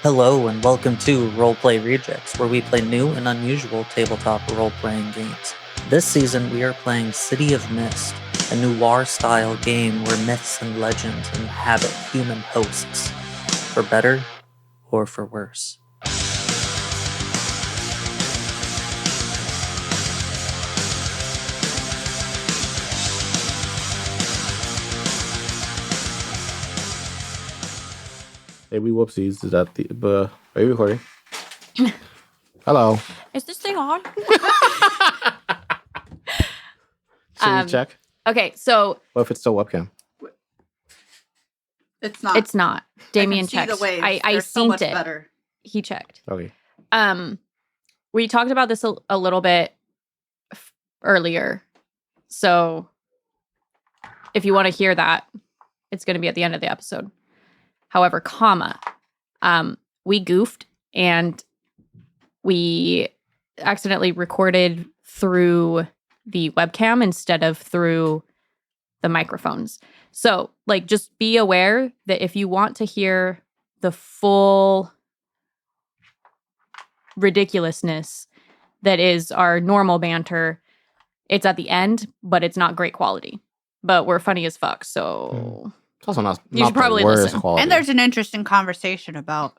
Hello and welcome to Roleplay Rejects, where we play new and unusual tabletop role-playing games. This season we are playing City of Mist, a noir-style game where myths and legends inhabit human hosts, for better or for worse. Maybe whoopsies. Is that the? Are you recording? Hello. Is this thing on? Should we check? Okay, so What if it's still webcam? It's not. it's not. Damien I can see checked. the waves. I They're so synced much it. better. He checked. Okay. We talked about this a little bit earlier. So if you want to hear that, it's going to be at the end of the episode. However, we goofed and we accidentally recorded through the webcam instead of through the microphones. So, just be aware that if you want to hear the full ridiculousness that is our normal banter, it's at the end, but it's not great quality. But we're funny as fuck, so... It's also not. You should probably the worst listen. quality. And there's an interesting conversation about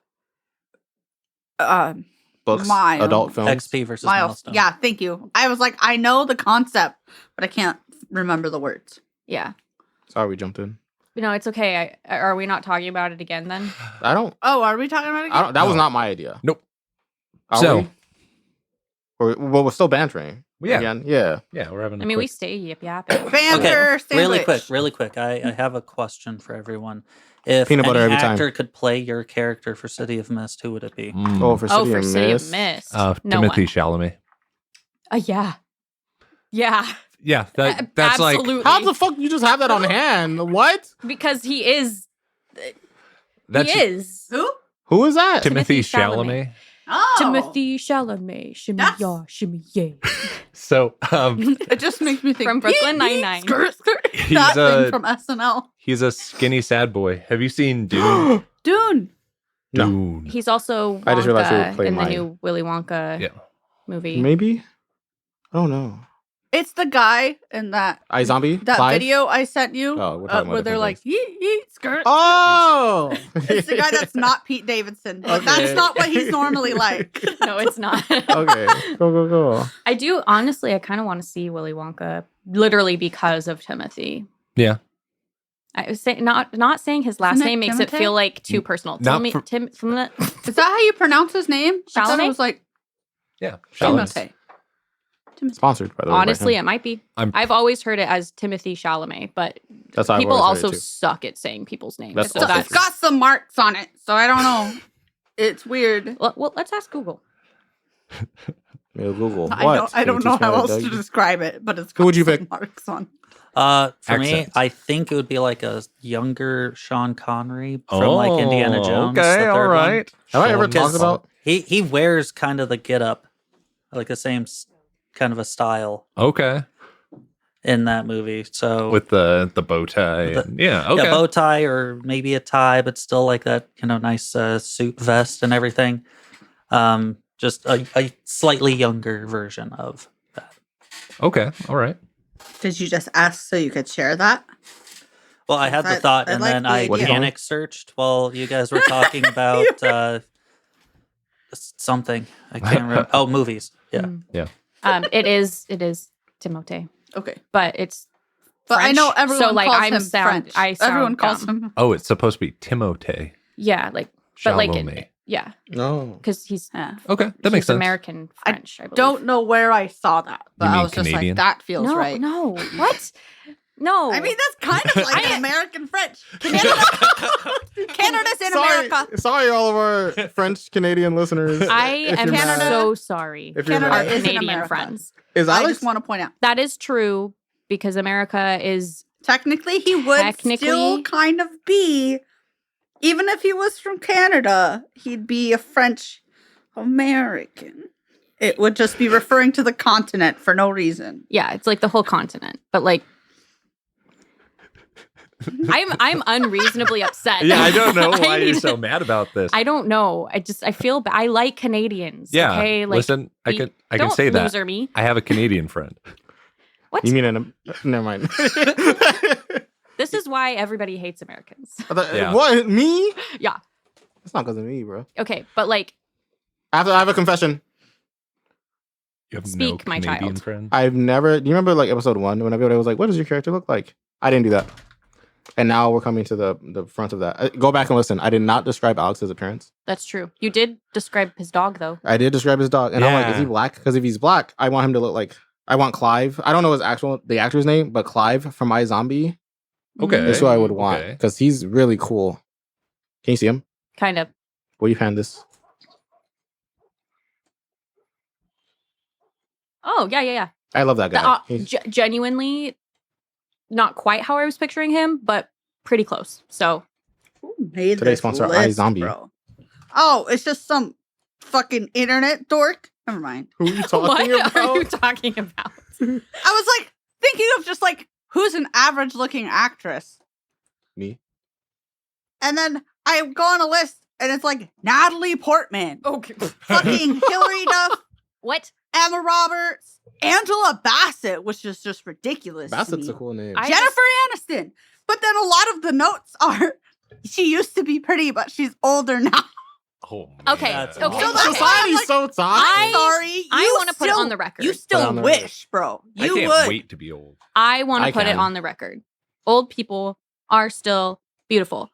books, Miles. adult films. XP versus Miles. Milestone. Yeah, thank you. I was like, I know the concept, but I can't remember the words. Yeah. Sorry, we jumped in. No, it's okay. Are we not talking about it again then? I don't. Oh, are we talking about it again? I don't. That was No. not my idea. Nope. Are So- we? Well, we're still bantering. Yeah. Again. Yeah. Yeah, we're having. I mean, we stay yip yapping. Banter sandwich. Really quick. I have a question for everyone. If Peanut butter any every time. actor could play your character for City of Mist, who would it be? Oh, for City For of City Mist. of Mist. Timothy one. Chalamet. Yeah. Yeah. Yeah, that's like Absolutely. How the fuck you just have that on hand? What? Because he is. that's he is. Who? Who is that? Timothy Timothy Chalamet. Chalamet. Oh. Timothy Chalamet. Shimmy That's- ya, shimmy yay. So It just makes me think. From Brooklyn Nine-Nine. Skirt, skirt. He's, That thing from SNL. he's a skinny sad boy. Have you seen Dune? Dune. No. Dune. He's also I just realized he would Wonka play in the mine. new Willy Wonka Yeah. movie. Maybe. Oh no. It's the guy in that iZombie. that Clive? video I sent you Oh, we're talking about where they're different like, things. yeet, skirt. Oh. It's the guy that's not Pete Davidson. But Okay. that's not what he's normally like. No, it's not. Okay. Go. I do honestly. I kind of want to see Willy Wonka, literally because of Timothy. Yeah. I was saying not saying his last Isn't it name makes it Timothy? feel like too personal. Not Tim, for- Tim from the Is that how you pronounce his name? I thought it Chalamet? was like Yeah. Chalamet. Timothy. Sponsored by the way. by honestly, him. it might be. I'm- I've always heard it as Timothy Chalamet, but That's how I've people always heard also it, too. suck at saying people's names. That's so also It's that's got some marks on it, so I don't know. It's weird. well, let's ask Google. Yeah, Google. I What? don't, I don't Can know you how teach else me to how to- describe it, but it's got Who would you some pick? marks on. For me, Accents. I think it would be like a younger Sean Connery from like Indiana Jones. Okay, the all third one. right. Have I ever Sean talked Because about? he wears kind of the get up, like the same kind of a style Okay. in that movie. So With the bow tie. The- and- yeah. Okay. yeah, bow tie or maybe a tie, but still like that, nice suit vest and everything. Just a slightly younger version of that. Okay. All right. Did you just ask so you could share that? Well, I had the I- thought, I and like then the I idea. panic searched while you guys were talking about something. I can't remember. Oh, movies. Yeah. Mm. It is Timotei, Okay. but it's But I know French, everyone so, like, calls I'm him sound- French. I sound everyone calls dumb. him. Oh, it's supposed to be Timothée yeah, but Chalamet. yeah, No. because he's Yeah. Okay, that makes he's sense. American French. I believe. Don't know where I saw that, but You I mean was just Canadian? like, that feels no, right. no, what? No, I mean, that's kind of like an American French. Canada's in America. Sorry, all of our French Canadian listeners. I if am you're mad. so sorry. If you're Canada Our mad. is in Canadian America. friends. Is I Alex? just want to point out. That is true because America is Technically, he would still kind of be, even if he was from Canada, he'd be a French American. It would just be referring to the continent for no reason. yeah, it's like the whole continent, but like I'm unreasonably upset. Yeah, I don't know why you're need so to- mad about this. I don't know. I feel I like Canadians. Yeah, Okay. Like, listen, I can don't say that. loser me. I have a Canadian friend. What? You mean never mind. This is why everybody hates Americans. Yeah. What? Me? Yeah. It's not because of me, bro. Okay, but like, I have a confession. You have Speak, no my Canadian child. friend. I've never. Do you remember like episode 1 when everybody was like, "What does your character look like?" I didn't do that. And now we're coming to the front of that. Go back and listen. I did not describe Alex's appearance. that's true. You did describe his dog though. I did describe his dog, and I'm like, is he Yeah. black? Because if he's black, I want him to look like. I want Clive. I don't know the actor's name, but Clive from iZombie Okay. is who I would want Okay. because he's really cool. Can you see him? Kind of. Will you pan this? Oh yeah. I love that guy. He's- Genuinely, not quite how I was picturing him, but pretty close. So Who made Today's this sponsor, list, iZombie. bro? Oh, it's just some fucking internet dork. Never mind. who are you what talking about? are you talking about? I was like thinking of just like who's an average looking actress, Me. and then I go on a list and it's like Natalie Portman, Okay. fucking Hilary Duff, What? Emma Roberts, Angela Bassett, which is just ridiculous. to Bassett's me. a cool name. I Jennifer Aniston. But then a lot of the notes are she used to be pretty, but she's older now. Oh, man. Okay, That's okay. awful. So that's why I'm Society's like, so toxic. I'm sorry. I you want to put it still- on the record. You Put it still on the wish, record. bro. I You can't would. wait to be old. I want I to put it can. on the record. Old people are still beautiful.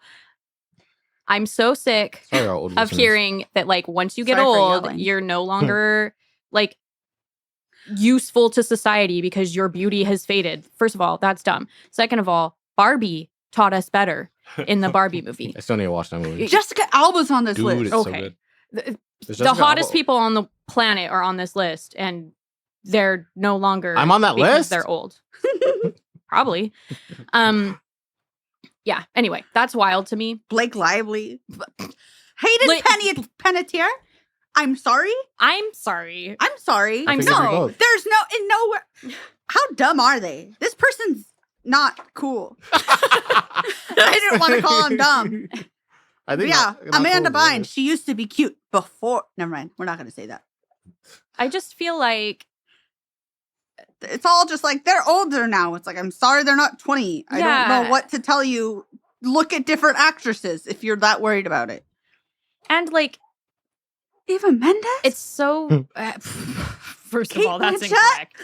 I'm so sick Sorry, our old of listeners. hearing that like once you get Sorry for old, yelling. you're no longer like useful to society because your beauty has faded. First of all, that's dumb. Second of all, Barbie taught us better in the Barbie movie. I still need to watch that movie. Jessica Alba's on this Dude, list. it's so Okay. good. The, Is the Jessica hottest Alba- people on the planet are on this list, and they're no longer. I'm on that because list? They're old. Probably. Yeah. Anyway, that's wild to me. Blake Lively. Hayden Like- Panettiere. I'm sorry. I'm sorry. I'm sorry. I'm I figured we sorry. both. There's no in nowhere. How dumb are they? This person's not cool. I didn't want to call him dumb. I But think yeah, not Amanda cool, Bynes. She used to be cute before. Never mind. We're not going to say that. I just feel like It's all just like they're older now. It's like I'm sorry they're not 20. I don't Yeah. know what to tell you. Look at different actresses if you're that worried about it. and like Eva Mendes. it's so first Kate of all, that's Blanchett? incorrect.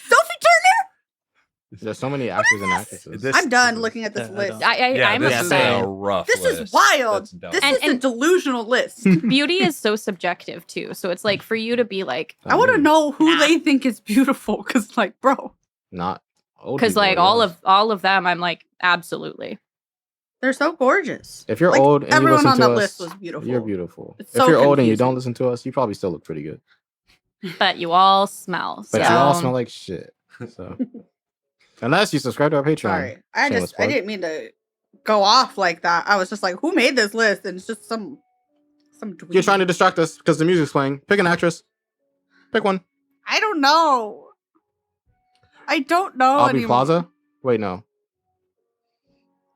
Sophie Turner. There's so many actors and actresses. This- I'm done looking at this I list. don't- I'm this is upset. a rough This list. is wild. That's dumb. This And- is a and- delusional list. Beauty is so subjective too. So it's like for you to be like, I want to know who Nah. they think is beautiful because, like, bro, Not old because people, like yeah. all of them, I'm like absolutely. they're so gorgeous. If you're Like, old and you everyone listen on to that us, list was beautiful. you're beautiful. It's If so you're old and you confusing. don't listen to us, you probably still look pretty good. But you all smell. But so. you all smell like shit. So unless you subscribe to our Patreon. Sorry, Shameless I plug. didn't mean to go off like that. I was just like, who made this list? And it's just some. You're trying to distract us because the music's playing. Pick an actress. Pick one. I don't know. I don't know Aubrey anymore. Plaza. Wait, no.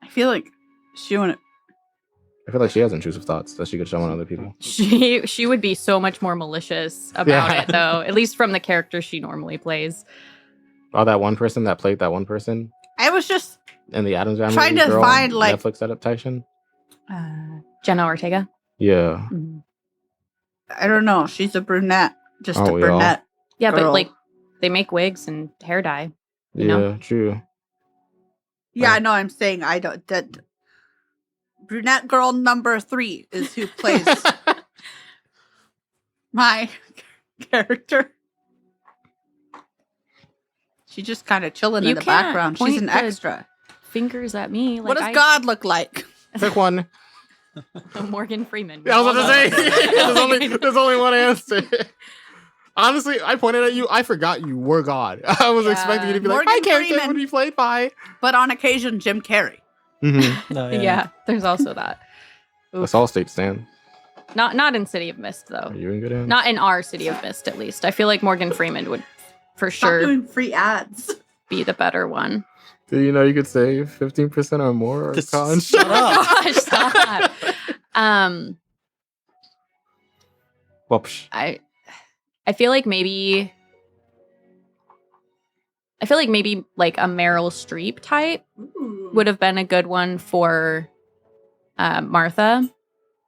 I feel like she wouldn't. I feel like she has intrusive thoughts that she could show on other people. She would be so much more malicious about Yeah. it though, at least from the character she normally plays. Oh, that one person that played that one person I was just in the Addams Family Trying to girl find, like- Netflix adaptation. Jenna Ortega. Yeah. I don't know. She's a brunette, just Oh, a we all- brunette. Yeah, but Girl. like they make wigs and hair dye. You Yeah, know? true. Yeah, Right. I know. I'm saying I don't. That brunette girl number 3 is who plays my character. She's just kind of chilling You in the can't background. She's point an the- extra. Fingers at me. Like What does God look like? Pick one. Morgan Freeman. Yeah, I was about to say. Like- there's only one answer. Honestly, I pointed at you. I forgot you were God. I was Yeah. expecting you to be like, Morgan my character Freeman. would be played by. But on occasion, Jim Carrey. Mm-hmm. No, yeah. There's also that. That's all state stand. Not in City of Mist Are though. you in good hands? Not in our City of Mist, at least. I feel like Morgan Freeman would for Stop sure doing free ads. be the better one. Do you know you could save 15% or more? Just Con? shut up. Gosh, stop. Well, psh. I feel like maybe like a Meryl Streep type would have been a good one for Martha.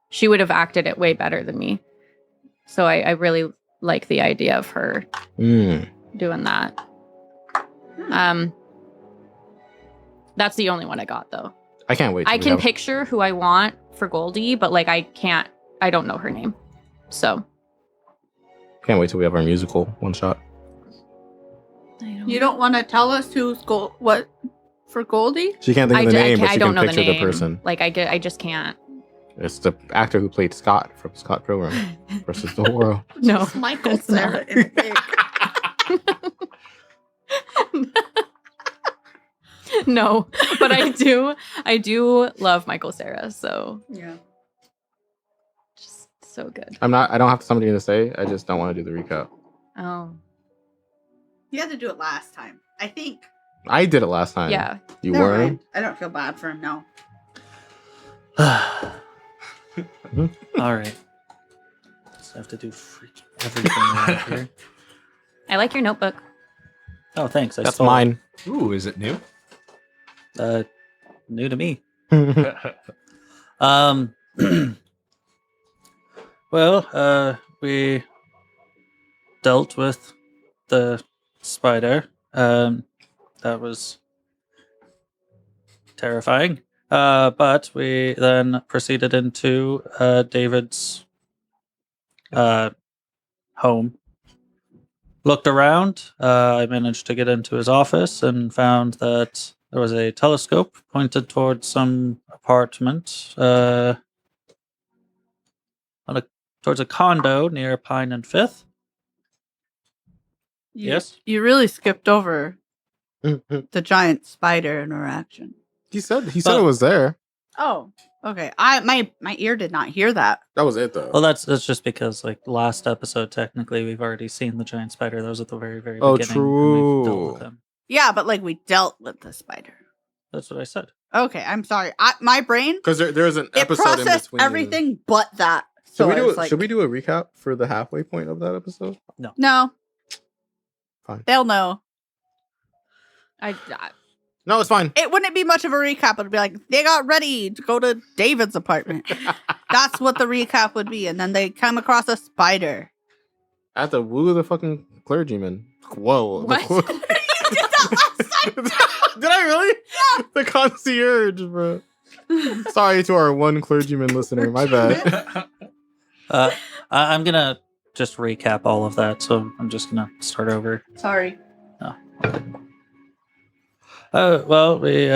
She would have acted it way better than me. So I really like the idea of her doing that. That's the only one I got though. I can't wait. I can picture who I want for Goldie, but like I don't know her name. So Can't wait till we have our musical one shot. You don't want to tell us who's what for Goldie? She can't think of the name, but she don't can know picture the name. the person. Like I just can't. It's the actor who played Scott from Scott Pilgrim versus the World. No, Michael it's Cera not. in a pig. No, but I do love Michael Cera, so Yeah. just so good. I don't have something to say. I just don't want to do the recap. Oh, You had to do it last time. I think. I did it last time. yeah. You Never weren't? mind. I don't feel bad for him now. All right. So I have to do freaking everything around here. I like your notebook. Oh, thanks. I That's stole it. mine. Ooh, is it new? New to me. Oh, Well, we dealt with the spider. That was terrifying. But we then proceeded into David's home. Looked around. I managed to get into his office and found that there was a telescope pointed towards some apartment, towards a condo near Pine and Fifth. Yes? You really skipped over He the giant spider interaction. said it was there. Oh, okay. My ear did not hear that. That was it though. Well, that's just because like last episode, technically, we've already seen the giant spider. That was at the very, very Oh, beginning. and we've dealt with true. him. Yeah, but like we dealt with the spider. That's what I said. Okay, I'm sorry. My brain Because there's an it episode in processed between. everything but that. So I was like, Should we do a recap for the halfway point of that episode? no. Fine. They'll know. No, it's fine. It wouldn't be much of a recap. It'd be like they got ready to go to David's apartment. That's what the recap would be, and then they come across a spider. I have to woo the fucking clergyman. Whoa. What? You did that last time. Did I really? Yeah. The concierge, bro. Sorry to our one clergyman listener. My bad. I'm gonna just recap all of that, so I'm just gonna start over. Sorry. Well, we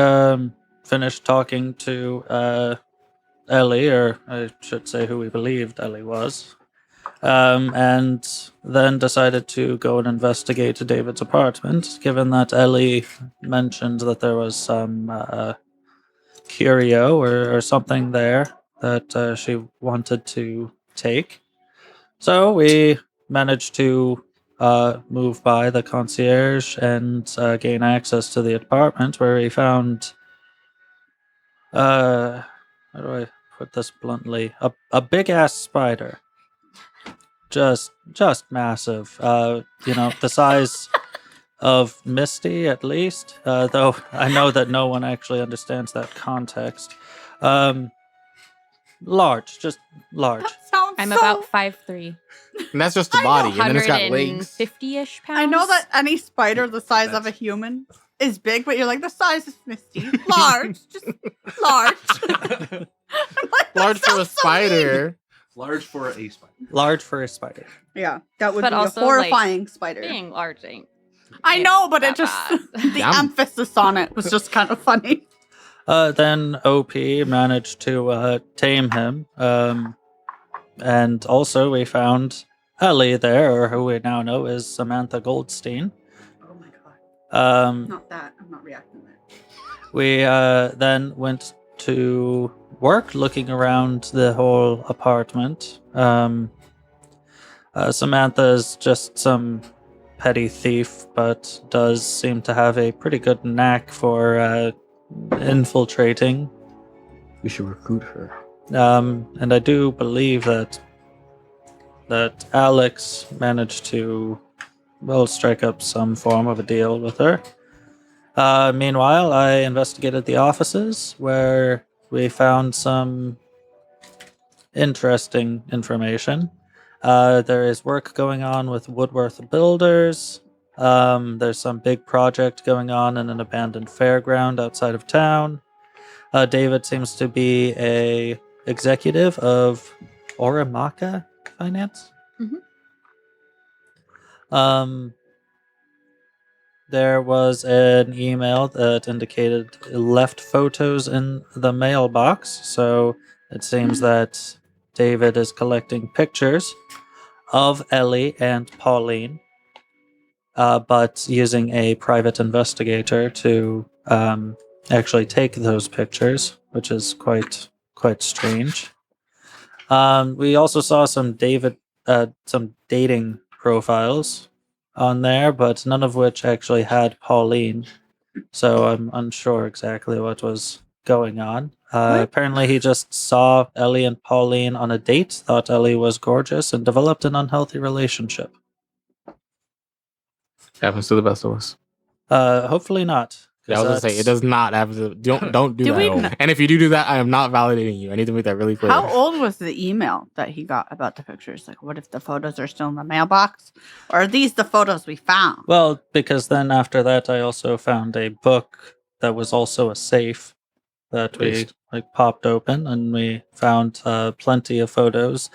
finished talking to Ellie, or I should say who we believed Ellie was, and then decided to go and investigate David's apartment, given that Ellie mentioned that there was some curio or something there that she wanted to take. So we managed to move by the concierge and gain access to the apartment, where we found how do I put this bluntly, a big ass spider, just massive, the size of Misty at least, though I know that no one actually understands that context. Large, just large. That sounds I'm so... about 5'3", And that's just the body, and then it's got legs. 150-ish pounds. I know that any spider the size of a human is big, but you're like, the size is Misty. Large. Just large. I'm like, that Large for a sounds so mean. spider. large for a spider. Large for a spider. Yeah, that would But be also, a horrifying spider. being large ain't. I know, but it that just bad. the Yum. emphasis on it was just kind of funny. Then OP managed to tame him. And also we found Ellie there, or who we now know as Samantha Goldstein. Oh my god. Not that. I'm not reacting to that. We then went to work looking around the whole apartment. Samantha's just some petty thief, but does seem to have a pretty good knack for infiltrating. We should recruit her. And I do believe that Alex managed to, well, strike up some form of a deal with her. Meanwhile, I investigated the offices where we found some interesting information. There is work going on with Woodworth Builders. There's some big project going on in an abandoned fairground outside of town. David seems to be a executive of Orimaka Finance. There was an email that indicated left photos in the mailbox, so it seems that David is collecting pictures of Ellie and Pauline, but using a private investigator to actually take those pictures, which is quite strange. We also saw some dating profiles on there, but none of which actually had Pauline, so I'm unsure exactly what was going on. Apparently he just saw Ellie and Pauline on a date, thought Ellie was gorgeous, and developed an unhealthy relationship. Happens to the best of us. Hopefully not. Yeah, I was gonna say it does not have to. Don't do that. And if you do that, I am not validating you. I need to make that really clear. How old was the email that he got about the pictures? Like, what if the photos are still in the mailbox, or are these the photos we found? Well, because then after that, I also found a book that was also a safe that we popped open, and we found plenty of photos.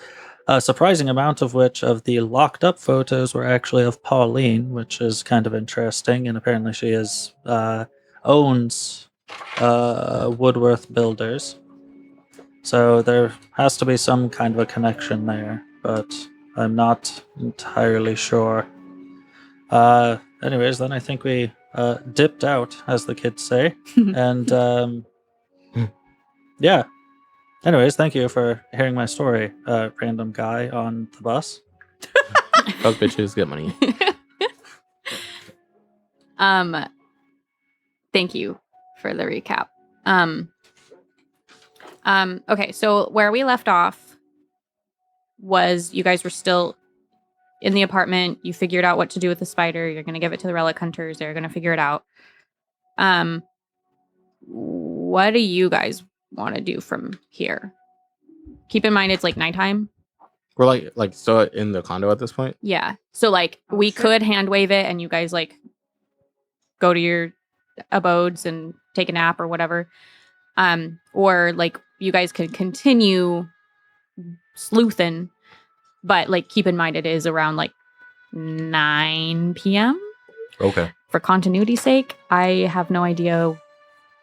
A surprising amount of which of the locked up photos were actually of Pauline, which is kind of interesting. And apparently she owns Woodworth Builders. So there has to be some kind of a connection there, but I'm not entirely sure. Anyways, then I think we dipped out, as the kids say. And yeah. Anyways, thank you for hearing my story, random guy on the bus. Fuck bitches, get money. Thank you for the recap. Okay, so where we left off was you guys were still in the apartment. You figured out what to do with the spider. You're going to give it to the relic hunters. They're going to figure it out. What do you guys want to do from here? Keep in mind it's like nighttime. We're like so in the condo at this point. Yeah. So like we could hand wave it and you guys like go to your abodes and take a nap or whatever. Or like you guys could continue sleuthing, but like keep in mind it is around like 9 p.m. Okay. For continuity's sake, I have no idea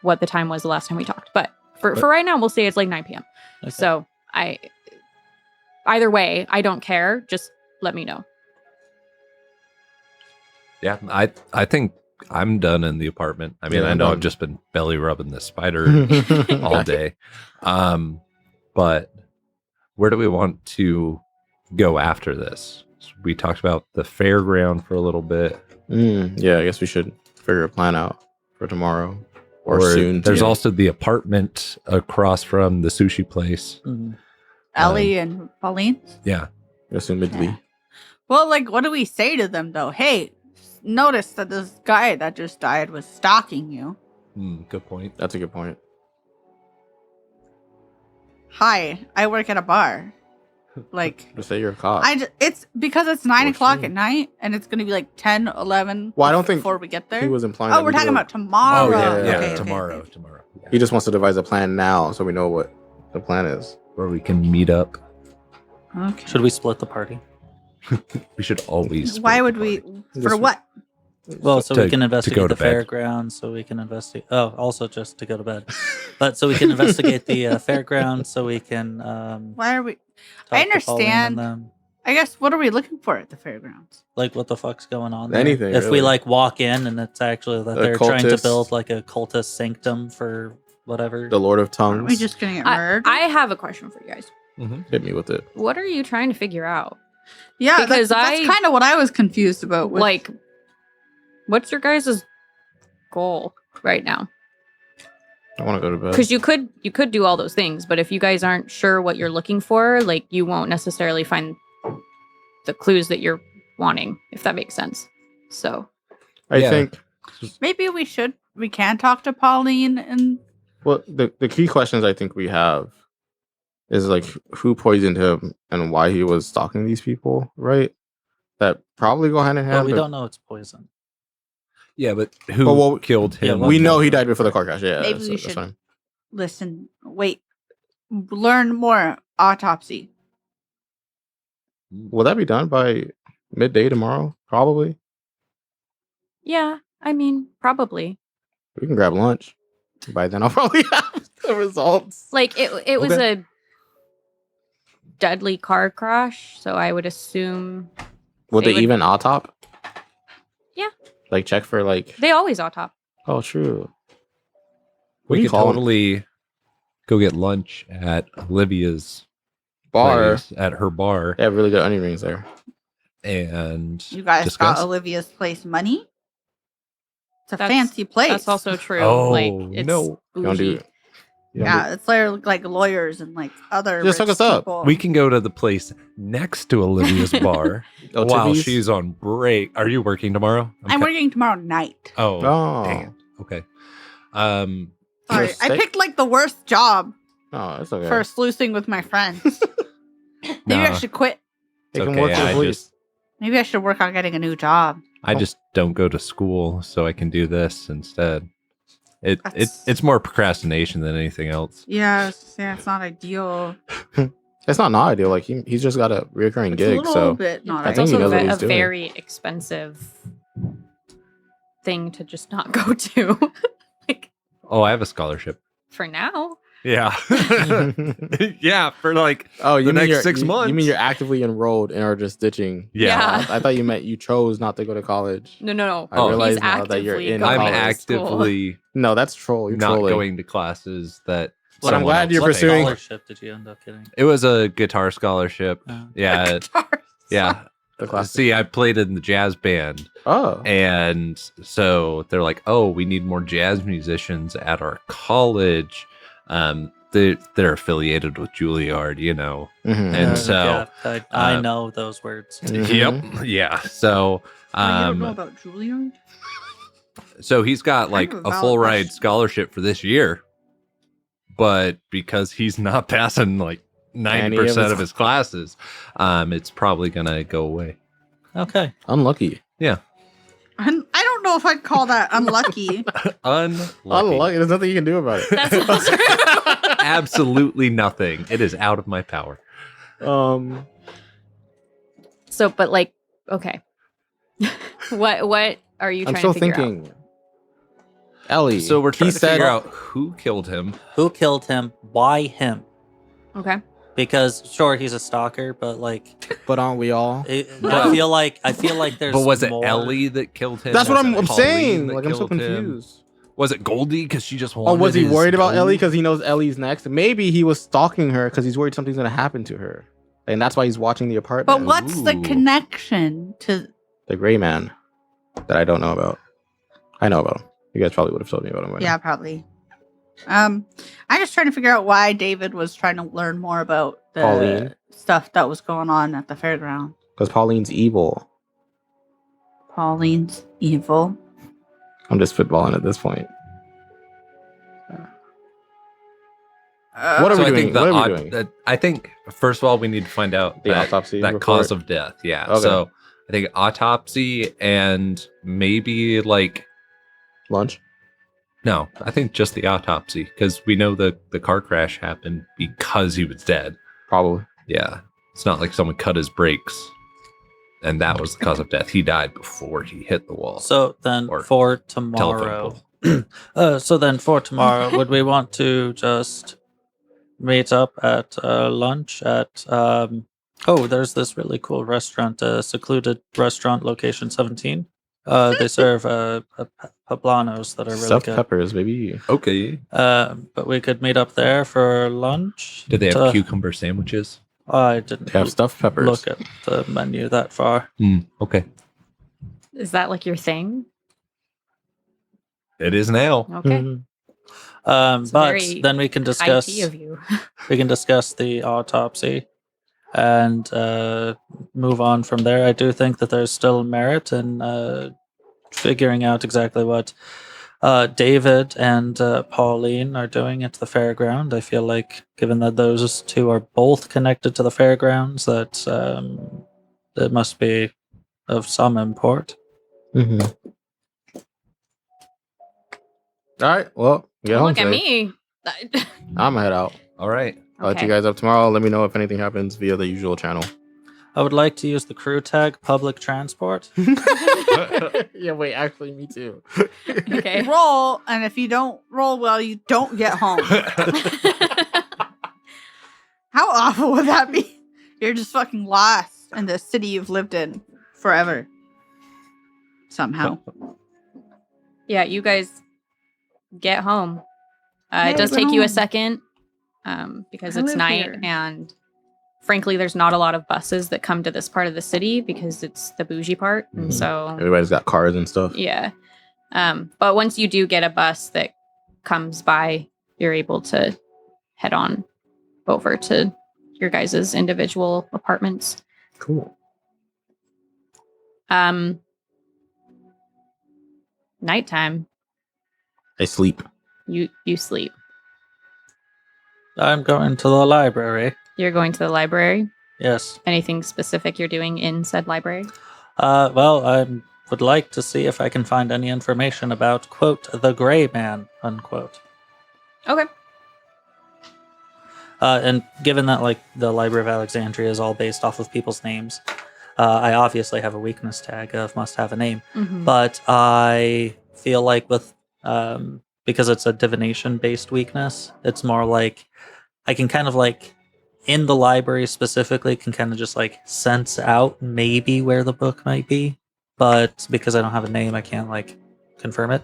what the time was the last time we talked, but for right now we'll say it's like 9 p.m. Okay. So either way, I don't care. Just let me know. Yeah, I think I'm done in the apartment. I mean, Yeah, I I'm know done. I've just been belly rubbing this spider all day. But where do we want to go after this? We talked about the fairground for a little bit. Yeah, I guess we should figure a plan out for tomorrow or soon. There's too. also the apartment across from the sushi place. Mm-hmm. Ellie and Pauline? Yeah. Assumedly. Yeah. Well, like, what do we say to them, though? Hey, notice that this guy that just died was stalking you. Good point. That's a good point. Hi, I work at a bar. Like, Just say you're a cop. it's because it's 9 Or o'clock soon. at night, and it's going to be like 10, 11 Well, I don't think before we get there. He was implying. Oh, that we're we talking go- about tomorrow. Oh, yeah, Okay, okay, tomorrow. okay. Tomorrow. Yeah. He just wants to devise a plan now, so we know what the plan is. Where we can meet up. Okay. Should we split the party? We should always. Why split would the we? party. For Just- what? Well, so To- we can to investigate go to the bed. fairgrounds, so we can investigate. Oh, also just to go to bed. But so we can investigate the fairgrounds, so we can. Why are we? talk I to Pauline and understand. them. I guess, what are we looking for at the fairgrounds? Like, what the fuck's going on there? Anything, If we really. like walk in and it's actually that they're trying to cultists. build like a cultist sanctum for whatever. The Lord of Aren't we Tongues. just going to get I murdered? have a question for you guys. Hit me with it. What are you trying to figure out? Yeah, Because that's kind of what I was confused about. Like, what's your guys' goal right now? I want to go to bed. Because you could do all those things, but if you guys aren't sure what you're looking for, like, you won't necessarily find the clues that you're wanting, if that makes sense. So I Yeah. think. maybe we can talk to Pauline and Well, the key questions I think we have is like who poisoned him and why he was stalking these people, right? That probably go hand in hand. But we but don't know it's poison. Yeah, but who But what- killed him? Yeah, we know Okay. he died before the car crash. Yeah, maybe so we that's should fine. learn more autopsy. Will that be done by midday tomorrow? Probably. yeah, I mean, probably. We can grab lunch. By then, I'll probably have the results. Like, it was a deadly car crash, so I would assume Would They they would- even autop? Yeah. Like check for like. they always autop. Oh, true. What We do you could call 'em? totally go get lunch at Olivia's Bar. place, at her bar, They have really good onion rings there. and You guys discuss. got Olivia's place money? It's a That's- fancy place. That's also true. Oh, like, it's no. You don't do bougie. it. You don't Yeah, it's like lawyers and like other Just hook rich us up. people. We can go to the place next to Olivia's bar Oh, while Tiffy's? she's on break. Are you working tomorrow? I'm Okay. working tomorrow night. Oh, Oh. dang it. Okay. Sorry, Yes, I they- picked like the worst job Oh, that's okay. for sluicing with my friends. Maybe I Nah. should quit. They can Okay, work for I police. just Maybe I should work on getting a new job. I just don't go to school, so I can do this instead. That's- It's more procrastination than anything else. Yeah, it's not ideal. It's not ideal. Like he's just got a reoccurring It's a gig. little So bit not I It's think he also knows what a he's doing. very expensive thing to just not go to. Like, Oh, I have a scholarship. for now. Yeah. Yeah, for like oh, you The mean next you're, 6 you- months. You mean you're actively enrolled and are just ditching? Yeah. I thought you meant you chose not to go to college. No. I Oh. realize He's now that you're actively in going I'm college. to school. actively No, that's troll. You're not trolling. going to classes that But I'm someone glad else you're What takes. pursuing- scholarship did you end up getting? It was a guitar scholarship. Oh. Yeah. Yeah. The class. See, I played in the jazz band, Oh, and so they're like, "Oh, we need more jazz musicians at our college." They're affiliated with Juilliard, you know. Mhm. And so, I know those words. Mhm. Yep, yeah. So, Oh, you don't know um, about Juilliard? so he's got like have a a valid full ride question. scholarship for this year, but because he's not passing like 90% of his classes, it's probably gonna go away. Okay. Unlucky. I don't know if I'd call that unlucky. Unlucky. Unlucky. There's nothing you can do about it. That's not true. Absolutely nothing. It is out of my power. So, but like, okay. What are you I'm trying still to figure out? thinking. Ellie. So we're trying he to said, figure out who killed him. Who killed him? Why him? Okay. Because sure, he's a stalker, but like, but aren't we all? I feel like there's. But was it more. Ellie that killed him? That's what Was I'm it Pauline saying. that Like I'm so killed him? confused. Was it Goldie because she just wanted? Oh, was he his worried about gold? Ellie because he knows Ellie's next? Maybe he was stalking her because he's worried something's gonna happen to her, and that's why he's watching the apartment. But what's the Ooh. connection to? The gray man that I don't know about. I know about him. You guys probably would have told me about him. By Yeah, probably. I'm just trying to figure out why David was trying to learn more about the Pauline. stuff that was going on at the fairground. because Pauline's evil. Pauline's evil. I'm just footballing at this point. What are So we I doing? think the What are we aut- doing? that- I think first of all we need to find out The that, autopsy that report? cause of death. Yeah. Okay. So I think autopsy and maybe like Lunch. no, I think just the autopsy because we know the car crash happened because he was dead. Probably. Yeah. It's not like someone cut his brakes and that was the cause of death. He died before he hit the wall. So then Or for telephone tomorrow, so then for tomorrow, would we want to just meet up at lunch at? Oh, there's this really cool restaurant, Secluded Restaurant, location 17. They serve poblanos that are really Stuffed good. peppers, baby. Okay. But we could meet up there for lunch. Did they have to- cucumber sandwiches? I didn't They have stuffed peppers. look at the menu that far. Okay. Is that like your thing? It is now. Okay. Mhm. It's But very then we can discuss IT of you. the autopsy and move on from there. I do think that there's still merit in figuring out exactly what David and Pauline are doing at the fairground. I feel like, given that those two are both connected to the fairgrounds, that it must be of some import. Mhm. All right. Well, get Don't home look at today. me. I'm gonna head out. All right. I'll let you guys up tomorrow. Let me know if anything happens via the usual channel. I would like to use the crew tag public transport. Yeah, wait, actually, me too. Okay. Roll, and if you don't roll well, you don't get home. How awful would that be? You're just fucking lost in the city you've lived in forever. Somehow. Yeah, you guys get home. Hey, It does we're take you a home. second because I it's live night here. and frankly, there's not a lot of buses that come to this part of the city because it's the bougie part. And Mhm. so, Everybody's got cars and stuff. yeah. But once you do get a bus that comes by, you're able to head on over to your guys' individual apartments. Cool. Nighttime, I sleep. you sleep. I'm going to the library. You're going to the library. Yes. Anything specific you're doing in said library? Well, I would like to see if I can find any information about, quote, the gray man, unquote. Okay. And given that, like, the Library of Alexandria is all based off of people's names, I obviously have a weakness tag of must have a name. Mhm. But I feel like with, because it's a divination-based weakness, it's more like I can kind of like, in the library specifically, can kind of just like sense out maybe where the book might be. But because I don't have a name, I can't like confirm it.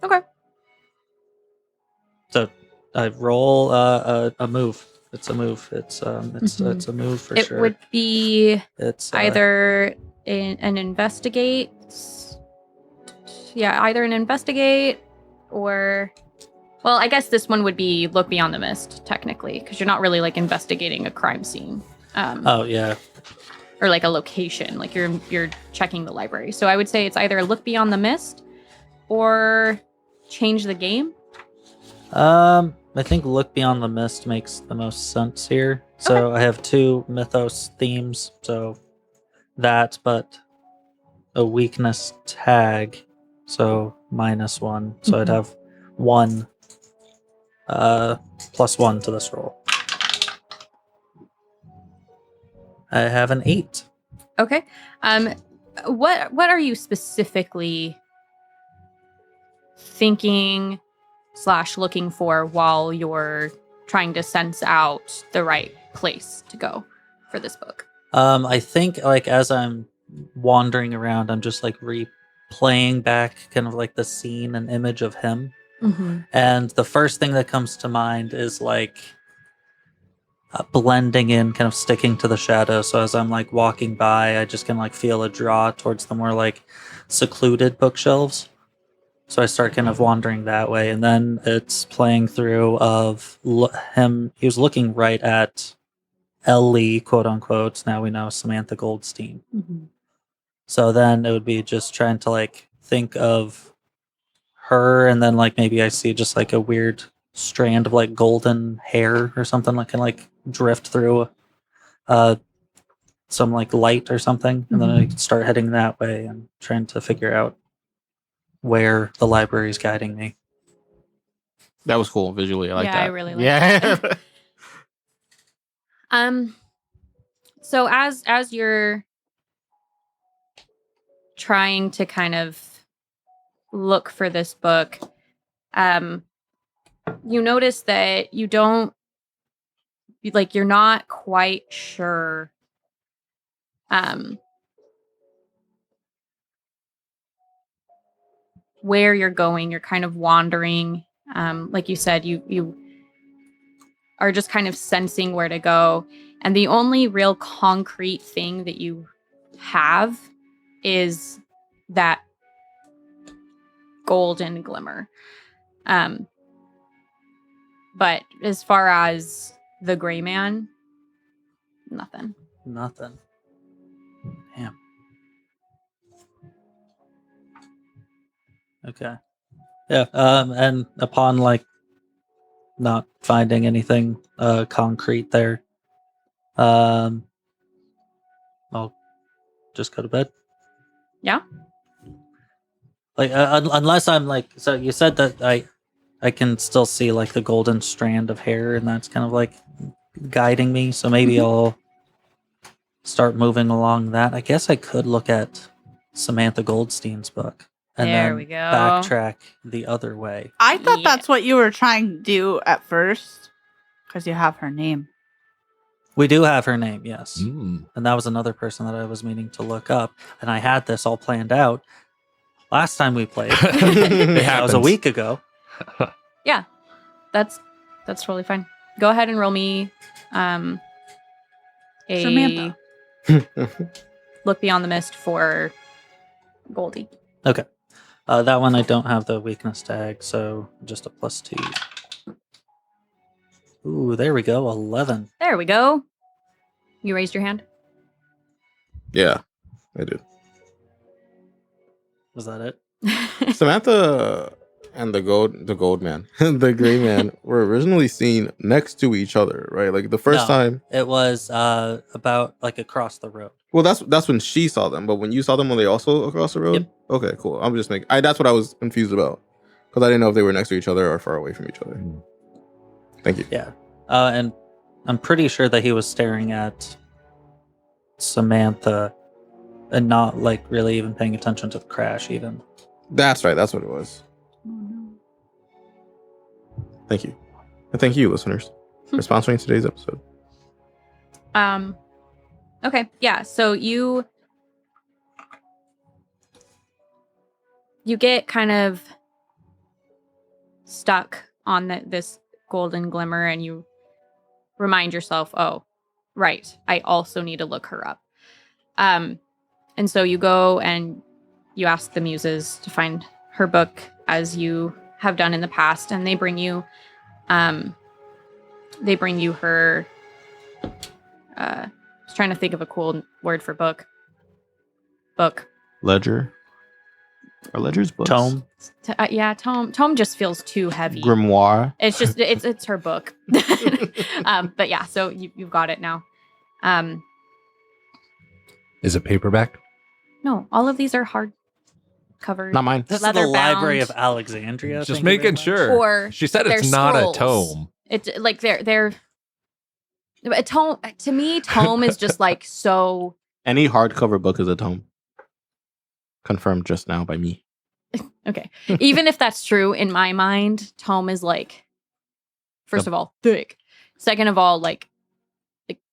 Okay. So I roll a move. It's a move. It's a move for It sure. would be It's either an investigate. Yeah, either an investigate or. Well, I guess this one would be look beyond the mist, technically, because you're not really like investigating a crime scene. Oh yeah. Or like a location, like you're checking the library. So I would say it's either look beyond the mist or change the game. I think look beyond the mist makes the most sense here. So I have two mythos themes, so that, but a weakness tag, so -1. So I'd have 1 +1 to this roll. I have an 8. Okay. What are you specifically thinking / looking for while you're trying to sense out the right place to go for this book? I think like as I'm wandering around, I'm just like replaying back kind of like the scene and image of him. Mm-hmm. And the first thing that comes to mind is like blending in, kind of sticking to the shadow. So as I'm like walking by, I just can like feel a draw towards the more like secluded bookshelves. So I start kind of wandering that way, and then it's playing through of him. He was looking right at Ellie, quote unquote. Now we know Samantha Goldstein. Mm-hmm. So then it would be just trying to like think of her, and then like maybe I see just like a weird strand of like golden hair or something that can like drift through some like light or something, and then I start heading that way and trying to figure out where the library is guiding me. That was cool visually. I like that. I really like yeah. that. So as you're trying to kind of look for this book, you notice that you're not quite sure where you're going. You're kind of wandering. Like you said, you are just kind of sensing where to go. And the only real concrete thing that you have is that golden glimmer. But as far as the gray man, nothing. Nothing. Damn. Okay. Yeah. And upon like not finding anything concrete there, I'll just go to bed. Yeah. Like unless I'm like, so you said that I can still see like the golden strand of hair, and that's kind of like guiding me. So maybe I'll start moving along that. I guess I could look at Samantha Goldstein's book and There then we go. backtrack the other way. I thought Yeah. that's what you were trying to do at first, because you have her name. We do have her name, yes. Mm. And that was another person that I was meaning to look up. And I had this all planned out last time we played. It That was a happens. week ago. Yeah. That's totally fine. Go ahead and roll me a Samantha. look beyond the mist for Goldie. Okay. That one I don't have the weakness tag, so just a +2. Ooh, there we go. 11. There we go. You raised your hand? Yeah, I did. Was that it? Samantha and the gold man, the gray man, were originally seen next to each other, right? Like the first No. time. It was about like across the road. Well, that's when she saw them, but when you saw them, were they also across the road? Yep. Okay, cool. I'm just making. That's what I was confused about, because I didn't know if they were next to each other or far away from each other. Mm. Thank you. Yeah. And I'm pretty sure that he was staring at Samantha and not like really even paying attention to the crash even. That's right. That's what it was. Thank you, and thank you, listeners, for sponsoring today's episode. Okay. Yeah. So you get kind of stuck on this golden glimmer, and you remind yourself, oh, right, I also need to look her up. And so you go and you ask the muses to find her book, as you have done in the past, and they bring you her I was trying to think of a cool word for book. Ledger. Are ledgers books? Tome. Yeah, tome just feels too heavy. Grimoire. It's just it's her book. But yeah, so you've got it now. Is it paperback? No, all of these are hard covered. Not mine. This is the Leather Library bound. of Alexandria. Just thank you very making much. sure. Or She said they're it's not a scrolls. tome. It's like they're a tome. To me, tome is just like so. Any hardcover book is a tome. Confirmed just now by me. Okay, even if that's true, in my mind, tome is like, first of all, thick. Second of all, like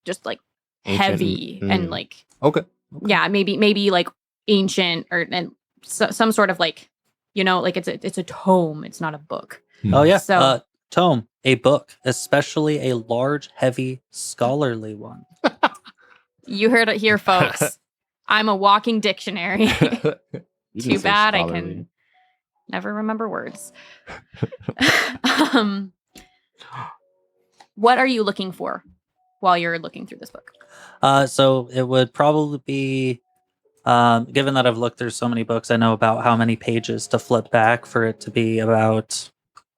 just like Ancient. heavy and like Okay. yeah, maybe like ancient and some sort of like, like it's a tome. It's not a book. Oh yeah. So- Tome, a book, especially a large, heavy, scholarly one. You heard it here, folks. I'm a walking dictionary. You didn't Too say bad I scholarly. can never remember words. What are you looking for while you're looking through this book? So it would probably be, given that I've looked through so many books, I know about how many pages to flip back for it to be about,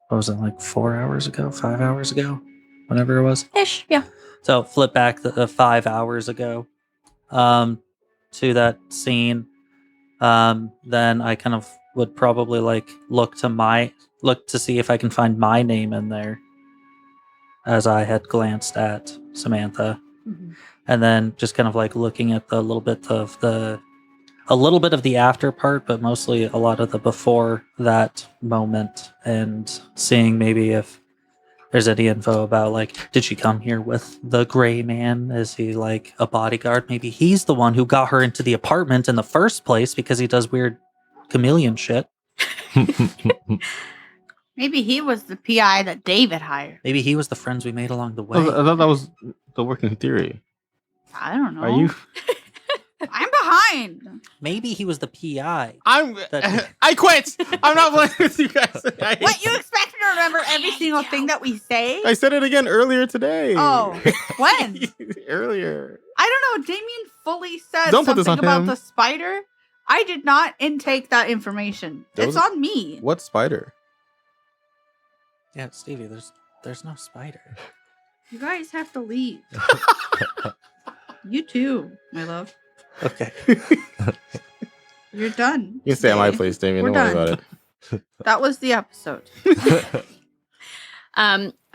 what was it, like 4 hours ago, 5 hours ago, whatever it was. Ish, yeah. So flip back the 5 hours ago to that scene. Then I kind of would probably like look to see if I can find my name in there, as I had glanced at Samantha. Mm-hmm. And then just kind of like looking at a little bit of the after part, but mostly a lot of the before that moment, and seeing maybe if there's any info about like, did she come here with the gray man? Is he like a bodyguard? Maybe he's the one who got her into the apartment in the first place because he does weird chameleon shit. Maybe he was the PI that David hired. Maybe he was the friends we made along the way. I thought that was the working theory. I don't know. Are you? I'm behind. Maybe he was the PI. I quit. I'm not playing with you guys. What, you expect me to remember every single thing that we say? I said it again earlier today. Oh, when? Earlier. I don't know. Damien fully said Don't put this something on about him. the spider. I did not intake that information. It's on me. What spider? Yeah, Stevie, there's no spider. You guys have to leave. You too, my love. Okay. You're done. You can stay at my today. place, Damien. We're Don't worry done. about it. That was the episode.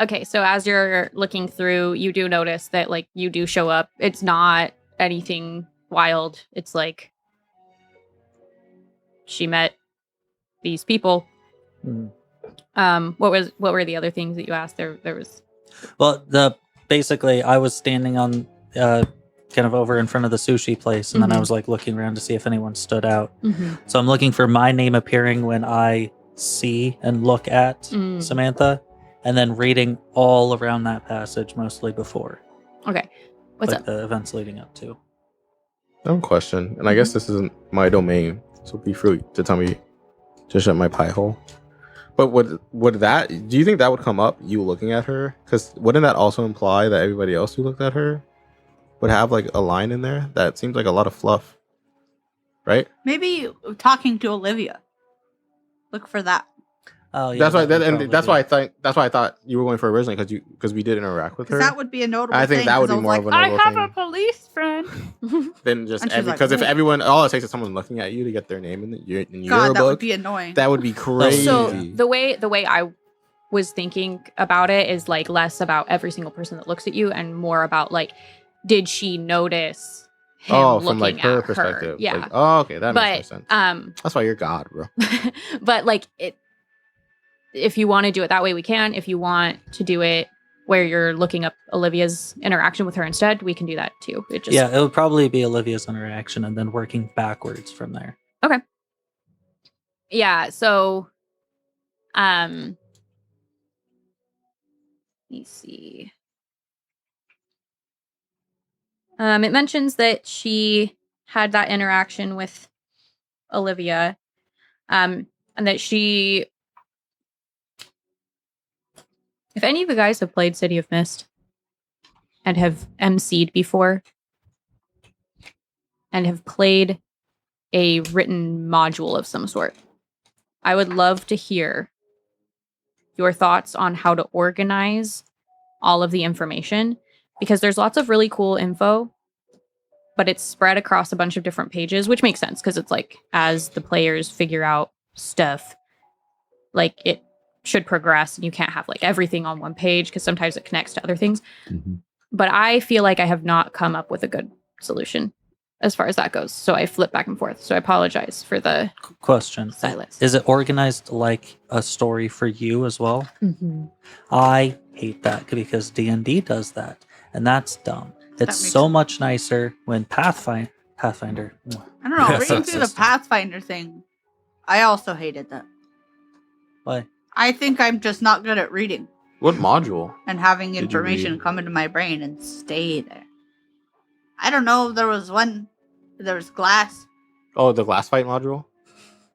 Okay, so as you're looking through, you do notice that like you do show up. It's not anything wild. It's like she met these people. Mhm. What were the other things that you asked? There was Well, basically I was standing on kind of over in front of the sushi place, and then I Mhm. was like looking around to see if anyone stood out. So I'm looking for my name appearing when I see and look at Mm. Samantha, and then reading all around that passage, mostly before. Okay. What's like up? the events leading up to. I have a question, and I guess this isn't my domain, so be free to tell me to shut my pie hole. But do you think that would come up, you looking at her? Because wouldn't that also imply that everybody else who looked at her would have like a line in there? That seems like a lot of fluff, right? Maybe talking to Olivia. Look for that. Oh, yeah. That's why. that would probably That's be- why I think. That's why I thought you were going for originally because we did interact with her. Because that would be a notable I think thing. that would 'cause be I more was of a like, notable I have thing. a police friend. Then just And she's like, because if "Ooh." everyone, all it takes is someone looking at you to get their name in your God, that book. would be annoying. That would be crazy. So the way I was thinking about it is like less about every single person that looks at you and more about like, did she notice him looking from like her at perspective. her? Yeah. Like, oh, okay, that makes more But sense. That's why you're God, bro. but like it, if you want to do it that way, we can. If you want to do it where you're looking up Olivia's interaction with her instead, we can do that too. It just Yeah, it would probably be Olivia's interaction and then working backwards from there. Yeah, so let me see. It mentions that she had that interaction with Olivia, and that she, if any of you guys have played City of Mist and have MC'd before and have played a written module of some sort, I would love to hear your thoughts on how to organize all of the information, because there's lots of really cool info, but it's spread across a bunch of different pages, which makes sense because it's like as the players figure out stuff, like it should progress and you can't have like everything on one page because sometimes it connects to other things. Mm-hmm. But I feel like I have not come up with a good solution as far as that goes. So I flip back and forth. So I apologize for the Question. silence. Is it organized like a story for you as well? I hate that because D&D does that, and that's dumb. It's makes so much nicer when Pathfinder. I don't know. Yeah, Reading through the system. Pathfinder thing, I also hated that. Why? I think I'm just not good at reading What module? and having Did you information read? come into my brain and stay there. I don't know. There was glass. Oh, the glass fight module.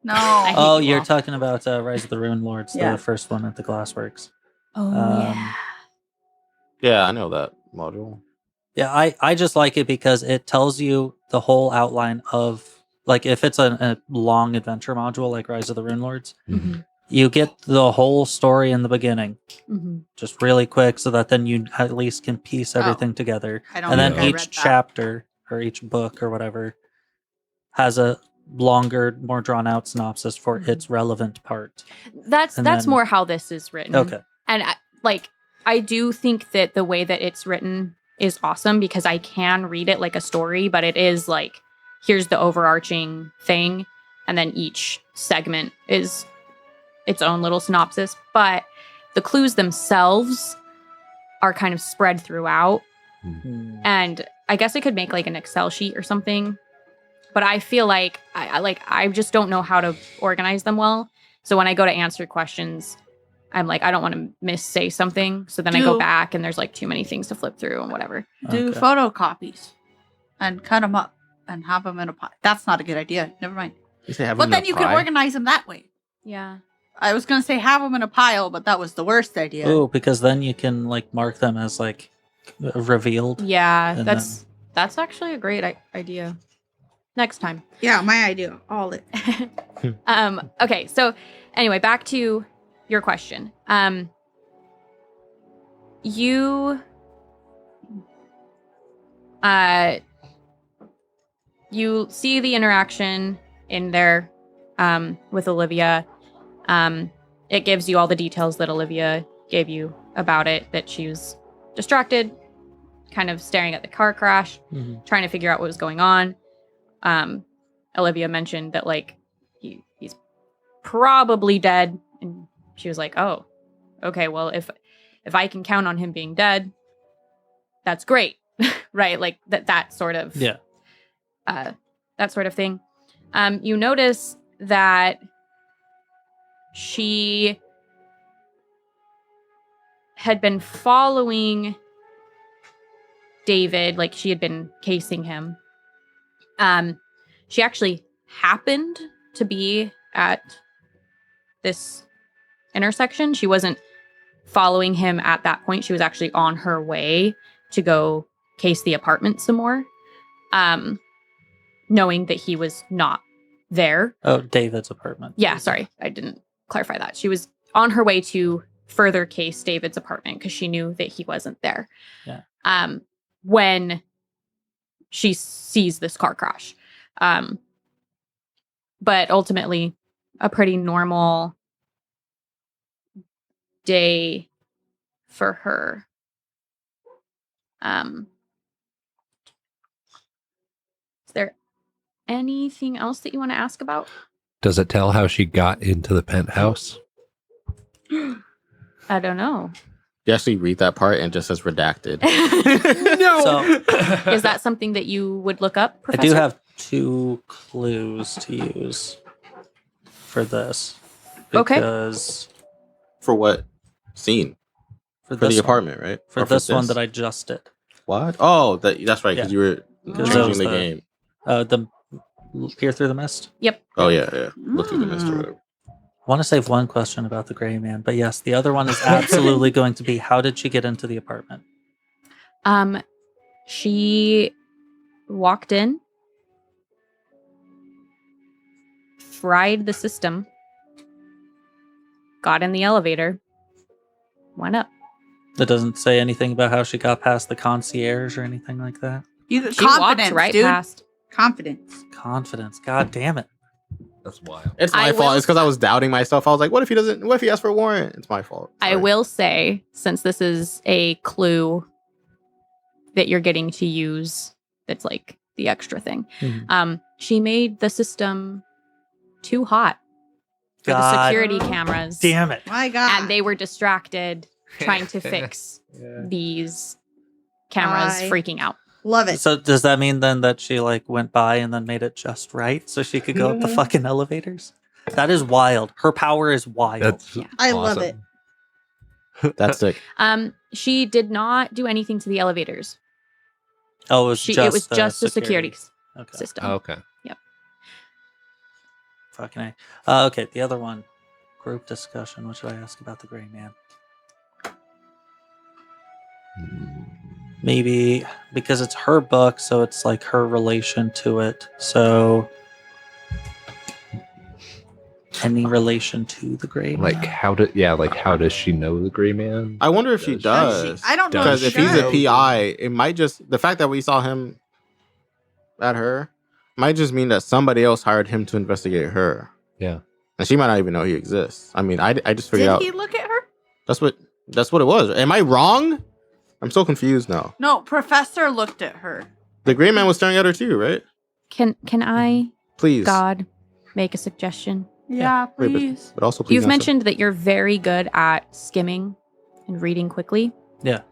No. hate Oh, you you're all. talking about Rise of the Ruined Lords, Yeah. the first one at the Glassworks. Oh, yeah. Yeah, I know that module. Yeah, I just like it because it tells you the whole outline of, like, if it's a long adventure module like Rise of the Ruined Lords, you get the whole story in the beginning, just really quick, so that then you at least can piece everything together. I don't And then think I read each that. chapter or each book or whatever has a longer, more drawn out synopsis for its relevant part. That's And that's then- more how this is written. Okay. And I do think that the way that it's written is awesome because I can read it like a story, but it is like, here's the overarching thing, and then each segment is its own little synopsis. But the clues themselves are kind of spread throughout. Hmm. And I guess I could make like an Excel sheet or something, but I feel like I just don't know how to organize them well. So when I go to answer questions, I'm like, I don't want to say something. So then I go back and there's like too many things to flip through and whatever. Do photocopies and cut them up and have them in a pile. That's not a good idea. Never mind. But then you can organize them that way. Yeah. I was going to say have them in a pile, but that was the worst idea. Oh, because then you can like mark them as like revealed. Yeah, that's actually a great idea. Next time. Yeah, my idea. All it. Okay, so anyway, back to your question. You see the interaction in there with Olivia. It gives you all the details that Olivia gave you about it, that she was distracted, kind of staring at the car crash, trying to figure out what was going on. Olivia mentioned that like he's probably dead, and she was like, oh, okay, well, if I can count on him being dead, that's great. Right? Like that sort of that sort of thing. You notice that she had been following David, like she had been casing him. She actually happened to be at this intersection. She wasn't following him at that point. She was actually on her way to go case the apartment some more, knowing that he was not there. Oh, David's apartment. Yeah, sorry. I didn't clarify that. She was on her way to further case David's apartment because she knew that he wasn't there. Yeah. When she sees this car crash. But ultimately, a pretty normal day for her. Is there anything else that you want to ask about? Does it tell how she got into the penthouse? I don't know. You actually read that part and just says redacted. No. So, is that something that you would look up, Professor? I do have 2 clues to use for this. Because for what scene? For the apartment, right? For this one that I just did. What? Oh, that's right, because you were changing the game. The Peer Through the Mist? Yep. Oh, yeah. Look through the mist or whatever. I want to save one question about the gray man, but yes, the other one is absolutely going to be, how did she get into the apartment? She walked in, fried the system, got in the elevator, went up. That doesn't say anything about how she got past the concierge or anything like that. She walked right past. Confidence. God damn it. That's wild. It's my fault. It's because I was doubting myself. I was like, what if he asks for a warrant? It's my fault. Sorry. I will say, since this is a clue that you're getting to use, that's like the extra thing. She made the system too hot for the security cameras. Damn it. My God. And they were distracted trying to fix these cameras freaking out. Love it. So does that mean then that she like went by and then made it just right so she could go up the fucking elevators? That is wild. Her power is wild. I love it. That's sick. She did not do anything to the elevators. Oh, it was just the security okay. system. Oh, okay. Yep. Fucking A. Okay, the other one. Group discussion. What should I ask about the gray man? Maybe because it's her book, so it's like her relation to it. So any relation to the gray man? Like how does she know the gray man? I wonder if she does. I don't know. Because if he's a PI, it might just the fact that we saw him at her might just mean that somebody else hired him to investigate her. Yeah. And she might not even know he exists. I mean, I just figured out. Did he look at her? That's what it was. Am I wrong? I'm so confused now. No, Professor looked at her. The gray man was staring at her too, right? Can I, please, God, make a suggestion? Yeah, please. Wait, but also, please. You've mentioned that you're very good at skimming and reading quickly. Yeah.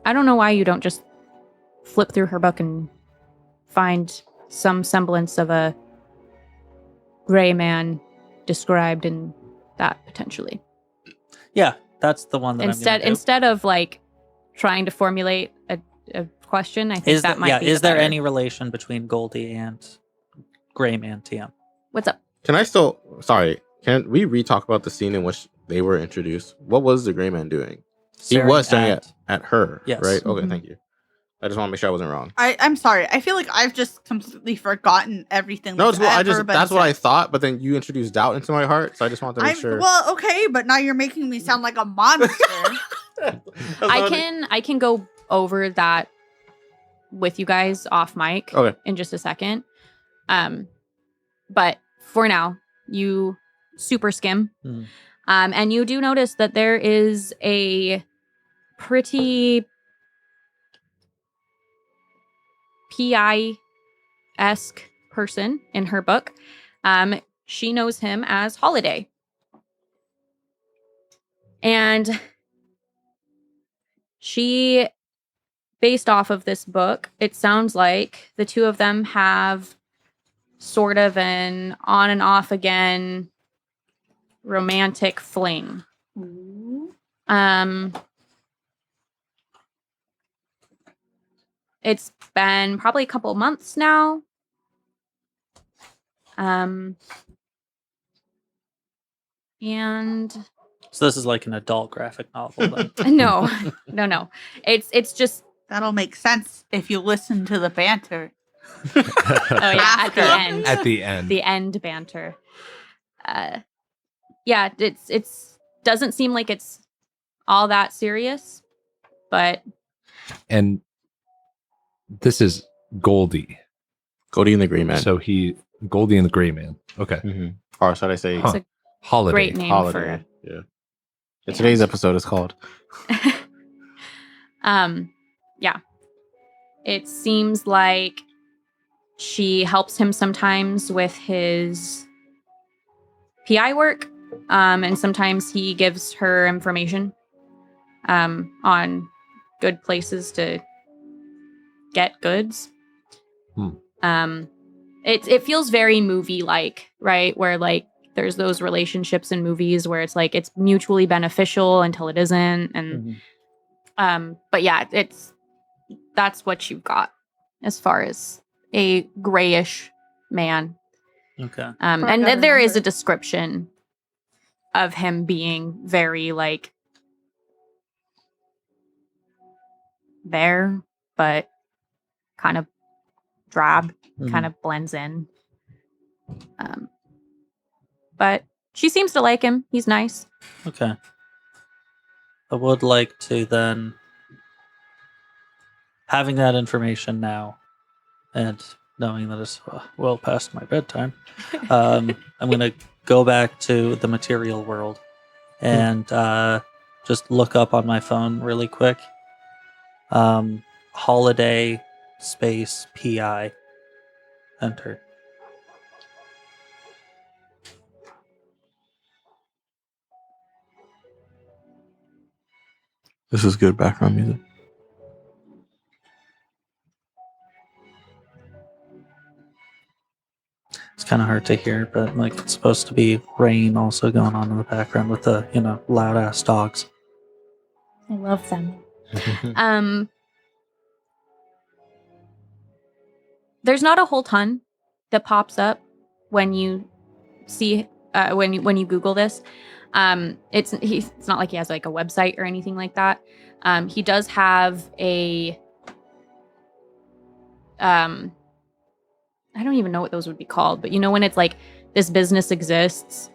I don't know why you don't just flip through her book and find some semblance of a gray man described in that potentially. Yeah, that's the one that instead of like trying to formulate a question, I think that might be is there better. any relation between Goldie and Gray Man TM? What's up? Can I still? Sorry, can we re-talk about the scene in which they were introduced? What was the Gray Man doing? He was staring at her, yes. right? Okay, Mhm. thank you. I just want to make sure I wasn't wrong. I'm sorry. I feel like I've just completely forgotten everything. No, it's cool. That's That's what I thought, but then you introduced doubt into my heart, so I just wanted to make sure. Well, okay, but now you're making me sound like a monster. I can go over that with you guys off mic in just a second. But for now, you super skim. And you do notice that there is a pretty PI-esque person in her book. She knows him as Holiday. And she, based off of this book, it sounds like the two of them have sort of an on and off again romantic fling. It's been probably a couple months now. And so this is like an adult graphic novel then. no. It's just that'll make sense if you listen to the banter. Oh yeah, at the end. At the end. The end banter. Yeah, it's doesn't seem like it's all that serious, but and this is Goldie. Goldie and the Gray Man. So Goldie and the Gray Man. Okay. Mm-hmm. Or should I say it's a Holiday? Great name Holiday. Yeah. Today's episode is called. Yeah. It seems like she helps him sometimes with his PI work. And sometimes he gives her information on good places to get goods. It feels very movie-like, right? Where like there's those relationships in movies where it's like it's mutually beneficial until it isn't. And but yeah, that's what you've got as far as a grayish man. Okay. And then there is a description of him being very like there, but kind of drab, kind of blends in. But she seems to like him. He's nice. Okay. I would like to then, having that information now, and knowing that it's well past my bedtime, I'm going to go back to the material world and just look up on my phone really quick. Holiday space PI. Enter. This is good background music. It's kind of hard to hear, but like it's supposed to be rain also going on in the background with the, loud ass dogs. I love them. There's not a whole ton that pops up when you see when you Google this. It's not like he has like a website or anything like that. He does have a I don't even know what those would be called, but when it's like this business exists,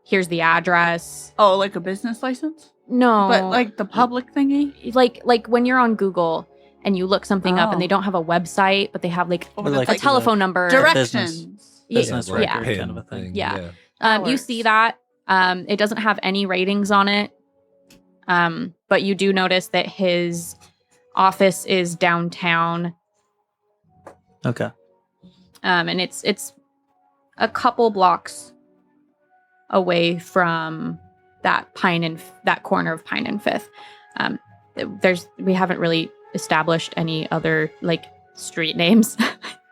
here's the address. Oh, like a business license? No, but like the public thingy. Like when you're on Google and you look something up and they don't have a website, but they have like a telephone number, directions, business record yeah, kind of a thing. Yeah. You see that. It doesn't have any ratings on it. But you do notice that his office is downtown. Okay. And it's a couple blocks away from that corner of Pine and Fifth. We haven't really established any other like street names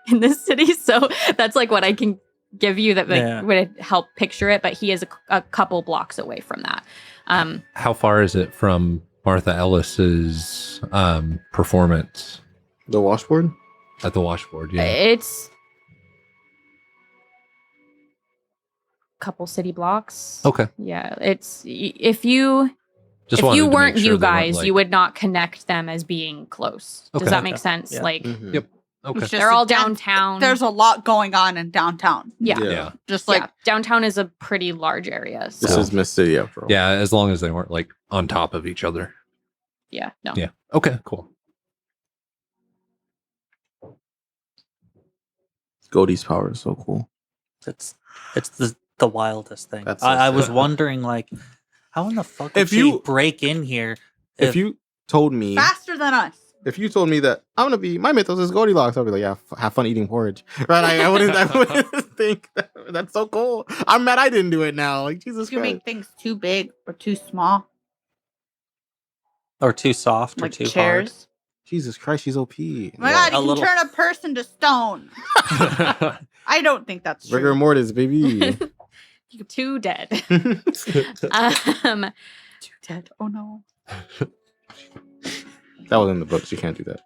in this city, so that's like what I can give you that Yeah. would help picture it, but he is a couple blocks away from that. How far is it from Martha Ellis's performance The washboard? at the washboard? Yeah. It's a couple city blocks. Okay. Yeah, it's if you Just if wanted you to make weren't sure you they weren't, guys, like- you would not connect them as being close. Okay. Does that make Okay. sense? Yeah. Like Mhm. Yep. Okay. It's just they're all a den- downtown. There's a lot going on in downtown. yeah. Yeah. Just like Yeah, downtown is a pretty large area. So This is Miss City after all. Yeah, as long as they weren't like on top of each other. yeah, no. Yeah. Okay, cool. Godie's power is so cool. It's the wildest thing. That's so I was sick. wondering, like, how in the fuck If did she you- break in here? If you told me, faster than us. if you told me that I'm gonna be my mythos is Goldilocks, I'd be like, yeah, have fun eating porridge, right? I wouldn't think that's so cool. I'm mad I didn't do it now. Like Jesus You Christ. make things too big or too small, or too soft or like too chairs. Jesus Christ, she's OP. Oh my God, A you little- can turn a person to stone. I don't think that's true. Rigor mortis, baby. Too dead. That Too dead. Oh no. was in the books. You can't do that.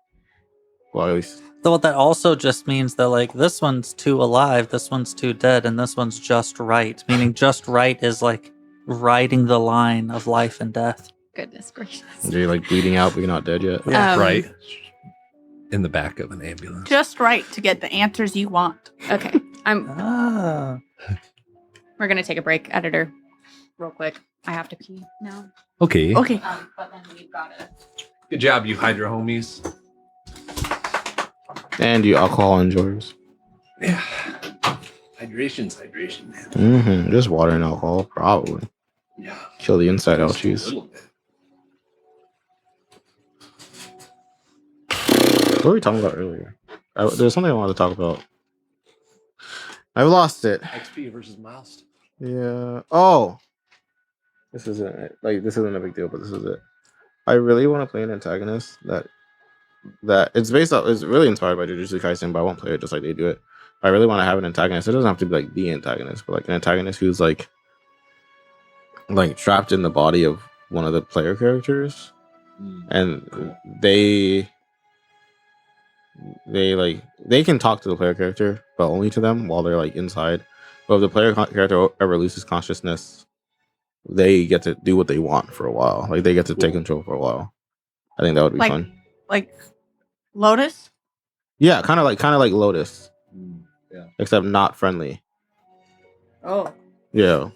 Well, at least So what that also just means that like this one's too alive, this one's too dead, and this one's just right. Meaning just right is like riding the line of life and death. Goodness gracious. you're like bleeding out, but you're not dead yet. Right. In the back of an ambulance. Just right to get the answers you want. Okay. Ah. We're gonna take a break, editor. Real quick. I have to pee now. Okay. Okay. But then we've gotta Good job, you Hydra homies. And you alcohol enjoyers. Yeah. Hydration's hydration, man. Mm-hmm. Just water and alcohol, probably. Yeah. Kill the inside Just a ouchies. little bit. What were we talking about earlier? There's something I wanted to talk about. I've lost it. XP versus milestone. Yeah. Oh. This isn't it. Like this isn't a big deal, but this is it. I really want to play an antagonist that it's based off. It's really inspired by Jujutsu Kaisen, but I won't play it just like they do it. I really want to have an antagonist. It doesn't have to be like the antagonist, but like an antagonist who's like trapped in the body of one of the player characters, and they can talk to the player character, but only to them while they're like inside. But if the player character ever loses consciousness, they get to do what they want for a while. Like they get to take control for a while. I think that would be Like- fun. Like Lotus. Yeah, kind of like Lotus, Yeah. except not friendly. Oh, Yeah,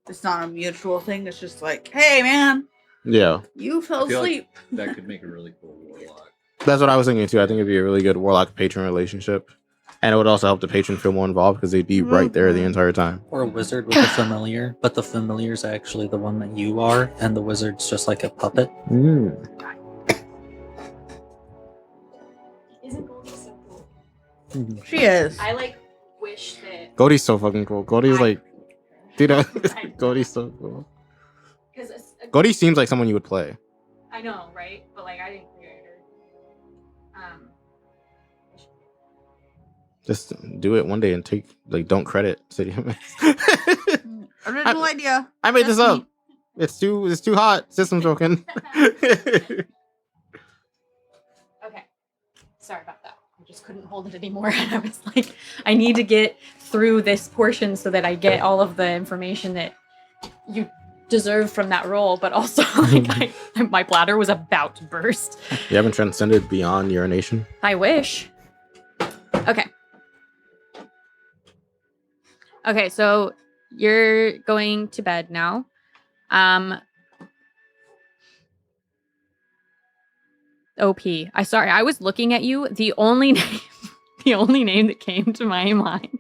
it's not a mutual thing. It's just like, hey man, yeah. you fell I feel like- asleep. That could make a really cool warlock. That's what I was thinking too. I think it'd be a really good warlock patron relationship, and it would also help the patron feel more involved because they'd be right there the entire time. Or a wizard with a familiar, but the familiar's actually the one that you are, and the wizard's just like a puppet. Isn't Goldie so cool? She is. I like wish that Godie's so fucking cool. Godie's like, dude, Godie's so cool. because Godie seems like someone you would play. I know, right? But like I didn't create her. Just do it one day and don't credit City of Mist. Original idea. I made this Just up. me. It's too hot. System's broken. Okay. Sorry about that. I just couldn't hold it anymore. I was like, I need to get through this portion so that I get all of the information that you deserve from that role, but also like my bladder was about to burst. You haven't transcended beyond urination. I wish. Okay. Okay, so you're going to bed now. OP. I was looking at you. The only name that came to my mind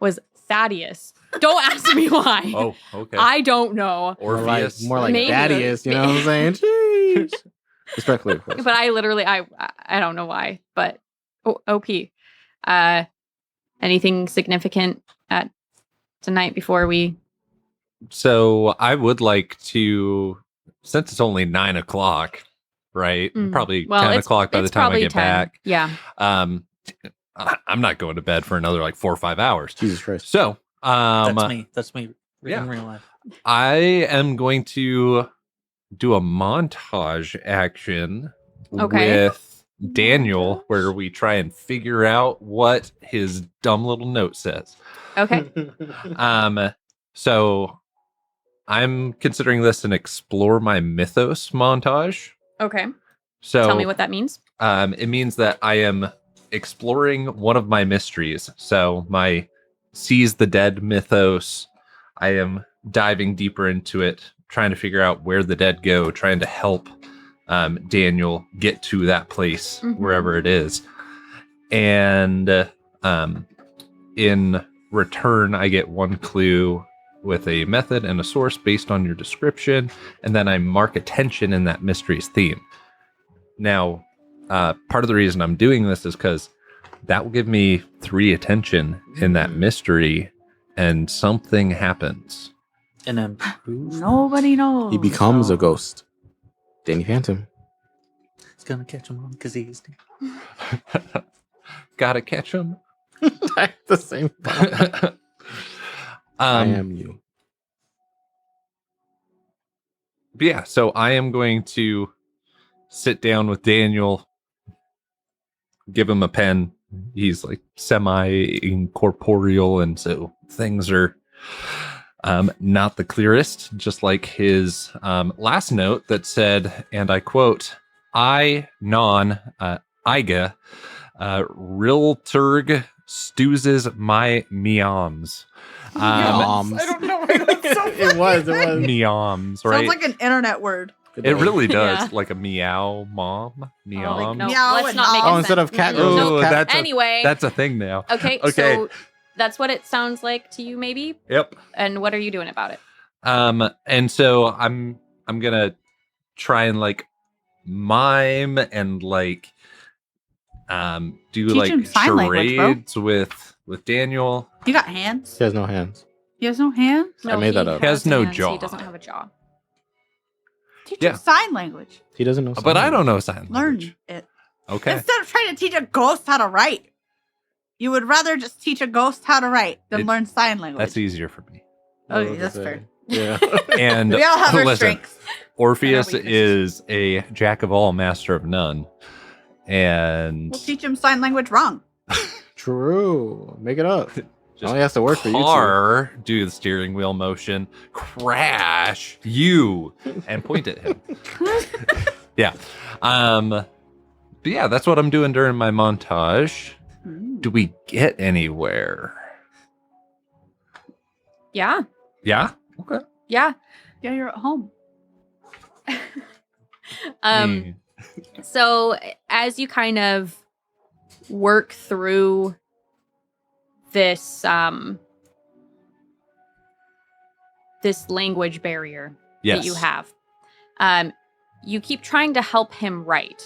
was Thaddeus. Don't ask me why. Oh, okay. I don't know. Orpheus. More like Maybe. Daddius, you know what I'm saying? Jeez. Respectfully, of course. But I literally I don't know why. But OP. Anything significant at tonight before we So I would like to, since it's only 9 o'clock, right? Mm. Probably well, 10 it's- o'clock by the it's time I probably get 10. back. Yeah. I'm not going to bed for another like 4 or 5 hours. Jesus Christ. So, That's me yeah. in real life. I am going to do a montage action Okay. with Daniel where we try and figure out what his dumb little note says. Okay. So I'm considering this an explore my mythos montage. Okay. So Tell me what that means. it means that I am exploring one of my mysteries. So my seize the dead mythos, I am diving deeper into it, trying to figure out where the dead go, trying to help Daniel get to that place, wherever it is. And in return, I get one clue with a method and a source based on your description, and then I mark attention in that mystery's theme. Now, part of the reason I'm doing this is because that will give me 3 attention in that mystery, and something happens. And then Nobody knows. He becomes a ghost. Danny Phantom. he's gonna catch him on because he's. Gotta catch him. The same. I am you. But yeah, so I am going to sit down with Daniel, give him a pen. He's like semi-incorporeal, and so things are not the clearest, just like his last note that said, and I quote, I, non, Iga, Rilturg, stoozes my meoms. Meoms. I don't know why that's so It was. Meoms, right? Sounds like an internet word. It really does. Yeah. Like a meow mom. Meow. like, no, Meow let's and not make mom. it instead of sense. cat Oh, girl. cat- that's Anyway. that's a thing now. Okay, Okay. so that's what it sounds like to you, maybe? Yep. And what are you doing about it? And so I'm gonna try and like mime and like do Teach like him sign language, bro. charades with Daniel. You got hands? He has no hands. He has no hands? I made that up. He has no hands. jaw. He doesn't have a jaw. Teach Yeah. him sign language. He doesn't know. But I don't know sign Learn language. it. Okay. Instead of trying to teach a ghost how to write, you would rather just teach a ghost how to write than It- learn sign language. That's easier for me. Okay, that's fair. Yeah. And We all have our listen, strengths. Orpheus and our weaknesses. is a jack of all, master of none. And We'll teach him sign language wrong. True. Make it up. just only has to work for you two. car, do the steering wheel motion, crash you, and point at him. Yeah. But yeah, that's what I'm doing during my montage. Do we get anywhere? Yeah. Yeah. Okay. Yeah. Yeah, you're at home. Mm. So as you kind of work through this this language barrier Yes. that you have, you keep trying to help him write.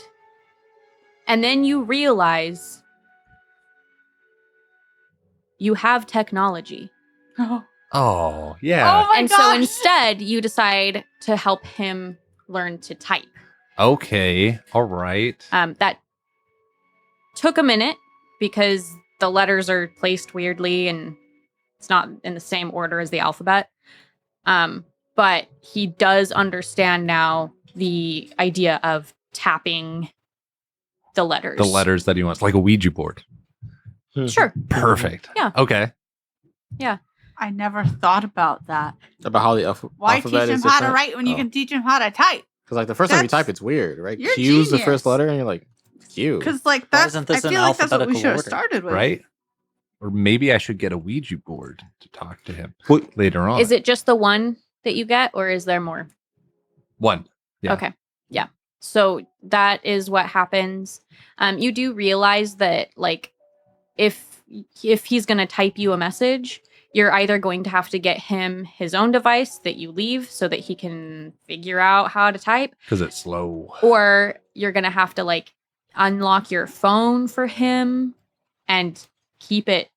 And then you realize you have technology. Oh, yeah. Oh my And so gosh. instead, you decide to help him learn to type. Okay. All right. That took a minute because the letters are placed weirdly and it's not in the same order as the alphabet. But he does understand now the idea of tapping the letters. The letters that he wants, like a Ouija board. Sure. Perfect. Yeah. Okay. I never thought about that. About how the Why teach alphabet him is how to different? write when you can teach him how to type? Because like the first time you That's- type, it's weird, right? You're Q's the genius. first letter, and you're like, Q. Because like Why that's isn't I this in feel like that's what we alphabetical should have order? started with. Right. Or maybe I should get a Ouija board to talk to him What- later on. Is it just the one that you get, or is there more? one? Yeah. Okay. Yeah. So that is what happens. You do realize that, like, if he's going to type you a message, you're either going to have to get him his own device that you leave so that he can figure out how to type, Because it's slow. or you're going to have to, like, unlock your phone for him and keep it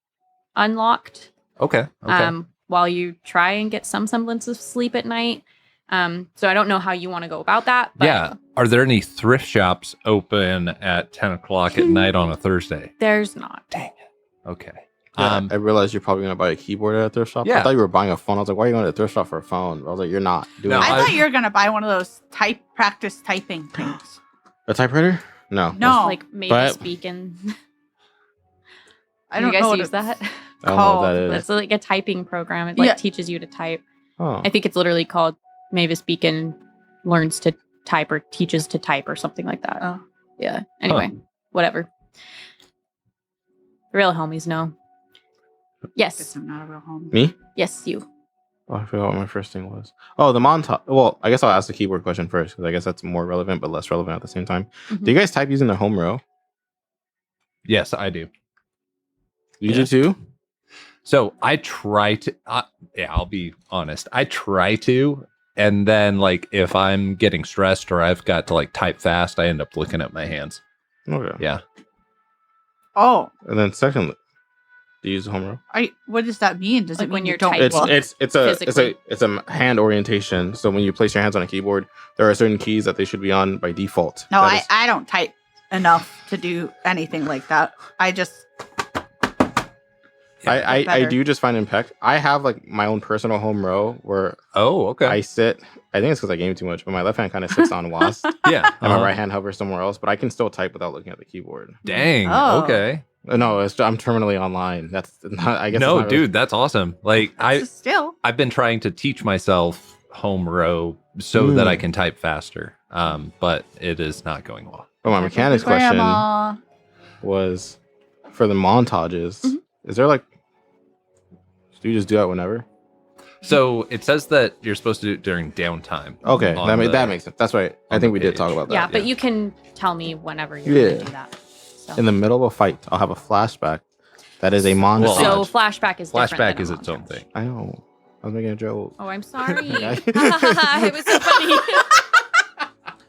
unlocked Okay. Okay. while you try and get some semblance of sleep at night. So I don't know how you want to go about that. But Yeah. Are there any thrift shops open at 10 o'clock at night on a Thursday? There's not. Dang it. Okay. Yeah, I realized you're probably gonna buy a keyboard at a thrift shop. Yeah. I thought you were buying a phone. I was like, why are you going to a thrift shop for a phone? I was like, you're not doing No, that. I thought you were gonna buy one of those practice typing things. A typewriter? No. No. Like maybe But- speaking. I Do don't you know guys what use it's that? I don't know what that is. That's like a typing program. It like Yeah. teaches you to type. Oh. I think it's literally called Mavis Beacon learns to type or teaches to type or something like that. Oh. Yeah. Anyway, whatever. Real homies know. Guess Yes. I'm not a real home. Me? Yes, you. Oh, I forgot what my first thing was. Oh, the montage. Well, I guess I'll ask the keyboard question first because I guess that's more relevant but less relevant at the same time. Mhm. Do you guys type using the home row? Yes, I do. You do too? So I try to, I'll be honest. I try to. And then, like, if I'm getting stressed or I've got to, like, type fast, I end up looking at my hands. Okay. Yeah. Oh, And then secondly, do you use the home row? what does that mean? Does Like it mean when you you're don't typing. look? Physically. It's a hand orientation. So when you place your hands on a keyboard, there are certain keys that they should be on by default. No, That is- I don't type enough to do anything like that. I just I better. do just find impact. I have like my own personal home row where Oh, okay. I sit. I think it's because I game too much, but my left hand kind of sits on WASD yeah. and my right hand hovers somewhere else. But I can still type without looking at the keyboard. Dang. Oh. Okay. No, I'm terminally online. That's not. I guess. No, it's not really- dude, that's awesome. Like, still. I've been trying to teach myself home row so that I can type faster. But it is not going well. But my mechanics question Grandma. was for the montages. Mhm. Is there like? Do you just do that whenever? So it says that you're supposed to do it during downtime. Okay, on that the- makes sense. That's right. I on think the we did page. talk about that. Yeah, but yeah. you can tell me whenever you're Yeah. going to do that. So, In the middle of a fight, I'll have a flashback. That is a montage. Well, so flashback is different Flashback than is a its own montage. thing. I know. I was making a joke. Oh, I'm sorry. Yeah. It was so funny.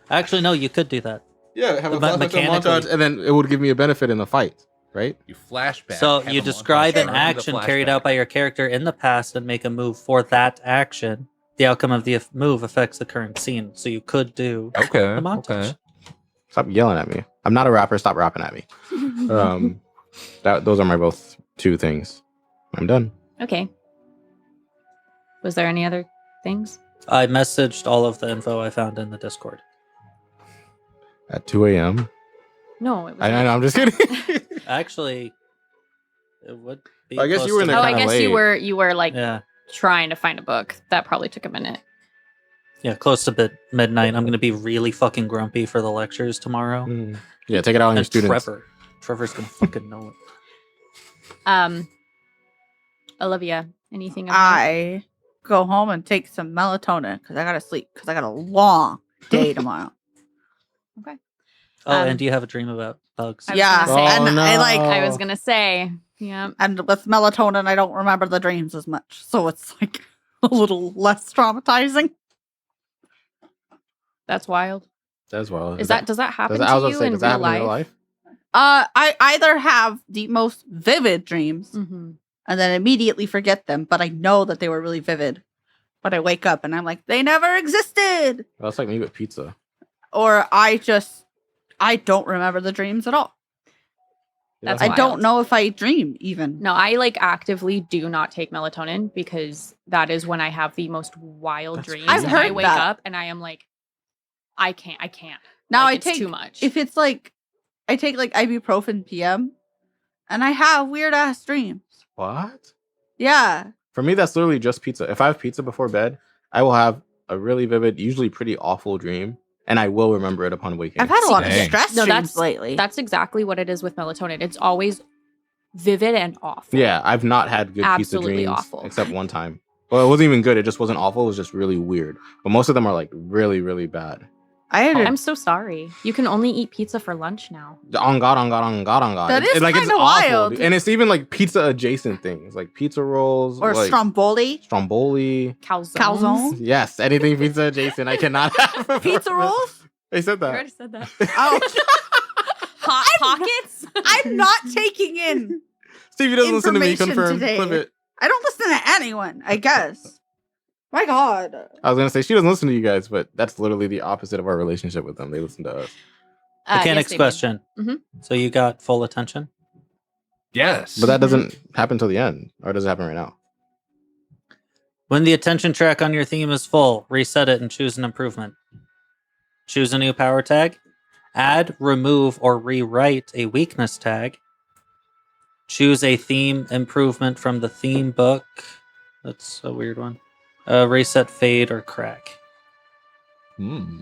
Actually, no, you could do that. Yeah, have a Me- flashback to a mechanically. montage, and then it would give me a benefit in the fight, right? You flashback. So have you a describe montage an during the action carried out flashback. by your character in the past and make a move for that action. The outcome of the move affects the current scene. So you could do Okay. a montage. Okay. Stop yelling at me. I'm not a rapper. Stop rapping at me. Those are my both two things. I'm done. Okay. Was there any other things? I messaged all of the info I found in the Discord. At 2 a.m. No, it was. I know. I'm just kidding. Actually, it would be. I guess close you were in to there Oh, I kinda guess late. you were like Yeah, trying to find a book. That probably took a minute. yeah, close to midnight. I'm gonna be really fucking grumpy for the lectures tomorrow. Yeah, take it out on your And students. Trevor's gonna fucking know it. Olivia, anything? of note? I go home and take some melatonin because I gotta sleep because I got a long day tomorrow. Oh, Um, and do you have a dream about bugs? I was Yeah, gonna say- and I like, I was gonna say, yeah. and with melatonin, I don't remember the dreams as much, so it's like a little less traumatizing. That's wild. That's wild. Does that happen I was to about you say, in does that real happen in life? real life? I either have the most vivid dreams Mm-hmm. and then immediately forget them, but I know that they were really vivid. But I wake up and I'm like, they never existed. Well, that's like me with pizza. Or I don't remember the dreams at all. That's I wild. don't know if I dream even. No, I like actively do not take melatonin because that is when I have the most wild That's dreams. crazy. I've and I heard wake that. up and I am like, I can't. Now Like, I it's take too much. If it's like I take like ibuprofen PM and I have weird ass dreams. What? Yeah. For me, that's literally just pizza. If I have pizza before bed, I will have a really vivid, usually pretty awful dream, and I will remember it upon waking. I've had a lot of Dang. stress No, dreams lately. That's exactly what it is with melatonin. It's always vivid and awful. Yeah, I've not had good Absolutely pizza dreams awful. except one time. Well, it wasn't even good. It just wasn't awful. It was just really weird. But most of them are like really, really bad. I had a I'm so sorry. You can only eat pizza for lunch now. On God, on God, on God, on God. That It's- is like it's kinda awful, wild. dude. And it's even like pizza adjacent things, like pizza rolls or like stromboli. stromboli. Calzones. Calzone? Yes, anything pizza adjacent. I cannot have Pizza rolls? They said I that. already said that. Oh, Hot pockets? I'm not taking in. Stevie doesn't listen to me. Information Confirm. today. Flip it. I don't listen to anyone, I guess. My God. I was gonna say she doesn't listen to you guys, but that's literally the opposite of our relationship with them. They listen to us. Mechanics yes, question. Mhm. So you got full attention? Yes. But that doesn't happen till the end, or does it happen right now? When the attention track on your theme is full, reset it and choose an improvement. Choose a new power tag. Add, remove, or rewrite a weakness tag. Choose a theme improvement from the theme book. That's a weird one. Reset, fade, or crack.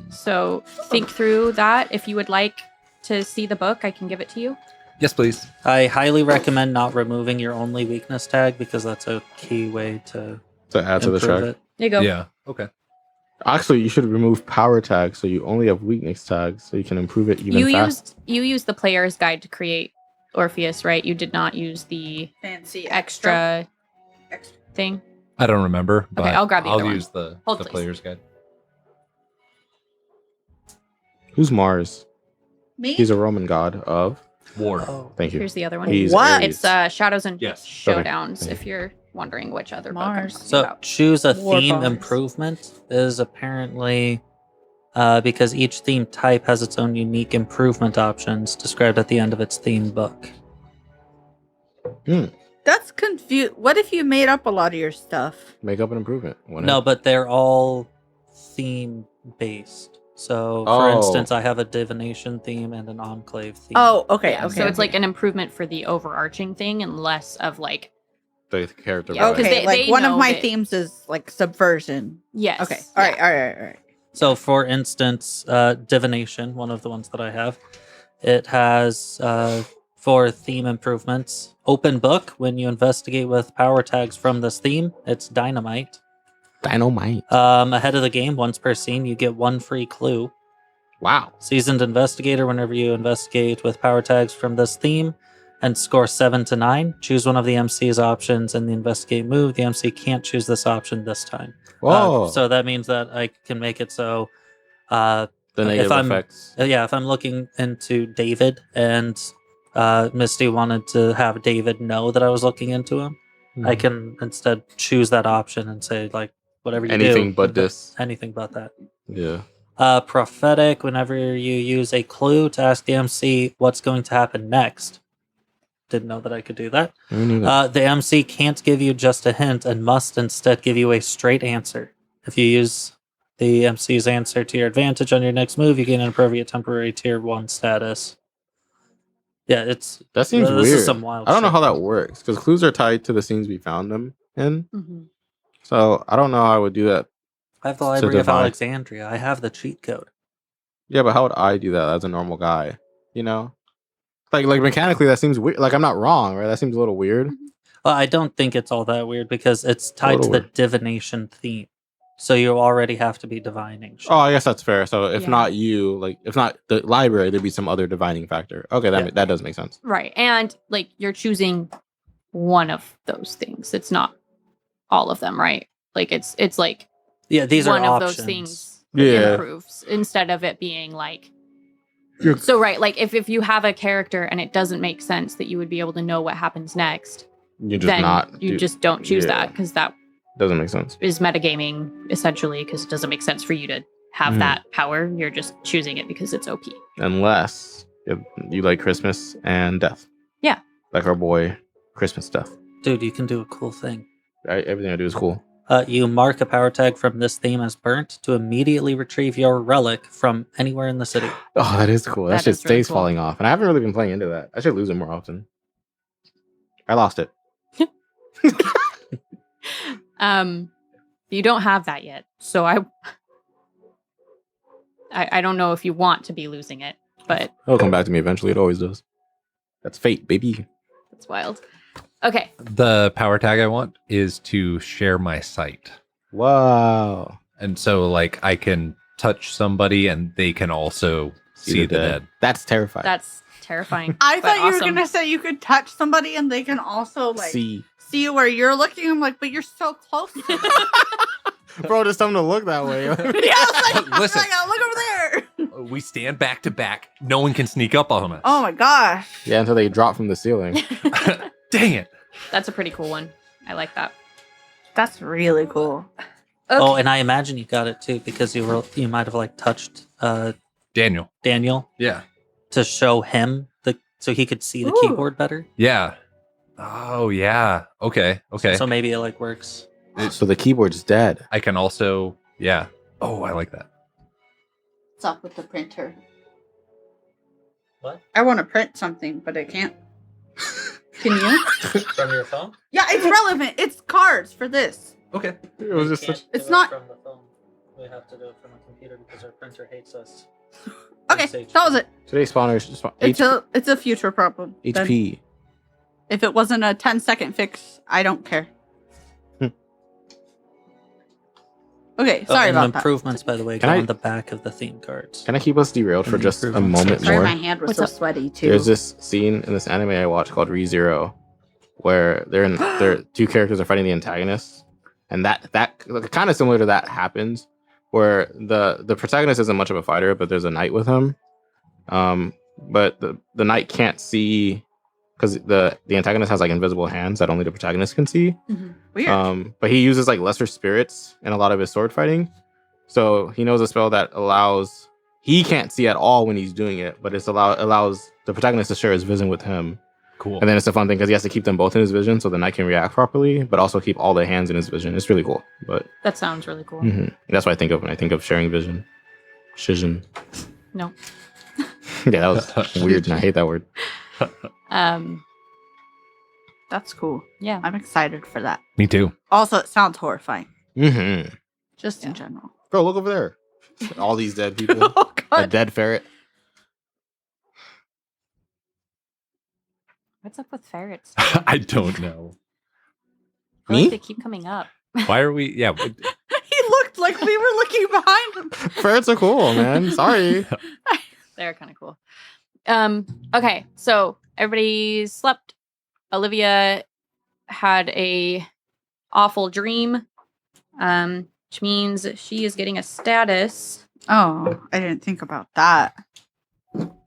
So think through that. If you would like to see the book, I can give it to you. Yes, please. I highly recommend not removing your only weakness tag because that's a key way to add to the improve track. it. There you go. Yeah. Okay. Actually, you should remove power tags so you only have weakness tags so you can improve it even faster. You used the player's guide to create Orpheus, right? You did not use the Fancy extra thing. I don't remember, but I'll grab the other one. use the Hold, please. player's guide. Who's Mars? Me? He's a Roman god of. War. Oh, Thank you. Here's the other one. He's What? Aries. It's Shadows and Yes. Showdowns, Okay. if you're wondering which other Mars. book I'm so talking about. choose a War theme bars. improvement is apparently because each theme type has its own unique improvement options described at the end of its theme book. That's confused. What if you made up a lot of your stuff? Make up an improvement. No, but they're all theme based. So, for Oh. instance, I have a divination theme and an enclave theme. Oh, okay, Yeah, okay. so it's like an improvement for the overarching thing and less of like, the character. Yeah, vibe. 'cause okay. they Like one of know my that- themes is like subversion. yes. Okay. yeah. All right. So, for instance, divination, one of the ones that I have, it has for theme improvements, open book. When you investigate with power tags from this theme, it's dynamite. Dynamite. Ahead of the game, once per scene, you get one free clue. Wow. Seasoned investigator, whenever you investigate with power tags from this theme and score 7 to 9, choose one of the MC's options in the investigate move. The MC can't choose this option this time. Whoa. So that means that I can make it so the negative if I'm- effects. if I'm looking into David and Misty wanted to have David know that I was looking into him, I Mhm. can instead choose that option and say, like, whatever you Anything do. but this. Anything but that. Yeah. Prophetic, whenever you use a clue to ask the MC what's going to happen next. Didn't know that I could do that. Me neither. The MC can't give you just a hint and must instead give you a straight answer. If you use the MC's answer to your advantage on your next move, you gain an appropriate temporary tier 1 status. Yeah, it's That seems this weird. is some wild I don't know shit. how that works because clues are tied to the scenes we found them in. Mhm. So I don't know how I would do that. I have the Library of divide. Alexandria. I have the cheat code. Yeah, but how would I do that as a normal guy? You know, like mechanically that seems weird. Like I'm not wrong, right? That seems a little weird. Well, I don't think it's all that weird because it's tied to little the weird. divination theme. So you already have to be divining. shit. Oh, I guess that's fair. So if Yeah. not you, like if not the library, there'd be some other divining factor. Okay, that Yeah. that does make sense. Right. And like you're choosing one of those things. It's not all of them, right? Like it's like Yeah, these one are of options. those things Yeah. improves instead of it being like You're- so right, like if you have a character and it doesn't make sense that you would be able to know what happens next, You just then not. you just don't choose yeah. that because that doesn't make sense. is metagaming essentially because it doesn't make sense for you to have Mhm. that power. You're just choosing it because it's OP. Unless you like Christmas and death. Yeah. Like our boy Christmas Death. Dude, you can do a cool thing. Everything I do is cool. You mark a power tag from this theme as burnt to immediately retrieve your relic from anywhere in the city. Oh, that is cool. That, That shit is really stays cool. falling off. And I haven't really been playing into that. I should lose it more often. I lost it. You don't have that yet, so I don't know if you want to be losing it, but It'll come back to me eventually. It always does. That's fate, baby. it's wild. Okay, The power tag I want is to share my sight. Wow. And so like I can touch somebody and they can also see the dead. That's terrifying. that's terrifying. I but thought you were awesome. gonna say you could touch somebody and they can also like See. see where you're looking. I'm like, but you're so close. To them. Bro, just tell them to look that way. Yeah, I was like, Listen. look over there. We stand back to back. No one can sneak up on us. Oh my gosh. Yeah, until they drop from the ceiling. Dang it. That's a pretty cool one. I like that. That's really cool. Oh, and I imagine you got it too because you might have like touched Daniel. Daniel Yeah. to show him so he could see the Ooh. keyboard better. Yeah. Oh, yeah. Okay. Okay. So maybe it like works. So the keyboard's dead. I can also, yeah. Oh, I like that. What's up with the printer? What? I want to print something, but I can't. Can you? From your phone? Yeah, it's relevant. It's cards for this. Okay. It was just such. It's not- from the phone. We have to do it from a computer because our printer hates us. Okay, that was it. Today's spawners. It's a future problem. Then HP. if it wasn't a 10-second fix, I don't care. Okay, sorry about that. Improvements, by the way, Can go I- on the back of the theme cards. Can I keep us derailed for just a moment Sorry, more? my hand was What's so up? sweaty too. There's this scene in this anime I watched called ReZero, where they're two characters are fighting the antagonists, and that kind of similar to that happens, where the protagonist isn't much of a fighter, but there's a knight with him, but the knight can't see because the antagonist has like invisible hands that only the protagonist can see. Weird. But he uses like lesser spirits in a lot of his sword fighting, so he knows a spell that allows he can't see at all when he's doing it, but allows the protagonist to share his vision with him. Cool. And then it's a fun thing because he has to keep them both in his vision so the knight can react properly, but also keep all the hands in his vision. It's really cool. But That sounds really cool. that's what I think of when I think of sharing vision. Shizen. No. Yeah, that was weird, and I hate that word. That's cool. Yeah. I'm excited for that. Me too. Also, it sounds horrifying. Mm-hmm. Just in general. Bro, look over there. All these dead people. Oh A god. dead ferret. What's up with ferrets? I don't know. I feel like Me? they keep coming up. Why are we? Yeah. He looked like we were looking behind him. Ferrets are cool, man. Sorry. They're kind of cool. Okay, so everybody slept. Olivia had a awful dream, which means she is getting a status. Oh, I didn't think about that.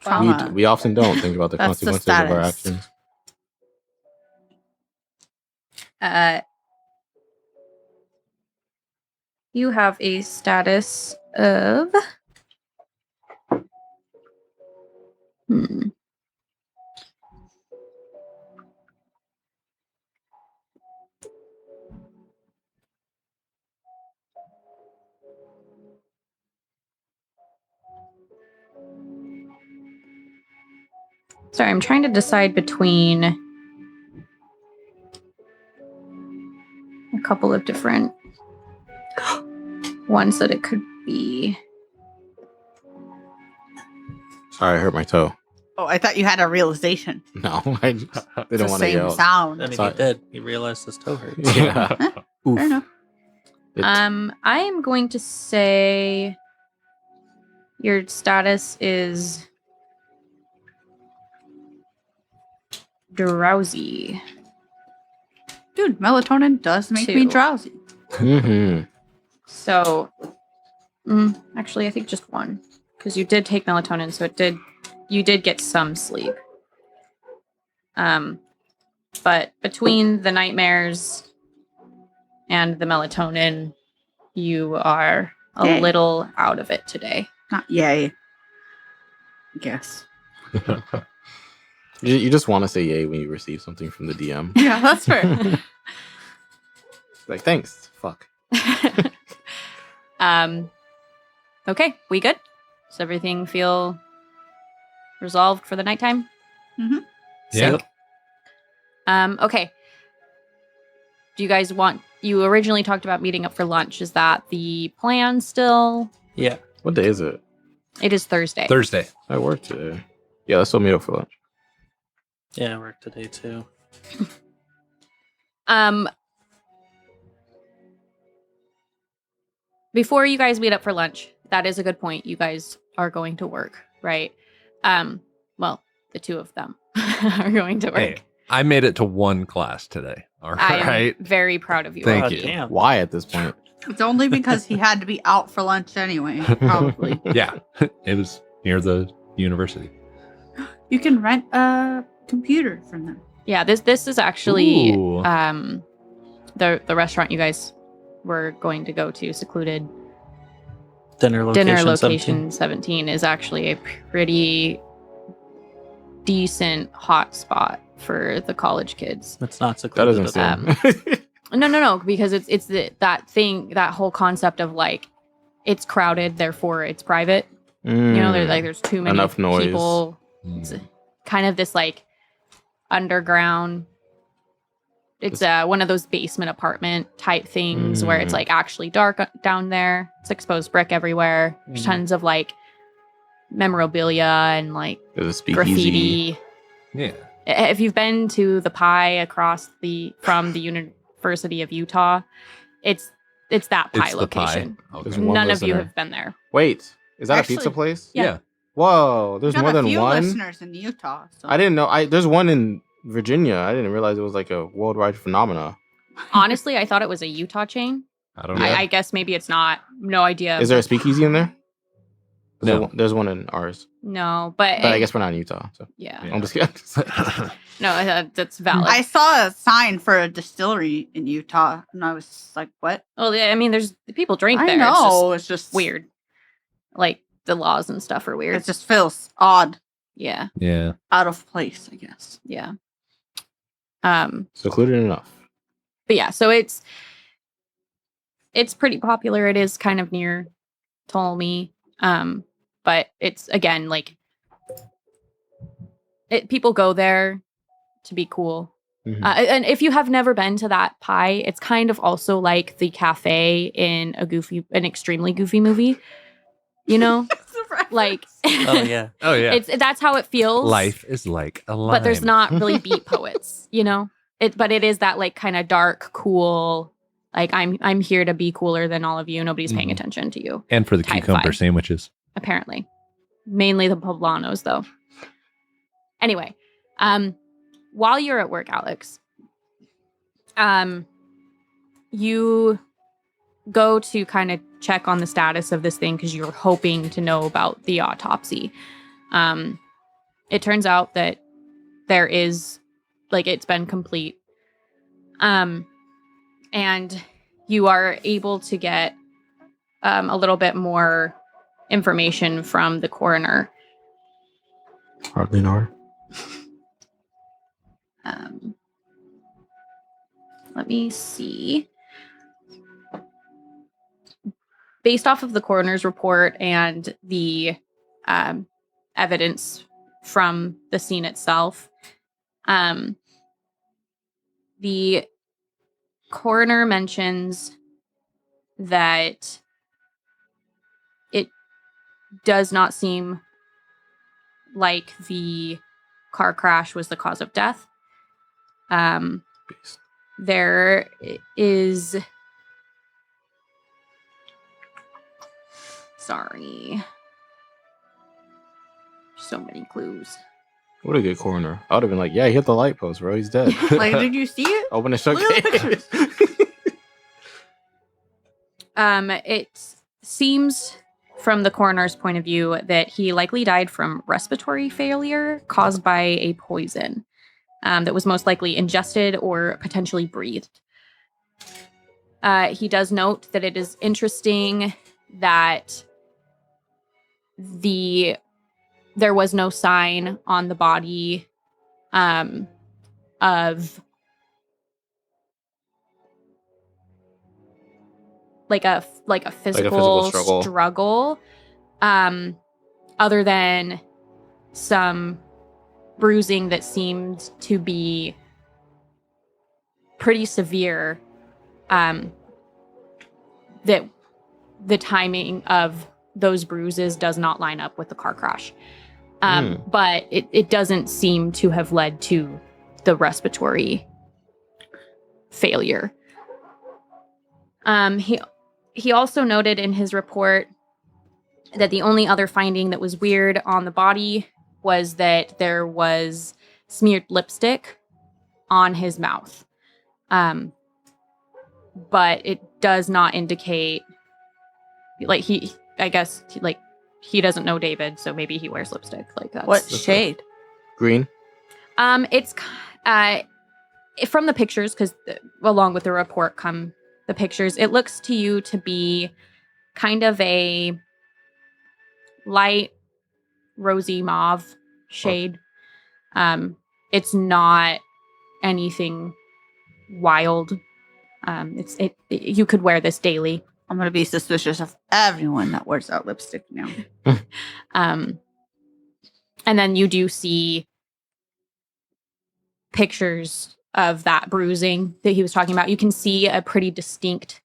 Trauma. We often don't think about the That's the consequences of our status. actions. You have a status of. Sorry, I'm trying to decide between a couple of different ones that it could be. Sorry, I hurt my toe. Oh, I thought you had a realization. No, I just It's didn't the want to same yell. sound. I mean, Sorry. he did. He realized his toe hurts. Yeah. Oof. Fair enough. It- I am going to say your status is drowsy. Dude, melatonin does make me Two. drowsy. Mhm. So, actually, I think just one, because you did take melatonin, so you did get some sleep. But between the nightmares and the melatonin, you are a Yay. little out of it today. Not yay. I guess. You just want to say yay when you receive something from the DM. Yeah, that's fair. Like, thanks. Fuck. Okay, we good? Does everything feel resolved for the nighttime? Yeah. Okay. Do you guys you originally talked about meeting up for lunch. Is that the plan still? Yeah. What day is it? It is Thursday. Thursday. I work today. Yeah, let's still meet up for lunch. Yeah, I work today too. Before you guys meet up for lunch, that is a good point. You guys are going to work, right? Well, the two of them are going to work. Hey, I made it to one class today. All I am right. very proud of you. Thank God you. Damn. Why at this point? It's only because he had to be out for lunch anyway, probably. Yeah. It was near the university. You can rent a computer from them. Yeah, this is actually Ooh. the restaurant you guys we're going to go to, Secluded Dinner location 17 is actually a pretty decent hotspot for the college kids. It's not That secluded. doesn't at all. seem. No, because it's that whole concept of like it's crowded, therefore it's private. You know, there's too many Enough noise. people. It's kind of this like underground. It's one of those basement apartment type things where it's like actually dark down there. It's exposed brick everywhere. There's tons of like memorabilia and like There's a speakeasy. graffiti. Yeah. If you've been to the pie across from the University of Utah, it's that pie It's the pie. location. Okay. There's one None of you listener. have been there. Wait, is that Actually, a pizza place? Yeah. Whoa, there's We got more a than few one. listeners in Utah. So. I didn't know. There's one in Virginia. I didn't realize it was like a worldwide phenomena. Honestly, I thought it was a Utah chain. I don't know. Yeah. I guess maybe it's not. No idea. Is there a speakeasy in there? No. There's one in ours, No, but but I guess we're not in Utah. So yeah. I'm just kidding. No, that's valid. I saw a sign for a distillery in Utah, and I was like, "What?" Well, yeah, I mean, there's people drink I there. know. It's just weird. Like the laws and stuff are weird. It just feels odd, Yeah, Yeah. out of place, I guess. yeah. Secluded enough. But yeah, so it's pretty popular. It is kind of near Ptolemy. But it's again like people go there to be cool. Mhm. And if you have never been to that pie, it's kind of also like the cafe in an extremely goofy movie. You know, like Oh yeah. Oh yeah. that's how it feels. Life is like a lime. But there's not really beat poets. You know, but it is that like kind of dark, cool. Like I'm here to be cooler than all of you. Nobody's paying Mhm. attention to you. And for the Type cucumber vibe. sandwiches. Apparently, mainly the poblanos though. Anyway, while you're at work, Alex, you go to kind of check on the status of this thing because you're hoping to know about the autopsy. It turns out that there is, like, it's been complete. And you are able to get a little bit more information from the coroner. Hardly know her. Let me see. Based off of the coroner's report and the evidence from the scene itself, the coroner mentions that it does not seem like the car crash was the cause of death. There is... Sorry. So many clues. What a good coroner. I would have been like, yeah, he hit the light post, bro. He's dead. Like, did you see it? Open the shut Look at the case. It seems from the coroner's point of view that he likely died from respiratory failure caused by a poison that was most likely ingested or potentially breathed. He does note that it is interesting that there was no sign on the body of like a physical struggle other than some bruising that seemed to be pretty severe, that the timing of those bruises does not line up with the car crash. But it doesn't seem to have led to the respiratory failure. He also noted in his report that the only other finding that was weird on the body was that there was smeared lipstick on his mouth. But it does not indicate, like, he doesn't know David, so maybe he wears lipstick. Like, that's What shade? Green. It's from the pictures, because along with the report come the pictures, it looks to you to be kind of a light rosy mauve shade. It's not anything wild. You could wear this daily. I'm gonna be suspicious of everyone that wears that lipstick now. And then you do see pictures of that bruising that he was talking about. You can see a pretty distinct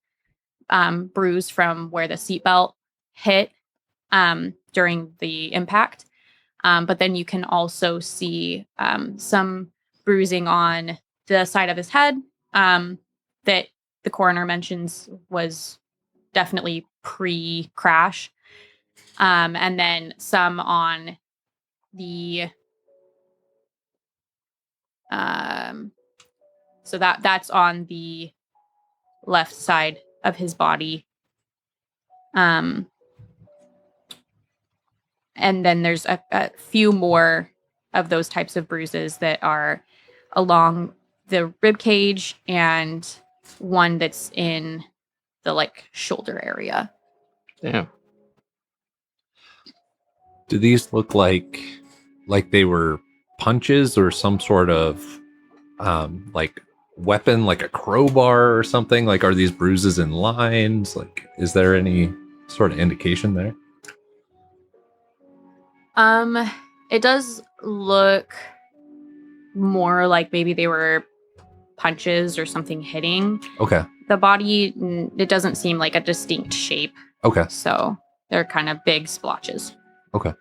bruise from where the seatbelt hit during the impact. But then you can also see some bruising on the side of his head that the coroner mentions was definitely pre-crash. And then some on the so that's on the left side of his body. And then there's a few more of those types of bruises that are along the rib cage and one that's in the like shoulder area. Yeah. Do these look like they were punches or some sort of like weapon, like a crowbar or something? Like, are these bruises in lines? Like, is there any sort of indication there? It does look more like maybe they were punches or something hitting Okay. the body. It doesn't seem like a distinct shape. Okay. So they're kind of big splotches. Okay.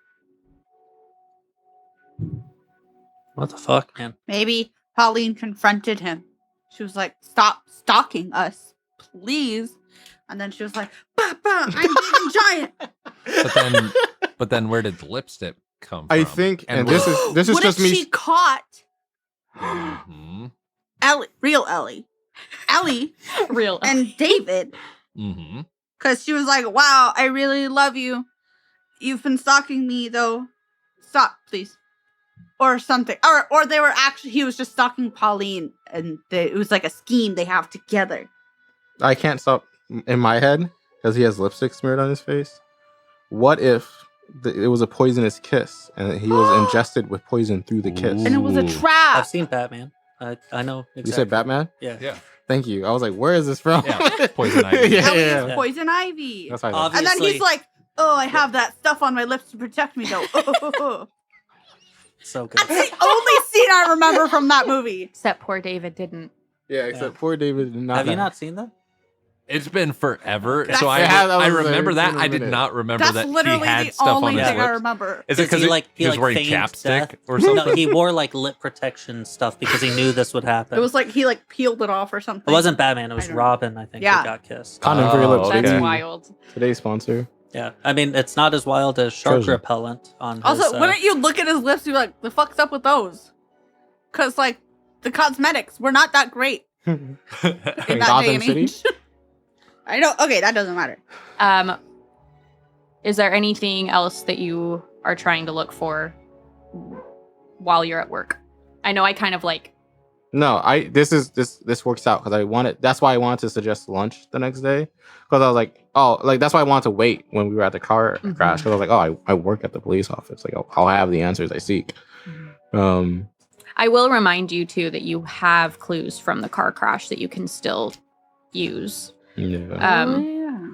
What the fuck, man? Maybe Pauline confronted him. She was like, "Stop stalking us, please." And then she was like, "Papa, I'm big and giant." But then where did the lipstick come from? I think, and where- this is what just if me. she caught Mhm. Ellie, Ellie, Real. and David? Mhm. Because she was like, "Wow, I really love you. You've been stalking me, though. Stop, please." Or something. Or they were actually, he was just stalking Pauline, and it was like a scheme they have together. I can't stop in my head because he has lipstick smeared on his face. What if it was a poisonous kiss and he was ingested with poison through the kiss? And it was a Ooh. trap. I've seen Batman. I know exactly. You said Batman? Yeah. Yeah. Thank you. I was like, where is this from? Yeah, poison ivy. yeah, Ellie yeah, is yeah. poison ivy. That's how I know. And then Obviously- he's like, "Oh, I have that stuff on my lips to protect me, though." So good. That's the only scene I remember from that movie. Except poor David didn't. Yeah, except poor David did not. Have you not seen that? It's been forever, Okay. so Yeah, that I was remember it's that. been a I did minute. not remember That's that he literally had the stuff on only his thing I lips. remember. Is it because he was like wearing feigned chapstick death. or something? No, he wore like lip protection stuff because he knew this would happen. It was like he like peeled it off or something. It wasn't Batman. It I was don't know. Robin. I think Yeah. who got kissed. Condom for your lips. Okay. That's baby. wild. Today's sponsor. Yeah, I mean it's not as wild as shark Chosen. repellent on. His, Also, wouldn't you look at his lips and be like, "The fuck's up with those?" Because like the cosmetics were not that great in that day Gotham and City? age. I don't. Okay, that doesn't matter. Is there anything else that you are trying to look for while you're at work? I know I kind of like. No, this works out because I wanted. That's why I wanted to suggest lunch the next day because I was like, oh, like that's why I wanted to wait when we were at the car Mhm. crash because I was like, oh, I work at the police office. Like I'll have the answers I seek. I will remind you too that you have clues from the car crash that you can still use. Yeah. Yeah.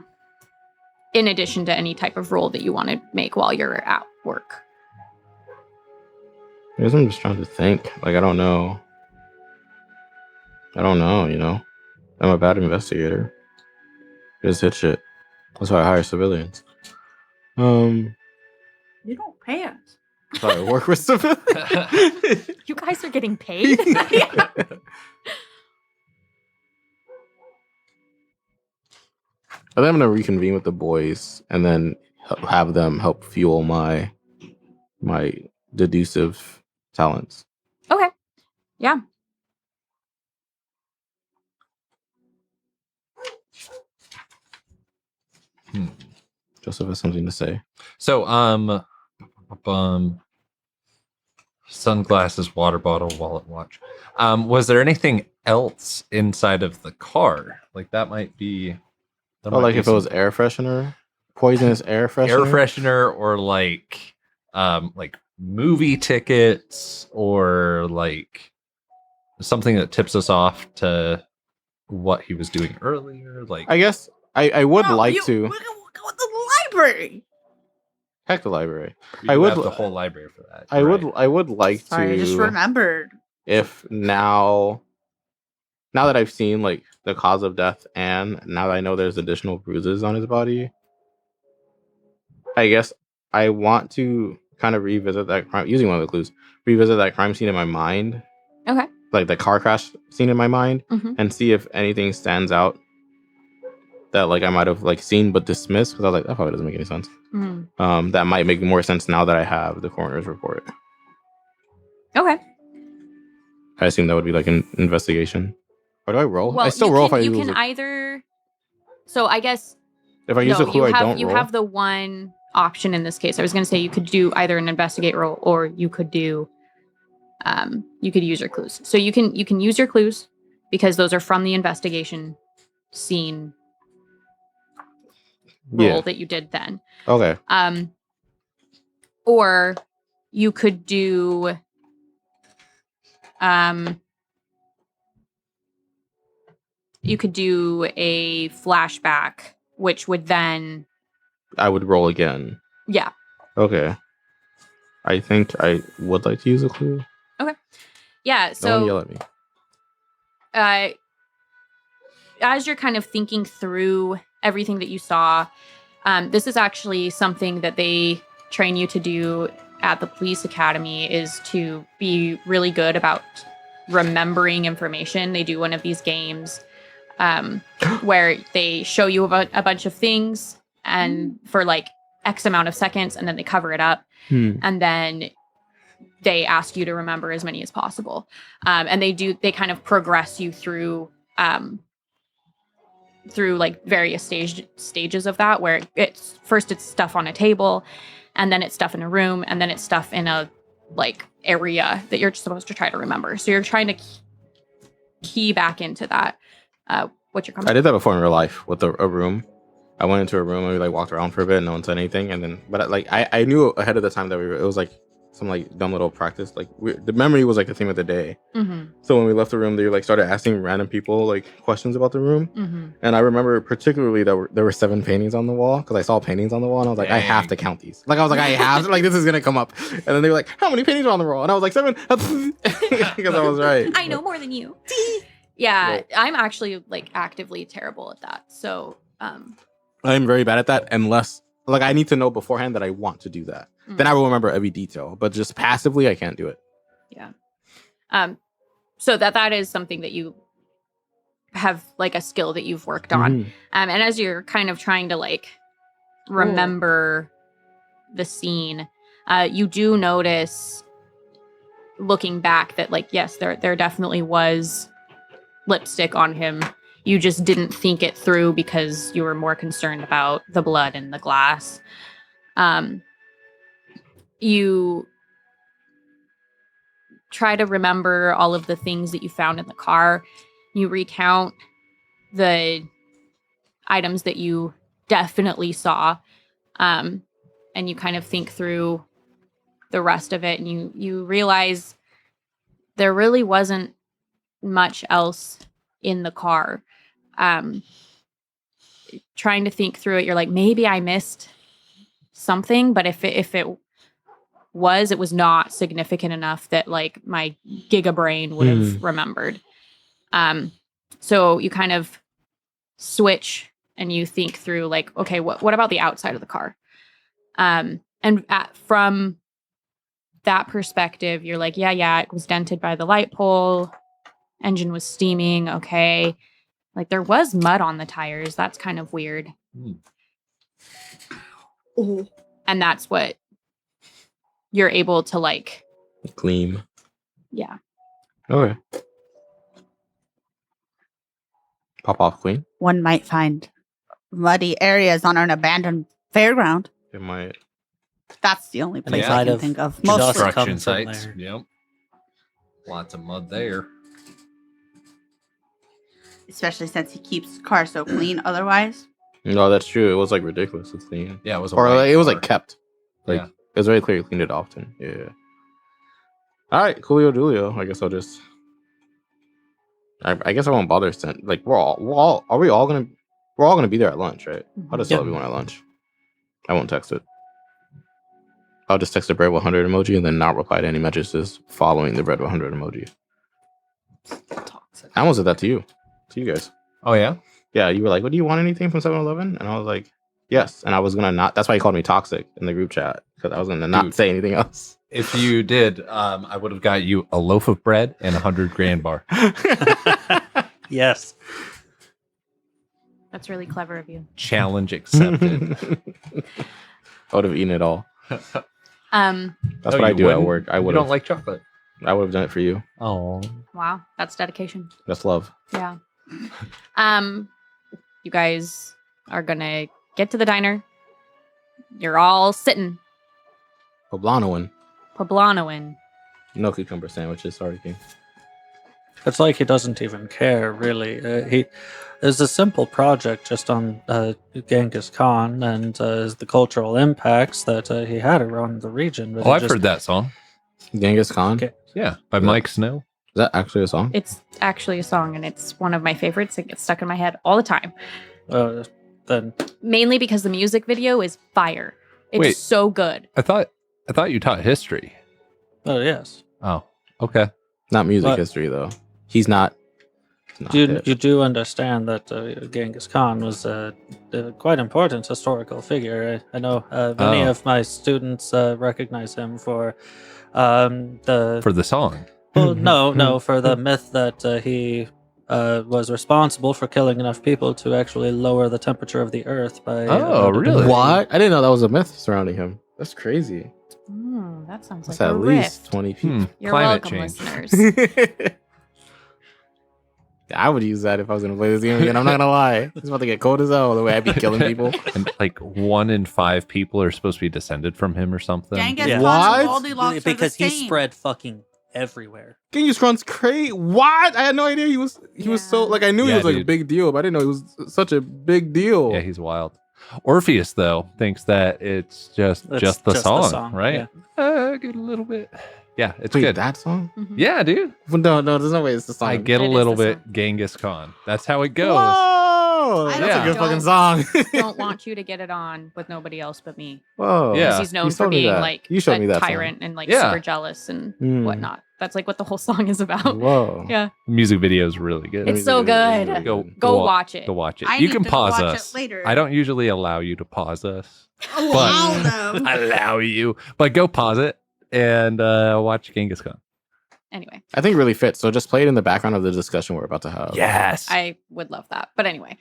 In addition to any type of role that you want to make while you're at work. I guess I'm just trying to think. Like I don't know. You know, I'm a bad investigator. Just hit shit. That's why I hire civilians. You don't pay us. That's why I work with civilians. You guys are getting paid? I think I'm gonna reconvene with the boys and then have them help fuel my deducive talents. Okay. Yeah. Joseph has something to say. So, Sunglasses, water bottle, wallet, watch. Was there anything else inside of the car? Like that might be. Oh, like if it was air freshener, poisonous air freshener. Air freshener, or like movie tickets, or like something that tips us off to what he was doing earlier. Like I guess I would like to. We can go to the library. Heck, the library. we I do would have the whole library for that. I right? would like Sorry, I just to. remembered. If now that I've seen like the cause of death, and now that I know there's additional bruises on his body, I guess I want to kind of revisit that crime using one of the clues. Revisit that crime scene in my mind, Okay. like the car crash scene in my mind, Mhm. and see if anything stands out that like I might have like seen but dismissed because I was like, that probably doesn't make any sense. Mhm. That might make more sense now that I have the coroner's report. Okay. I assume that would be like an investigation. Or do I roll? Well, I still you roll can, if I you use can it. either. So I guess If I use a clue, you I have don't you roll. have the one option in this case. I was going to say you could do either an investigate roll, or you could do you could use your clues. So you can use your clues because those are from the investigation scene roll that you did then. Okay. Or you could do a flashback, which would then I would roll again. yeah. Okay. I think I would like to use a clue. Yeah, No one so yell at me. As you're kind of thinking through everything that you saw, this is actually something that they train you to do at the police academy, is to be really good about remembering information. They do one of these games where they show you about a bunch of things and for like X amount of seconds, and then they cover it up. And then they ask you to remember as many as possible. And they kind of progress you through like various stages of that, where it's stuff on a table, and then it's stuff in a room, and then it's stuff in a like area that you're supposed to try to remember. So you're trying to key back into that. What's your comment? I did that before in real life with a room. I went into a room and we like walked around for a bit and no one said anything. And then, but like I knew ahead of the time that it was like some like dumb little practice. Like the memory was like the theme of the day. Mm-hmm. So when we left the room, they like started asking random people like questions about the room. Mm-hmm. And I remember particularly that there were 7 paintings on the wall because I saw paintings on the wall and I was like, I have to count these. Like I was like, I have to, like this is gonna come up. And then they were like, how many paintings are on the wall? And I was like 7 because I was right. I know more than you. Yeah, Right. I'm actually like actively terrible at that. So I'm very bad at that unless like I need to know beforehand that I want to do that. Then I will remember every detail. But just passively, I can't do it. yeah. So that is something that you have like a skill that you've worked on. Mhm. And as you're kind of trying to like remember the scene, you do notice looking back that like, yes, there definitely was lipstick on him. You just didn't think it through because you were more concerned about the blood in the glass. You try to remember all of the things that you found in the car. You recount the items that you definitely saw. And you kind of think through the rest of it, and you realize there really wasn't much else in the car. Trying to think through it, you're like, maybe I missed something, but if it was not significant enough that like my giga brain would have remembered. So you kind of switch and you think through like, okay, what about the outside of the car? From that perspective, you're like, yeah, it was dented by the light pole. Engine was steaming. Okay. Like there was mud on the tires. That's kind of weird. Oh. And that's what you're able to like Gleam. Yeah. Okay. Pop off, Queen. One might find muddy areas on an abandoned fairground. It might. That's the only place Yeah. I can Of think of. dust Mostly, come Construction from sites. there. Yep. Lots of mud there. especially since he keeps the car so clean. Otherwise, No, that's true. It was like ridiculous. It's clean. Yeah, it was a Or white like, it was car. like kept. Like Yeah. it was very clear he cleaned it often. Yeah. All right, Coolio Dulio. I guess I'll just. I guess I won't bother. Like we're all gonna be there at lunch, right? I'll just tell Yeah. everyone at lunch. I won't text it. I'll just text the bread 100 emoji and then not reply to any messages following the bread 100 emoji. Toxic. I almost did that to you guys. Oh yeah. Yeah, you were like, "What, do you want anything from 7-Eleven?" And I was like, "Yes." And I was gonna not. That's why he called me toxic in the group chat because I was gonna not Dude. say anything else. If you did, I would have got you a loaf of bread and 100 grand bar. Yes. That's really clever of you. Challenge accepted. I would have eaten it all. Um, That's No, what I you do at wouldn't. work. I You would don't have. like chocolate. I would have done it for you. Oh. wow, that's dedication. That's love. Yeah. You guys are gonna get to the diner. You're all sitting, Poblanoan. poblanoing. No cucumber sandwiches. Sorry, King. It's like he doesn't even care, really. It's a simple project just on Genghis Khan and the cultural impacts that he had around the region. But Oh, it I've just- heard that song. Genghis Khan. Okay. Yeah, by Mike Snow. Is that actually a song? It's actually a song, and it's one of my favorites. It gets stuck in my head all the time, Then mainly because the music video is fire. It's Wait. so good. I thought you taught history. oh yes, Oh, okay. Not music But- history though. He's not. you do understand that Genghis Khan was a quite important historical figure. I know many Oh. of my students recognize him for the For the song. well, no, for the myth that he was responsible for killing enough people to actually lower the temperature of the Earth by. Oh, about a really? degree. What? I didn't know that was a myth surrounding him. That's crazy. That sounds That's like at a least riff. 20 people. You're Climate welcome, change. listeners. I would use that if I was gonna play this game again. I'm not gonna lie. It's about to get cold as hell the way I'd be killing people. And like 1 in 5 people are supposed to be descended from him or something. Genghis Yeah. Khan What? and Goldilocks are Because the he same. spread fucking everywhere. Genghis Khan's crazy. What? I had no idea he was so Yeah. like I knew he Yeah, was like a dude. big deal, but I didn't know he was such a big deal. Yeah, he's wild. Orpheus though thinks that it's just It's the song, right? yeah. Get a little bit. Yeah, it's Wait, good. that song? Mhm. Yeah, dude. No, there's no way it's the song. I get a It is little the bit song. Genghis Khan. That's how it goes. Whoa, I that's don't- a good fucking don't- song. Don't want you to get it on with nobody else but me. Whoa. Yeah. Because he's known You for told me being that. like You showed a me that song. tyrant and like Yeah. super jealous and Mm. whatnot. That's like what the whole song is about. Whoa. Yeah. The music video is really good. It's so good. Go Go wa- watch it. Go watch it. I You need can to go pause watch it us. later. I don't usually allow you to pause us. Allow them. Allow you, but go pause it and watch Genghis Khan. Anyway, I think it really fits. So just play it in the background of the discussion we're about to have. Yes. I would love that. But anyway,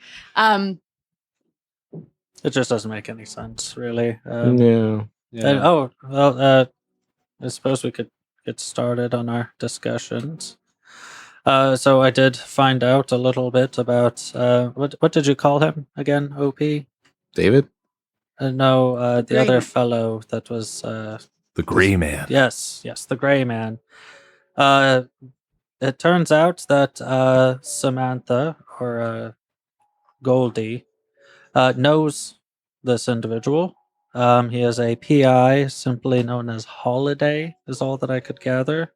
It just doesn't make any sense, really. Yeah. And- oh, well, I suppose we could get started on our discussions. So I did find out a little bit about what did you call him again? OP? David? No, the Gray other Man. fellow that was The Gray Man. yes, the Gray Man. It turns out that Samantha or Goldie knows this individual. He is a PI, simply known as Holiday, is all that I could gather.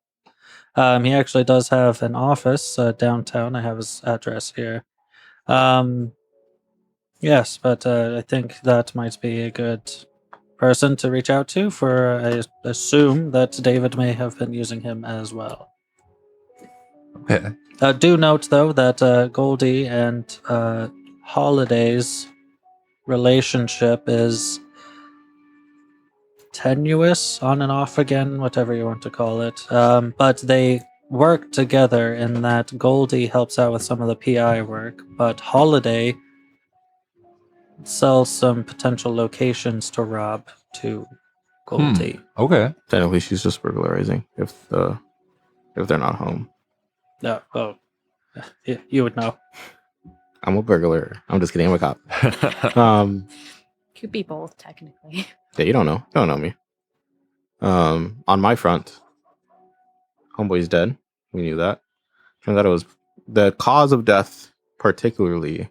He actually does have an office downtown. I have his address here. Yes, but I think that might be a good person to reach out to, for I assume that David may have been using him as well. Okay. Do note, though, that Goldie and Holiday's relationship is tenuous, on and off again, whatever you want to call it. But they work together in that Goldie helps out with some of the PI work, but Holiday sells some potential locations to rob to Goldie. Okay. Technically, she's just burglarizing if they're not home. No, well, you would know. I'm a burglar. I'm just kidding. I'm a cop. could be both technically. Yeah, you don't know. You don't know me. On my front, homeboy's dead. We knew that. Turns out it was the cause of death, particularly,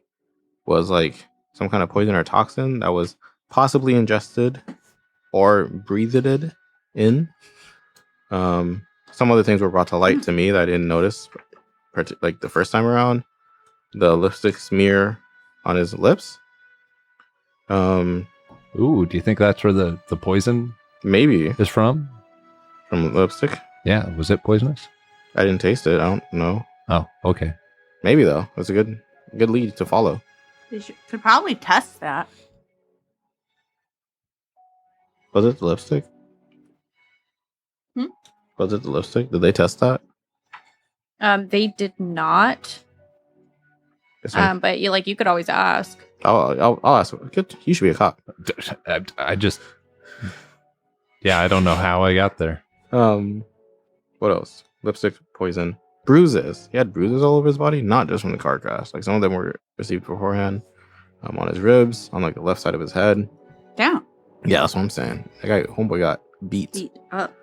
was like some kind of poison or toxin that was possibly ingested or breathed in. Some other things were brought to light to me that I didn't notice, like the first time around. The lipstick smear on his lips. Ooh, do you think that's where the poison Maybe is from? from lipstick. Yeah, was it poisonous? I didn't taste it. I don't know. Oh, okay. Maybe though. That's a good lead to follow. They could probably test that. Was it the lipstick? Hmm? Was it the lipstick? Did they test that? They did not. But you could always ask. I'll ask. You should be a cop. I just, yeah, I don't know how I got there. What else? Lipstick poison. Bruises. He had bruises all over his body, not just from the car crash. Like some of them were received beforehand. On his ribs, on like the left side of his head. Damn. Yeah, that's what I'm saying. That guy, homeboy, got beat, Beat up.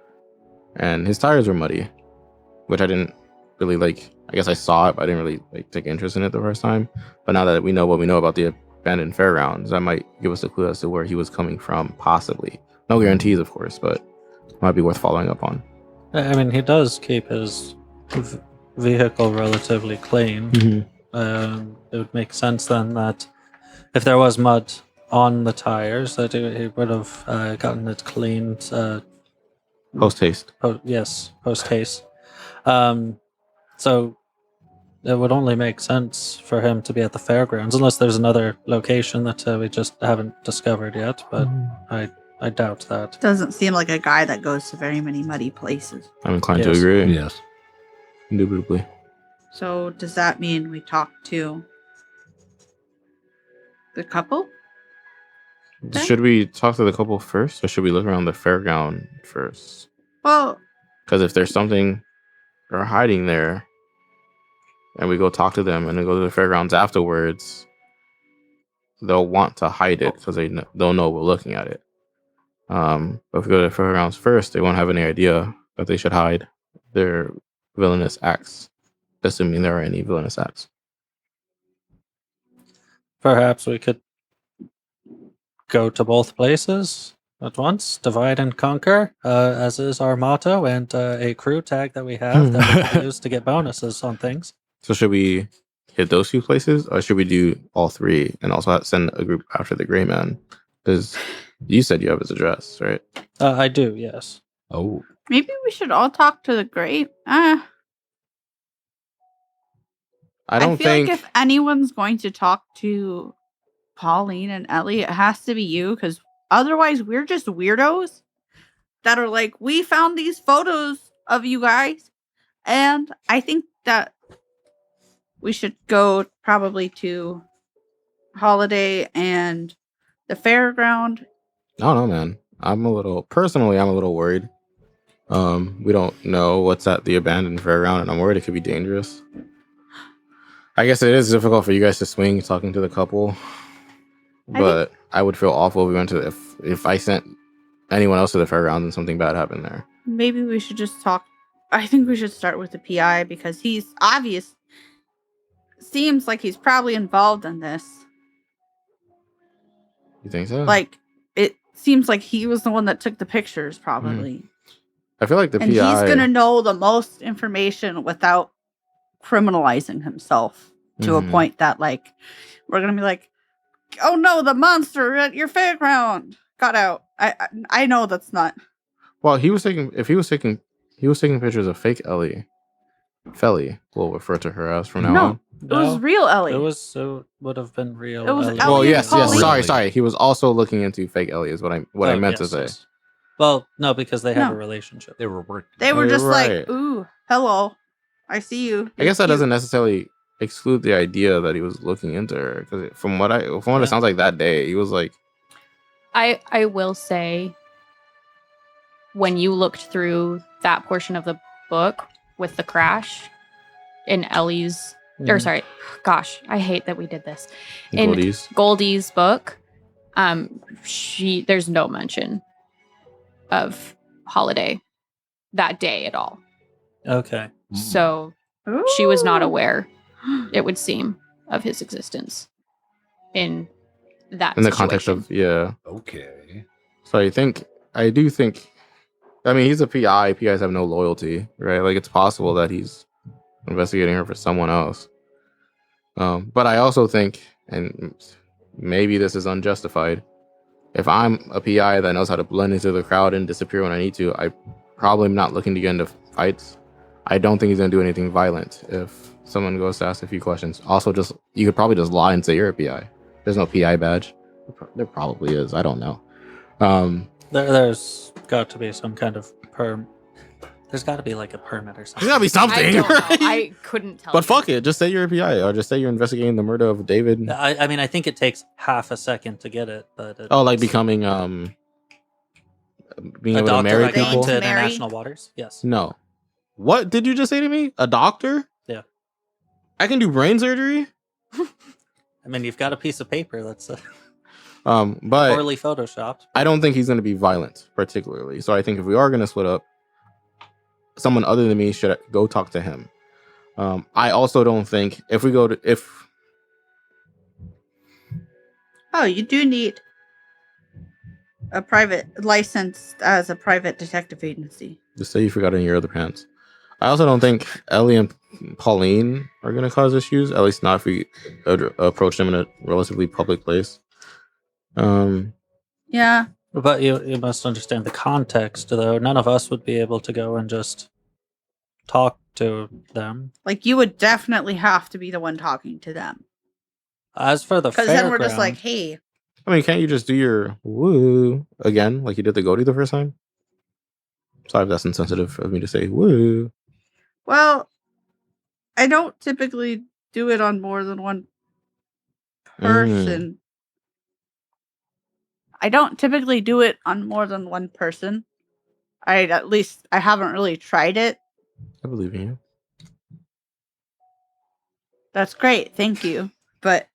and his tires were muddy, which I didn't really like. I guess I saw it, but I didn't really like take interest in it the first time. But now that we know what we know about the abandoned fairgrounds, that might give us a clue as to where he was coming from, possibly. No guarantees, of course, but might be worth following up on. I mean, he does keep his vehicle relatively clean. It would make sense then that if there was mud on the tires, that he would have gotten it cleaned. Post haste. Post haste. So it would only make sense for him to be at the fairgrounds, unless there's another location that we just haven't discovered yet. But I doubt that. Doesn't seem like a guy that goes to very many muddy places. I'm inclined to Yes. agree. Yes. Indubitably. So does that mean we talk to the couple? Okay. Should we talk to the couple first, or should we look around the fairground first? Well, Because if there's something they're hiding there, and we go talk to them, and then go to the fairgrounds afterwards, they'll want to hide it because they'll know we're looking at it. But if we go to the fairgrounds first, they won't have any idea that they should hide their villainous acts, assuming there are any villainous acts. Perhaps we could go to both places at once, divide and conquer, as is our motto, and a crew tag that we have that we can use to get bonuses on things. So should we hit those two places, or should we do all three and also send a group after the Gray Man? Because you said you have his address, right? I do, yes. Oh, maybe we should all talk to the grape. I don't feel think. like if anyone's going to talk to Pauline and Ellie, it has to be you, because otherwise we're just weirdos that are like, we found these photos of you guys, and I think that we should go probably to Holiday and the fairground. I don't know, man. I'm a little worried. We don't know what's at the abandoned fairground, and I'm worried it could be dangerous. I guess it is difficult for you guys to swing talking to the couple, but I would feel awful if we went to if I sent anyone else to the fairgrounds and something bad happened there. Maybe we should just talk. I think we should start with the PI because he's obvious. Seems like he's probably involved in this. You think so? Like, it seems like he was the one that took the pictures, probably. I feel like the And PI. he's going to know the most information without criminalizing himself to a point that, like, we're going to be like, oh no, the monster at your fairground got out. I know that's not. Well, he was taking pictures of fake Ellie. Felly, we'll refer to her as from now No. on. It was real Ellie. It would have been real. It was Ellie. Ellie Well, and yes. Pauline. Sorry. He was also looking into fake Ellie, is what I meant to yes, say. yes. Well, no, because they have No. a relationship. they were working. They were You're just right. like, ooh, hello. I see you. I guess that You're doesn't necessarily exclude the idea that he was looking into her, because from what it sounds like that day, he was like, I will say, when you looked through that portion of the book with the crash in Ellie's, or sorry, gosh, I hate that we did this. In Goldie's. Goldie's book, there's no mention of holiday that day at all. Okay. So she was not Ooh. aware, it would seem, of his existence in that In the situation. context of Okay. So I do think, I mean, he's a PI. PIs have no loyalty, right? Like, it's possible that he's investigating her for someone else. But I also think, and maybe this is unjustified, if I'm a PI that knows how to blend into the crowd and disappear when I need to, I probably am not looking to get into fights. I don't think he's going to do anything violent if someone goes to ask a few questions. Also, you could probably just lie and say you're a PI. There's no PI badge. There probably is. I don't know. There's got to be some kind of There's got to be like a permit or something. There's gotta be I something. don't know. Right? I couldn't tell. But you. fuck it. Just say you're a PI, or just say you're investigating the murder of David. I mean, I think it takes half a second to get it, but Like it's- becoming being a able to doctor marry like going people. to Marry? international waters. Yes. No. What did you just say to me? A doctor? Yeah. I can do brain surgery. I mean, you've got a piece of paper that's But poorly photoshopped. I don't think he's going to be violent, particularly. So I think if we are going to split up, someone other than me should go talk to him. I also don't think if Oh, you do need a private license as a private detective agency. just say you forgot it in your other pants. I also don't think Ellie and Pauline are going to cause issues. At least not if we approach them in a relatively public place. Yeah. But you must understand the context, though. None of us would be able to go and just talk to them. Like, you would definitely have to be the one talking to them. As for the Because then we're just fairground- like, hey. I mean, can't you just do your woo again, like you did the Goatee the first time? Sorry if that's insensitive of me to say woo. Well, I don't typically do it on more than one person. I don't typically do it on more than one person. I haven't really tried it. I believe in you. That's great, thank you. But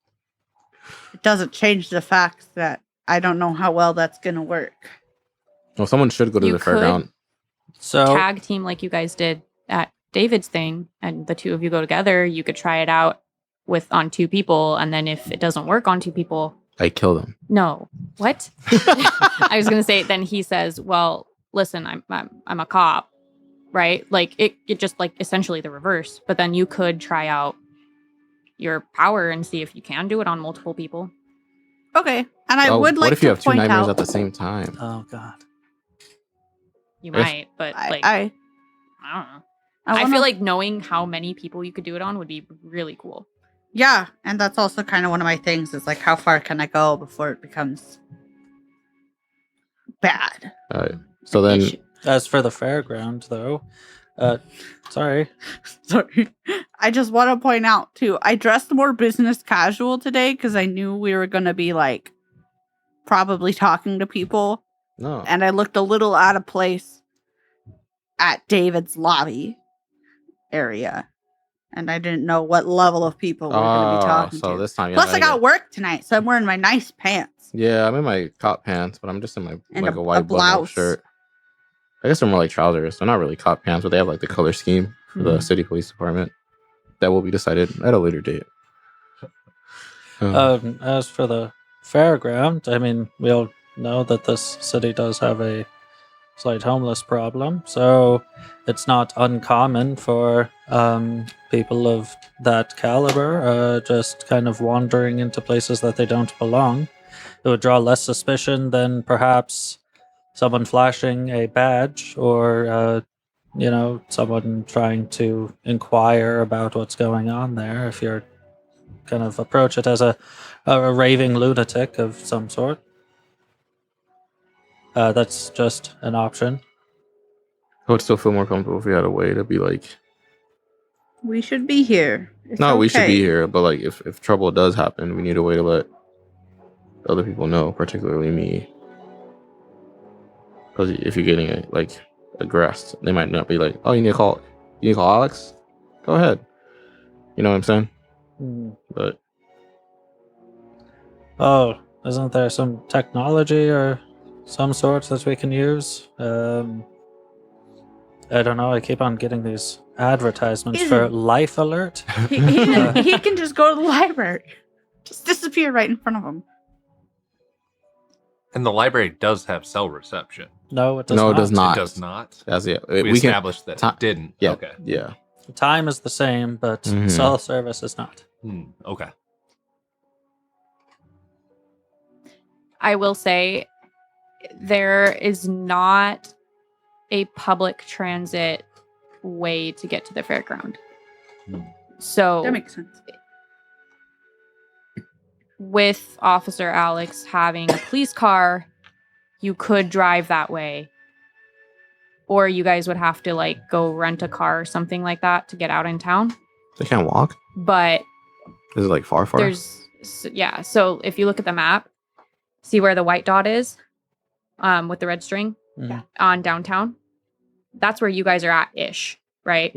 it doesn't change the fact that I don't know how well that's gonna work. Well, someone should go to You the could- fairground. So tag team like you guys did at David's thing, and the two of you go together. You could try it out on 2 people, and then if it doesn't work on 2 people, I kill them. no, what? I was gonna say. Then he says, "Well, listen, I'm a cop, right? Like it just like essentially the reverse. But then you could try out your power and see if you can do it on multiple people. Okay. And I Oh, would like what if you to have 2 point nightmares out at the same time? oh god. You If- might, but like I don't know. I wanna- feel like knowing how many people you could do it on would be really cool. Yeah, and that's also kind of one of my things is like how far can I go before it becomes bad? So then, Issue. As for the fairground, though, sorry. Sorry. I just want to point out too, I dressed more business casual today because I knew we were going to be like probably talking to people, no. and I looked a little out of place at David's lobby area. And I didn't know what level of people we're going to be talking so to. this time, yeah, Plus, I got get- work tonight, so I'm wearing my nice pants. Yeah, I'm in my cop pants, but I'm just in my And like a a white button-up blouse. shirt. I guess they're more like trousers. They're not really cop pants, but they have like the color scheme for the city police department. That will be decided at a later date. As for the fairground, I mean, we all know that this city does have a slight homeless problem, so it's not uncommon for people of that caliber just kind of wandering into places that they don't belong. It would draw less suspicion than perhaps someone flashing a badge or someone trying to inquire about what's going on there. If you're kind of approach it as a raving lunatic of some sort, that's just an option. I would still feel more comfortable if we had a way to be like, We should be here. It's no, we should okay. be here, but like if trouble does happen, we need a way to let other people know, particularly me. Because if you're getting like aggressed, they might not be like, oh, you need to call Alex? Go ahead. You know what I'm saying? But Oh, isn't there some technology or some sort that we can use? I don't know. I keep on getting these advertisements He's for a- Life Alert. He can just go to the library. Just disappear right in front of him. And the library does have cell reception. No, it does No, not. it does not. It does not. That's it. We We can. established that it didn't. Yeah. Okay. Yeah. The time is the same, but Mhm. cell service is not. Okay. I will say there is not a public transit way to get to the fairground. So That makes sense. with Officer Alex having a police car, you could drive that way. Or you guys would have to like go rent a car or something like that to get out in town. They can't walk. But Is it like far? yeah. So if you look at the map, see where the white dot is, with the red string Mhm. on downtown. That's where you guys are at ish, right?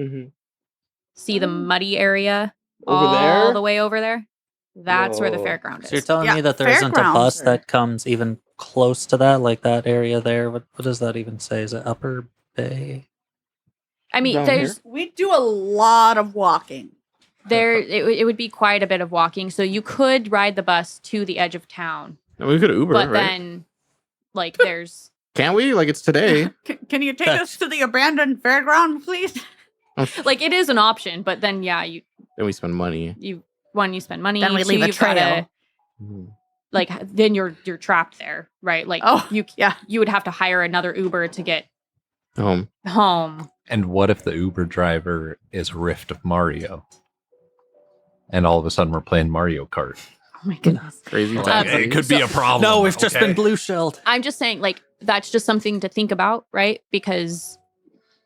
See the muddy area Over all there? the way over there. That's where the Whoa. fairground So you're is. telling Yeah, me that there isn't a fairgrounds bus are- that comes even close to that, like that area there? What does that even say? Is it Upper Bay? I mean, Down there's We do a lot of walking. it would be quite a bit of walking. So you could ride the bus to the edge of town, We could Uber, but right? then like there's Can't we? Like it's today. Can you take us to the abandoned fairground, please? like it is an option, but then yeah, you Then we spend money. one, you spend money. Then we two, leave a you've gotta, trail. like then you're trapped there, right? Like Oh, you yeah. you would have to hire another Uber to get Home. home. And what if the Uber driver is Rift of Mario? And all of a sudden we're playing Mario Kart. Oh my goodness. Crazy Well, times. it could be a problem. No, we've just okay? been blue shelled. I'm just saying, like, that's just something to think about, right? Because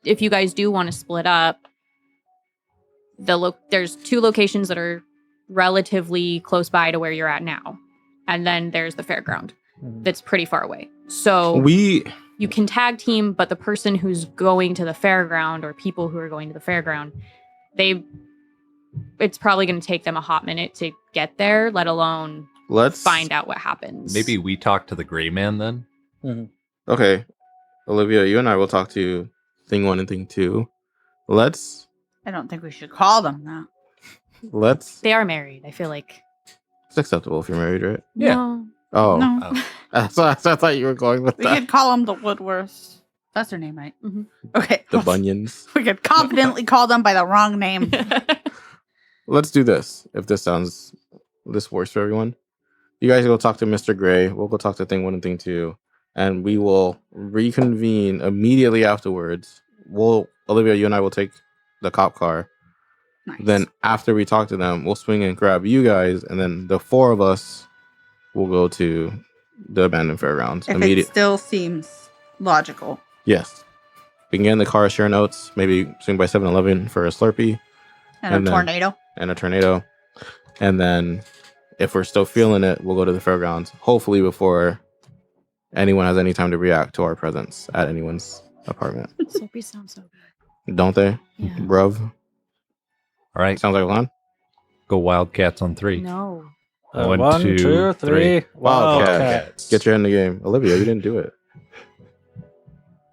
if you guys do want to split up, there's two locations that are relatively close by to where you're at now. And then there's the fairground that's pretty far away. So you can tag team, but the person who's going to the fairground or people who are going to the fairground, it's probably going to take them a hot minute to get there, let alone Let's find out what happens. Maybe we talk to the gray man then? Okay, Olivia, you and I will talk to Thing 1 and Thing 2. I don't think we should call them that. They are married. I feel like. It's acceptable if you're married, right? Yeah. No. Oh, No. I thought you were going with We that. could call them the Woodworths. That's their name, right? Mhm. Okay. The Bunions. We could confidently call them by the wrong name. Let's do this. If this works for everyone, you guys go talk to Mr. Gray. We'll go talk to Thing 1 and Thing 2, and we will reconvene immediately afterwards. Olivia, you and I will take the cop car. Nice. Then after we talk to them, we'll swing and grab you guys, and then the four of us will go to the abandoned fairgrounds. if it still seems logical. Yes. We can get in the car, share notes, maybe swing by 7-Eleven for a Slurpee And And a then- tornado. and a tornado. And then if we're still feeling it, we'll go to the fairgrounds, hopefully before anyone has any time to react to our presence at anyone's apartment. Slurpee sounds so good. Don't they? Yeah. Bruv. All right. Sounds like a plan? Go Wildcats on 3. No. One, One, two, two, three. three. Wildcats. Get your head in the game. Olivia, you didn't do it.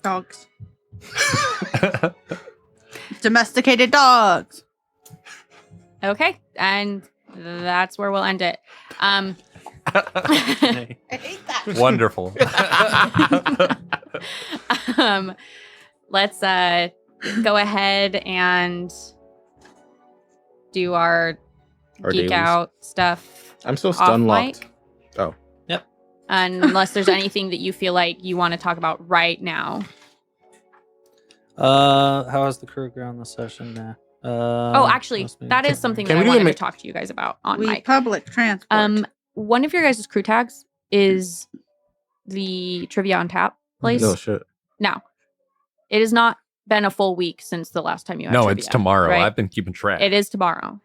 Dogs. Domesticated dogs. Okay. And that's where we'll end it. I hate that. Wonderful. Let's go ahead and do our Our geek dailies. out stuff I'm still off stun locked. mic. Oh. Unless there's anything that you feel like you want to talk about right now. How has the crew ground this session now? Oh, actually, that is something Can that I we do the wanted ma- to talk to you guys about on We mic. public transport. One of your guys' crew tags is the Trivia on Tap place. No shit. Now, it has not been a full week since the last time you had No, trivia, it's tomorrow. right? I've been keeping track. It is tomorrow.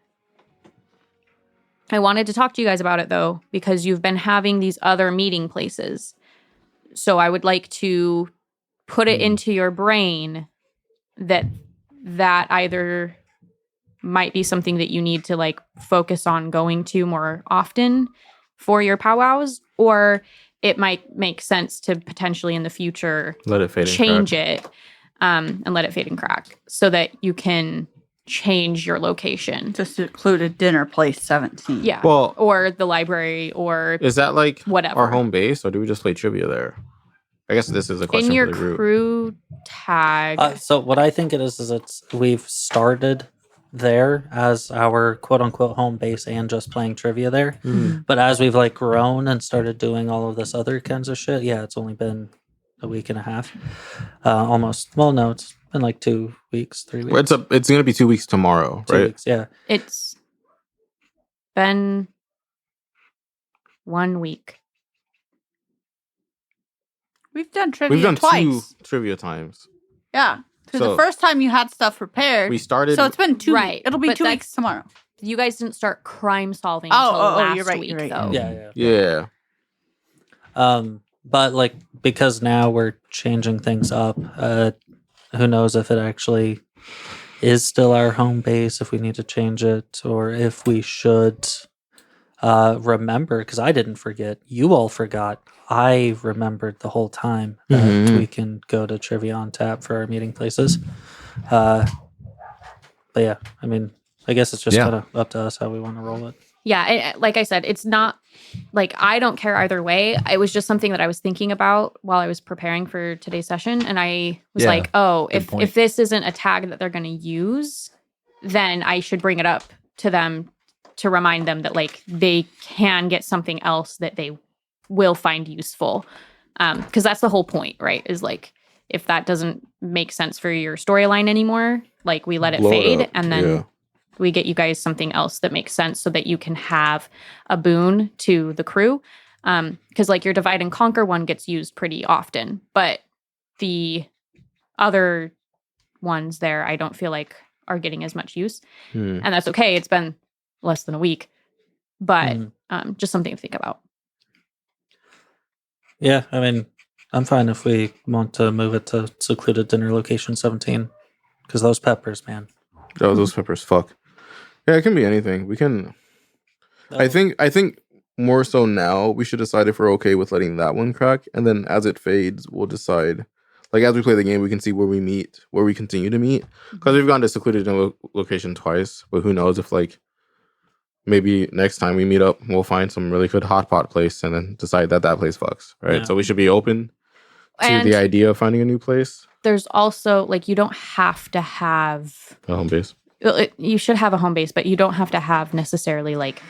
I wanted to talk to you guys about it though, because you've been having these other meeting places. So I would like to put it into your brain that either might be something that you need to like focus on going to more often for your powwows, or it might make sense to potentially in the future Let it fade in. change it. and let it fade and crack so that you can change your location. To Secluded Dinner Place 17. Yeah. Well, Or the library or is that like whatever. our home base, or do we just play trivia there? I guess this is a question in your for the group. crew tag. So what I think it is we've started there as our quote unquote home base and just playing trivia there. Mhm. But as we've like grown and started doing all of this other kinds of shit, yeah, it's only been a week and a half, almost. Well, no, it's been like 2 weeks, 3 weeks. Well, it's gonna be 2 weeks tomorrow, 2 right? weeks, yeah. It's been 1 week. We've done trivia We've done twice. 2 trivia times. Yeah. Because So- the first time you had stuff prepared. We started. So it's been 2 Right, weeks. It'll be but 2 that's- weeks tomorrow. You guys didn't start crime solving Oh, until oh, oh, last you're right, week, you're right. though. Yeah. Yeah. But like because now we're changing things up, who knows if it actually is still our home base, if we need to change it, or if we should remember, because I didn't forget, you all forgot. I remembered the whole time that Mhm. we can go to Trivia on Tap for our meeting places. But yeah, I mean, I guess it's just Yeah. kind of up to us how we want to roll it. Yeah, like I said, it's not like I don't care either way. It was just something that I was thinking about while I was preparing for today's session, and I was Yeah, like, "Oh, good point. if this isn't a tag that they're going to use, then I should bring it up to them to remind them that like they can get something else that they will find useful." Because that's the whole point, right? Is like if that doesn't make sense for your storyline anymore, like we let it Blow fade, up. and then. Yeah. We get you guys something else that makes sense so that you can have a boon to the crew. Because like your divide and conquer one gets used pretty often, but the other ones there, I don't feel like are getting as much use. Hmm. And that's okay. It's been less than a week, but Mhm. just something to think about. Yeah, I mean, I'm fine if we want to move it to Secluded Dinner Location 17. Because those peppers, man. Oh, those peppers, fuck. Yeah, it can be anything. We can. I think more so now we should decide if we're okay with letting that one crack, and then as it fades, we'll decide. Like as we play the game, we can see where we meet, where we continue to meet. Because we've gone to Secluded location twice, but who knows if like maybe next time we meet up, we'll find some really good hot pot place and then decide that place fucks, right? Yeah. So we should be open to And the idea of finding a new place, there's also like you don't have to have a home base. you should have a home base, but you don't have to have necessarily like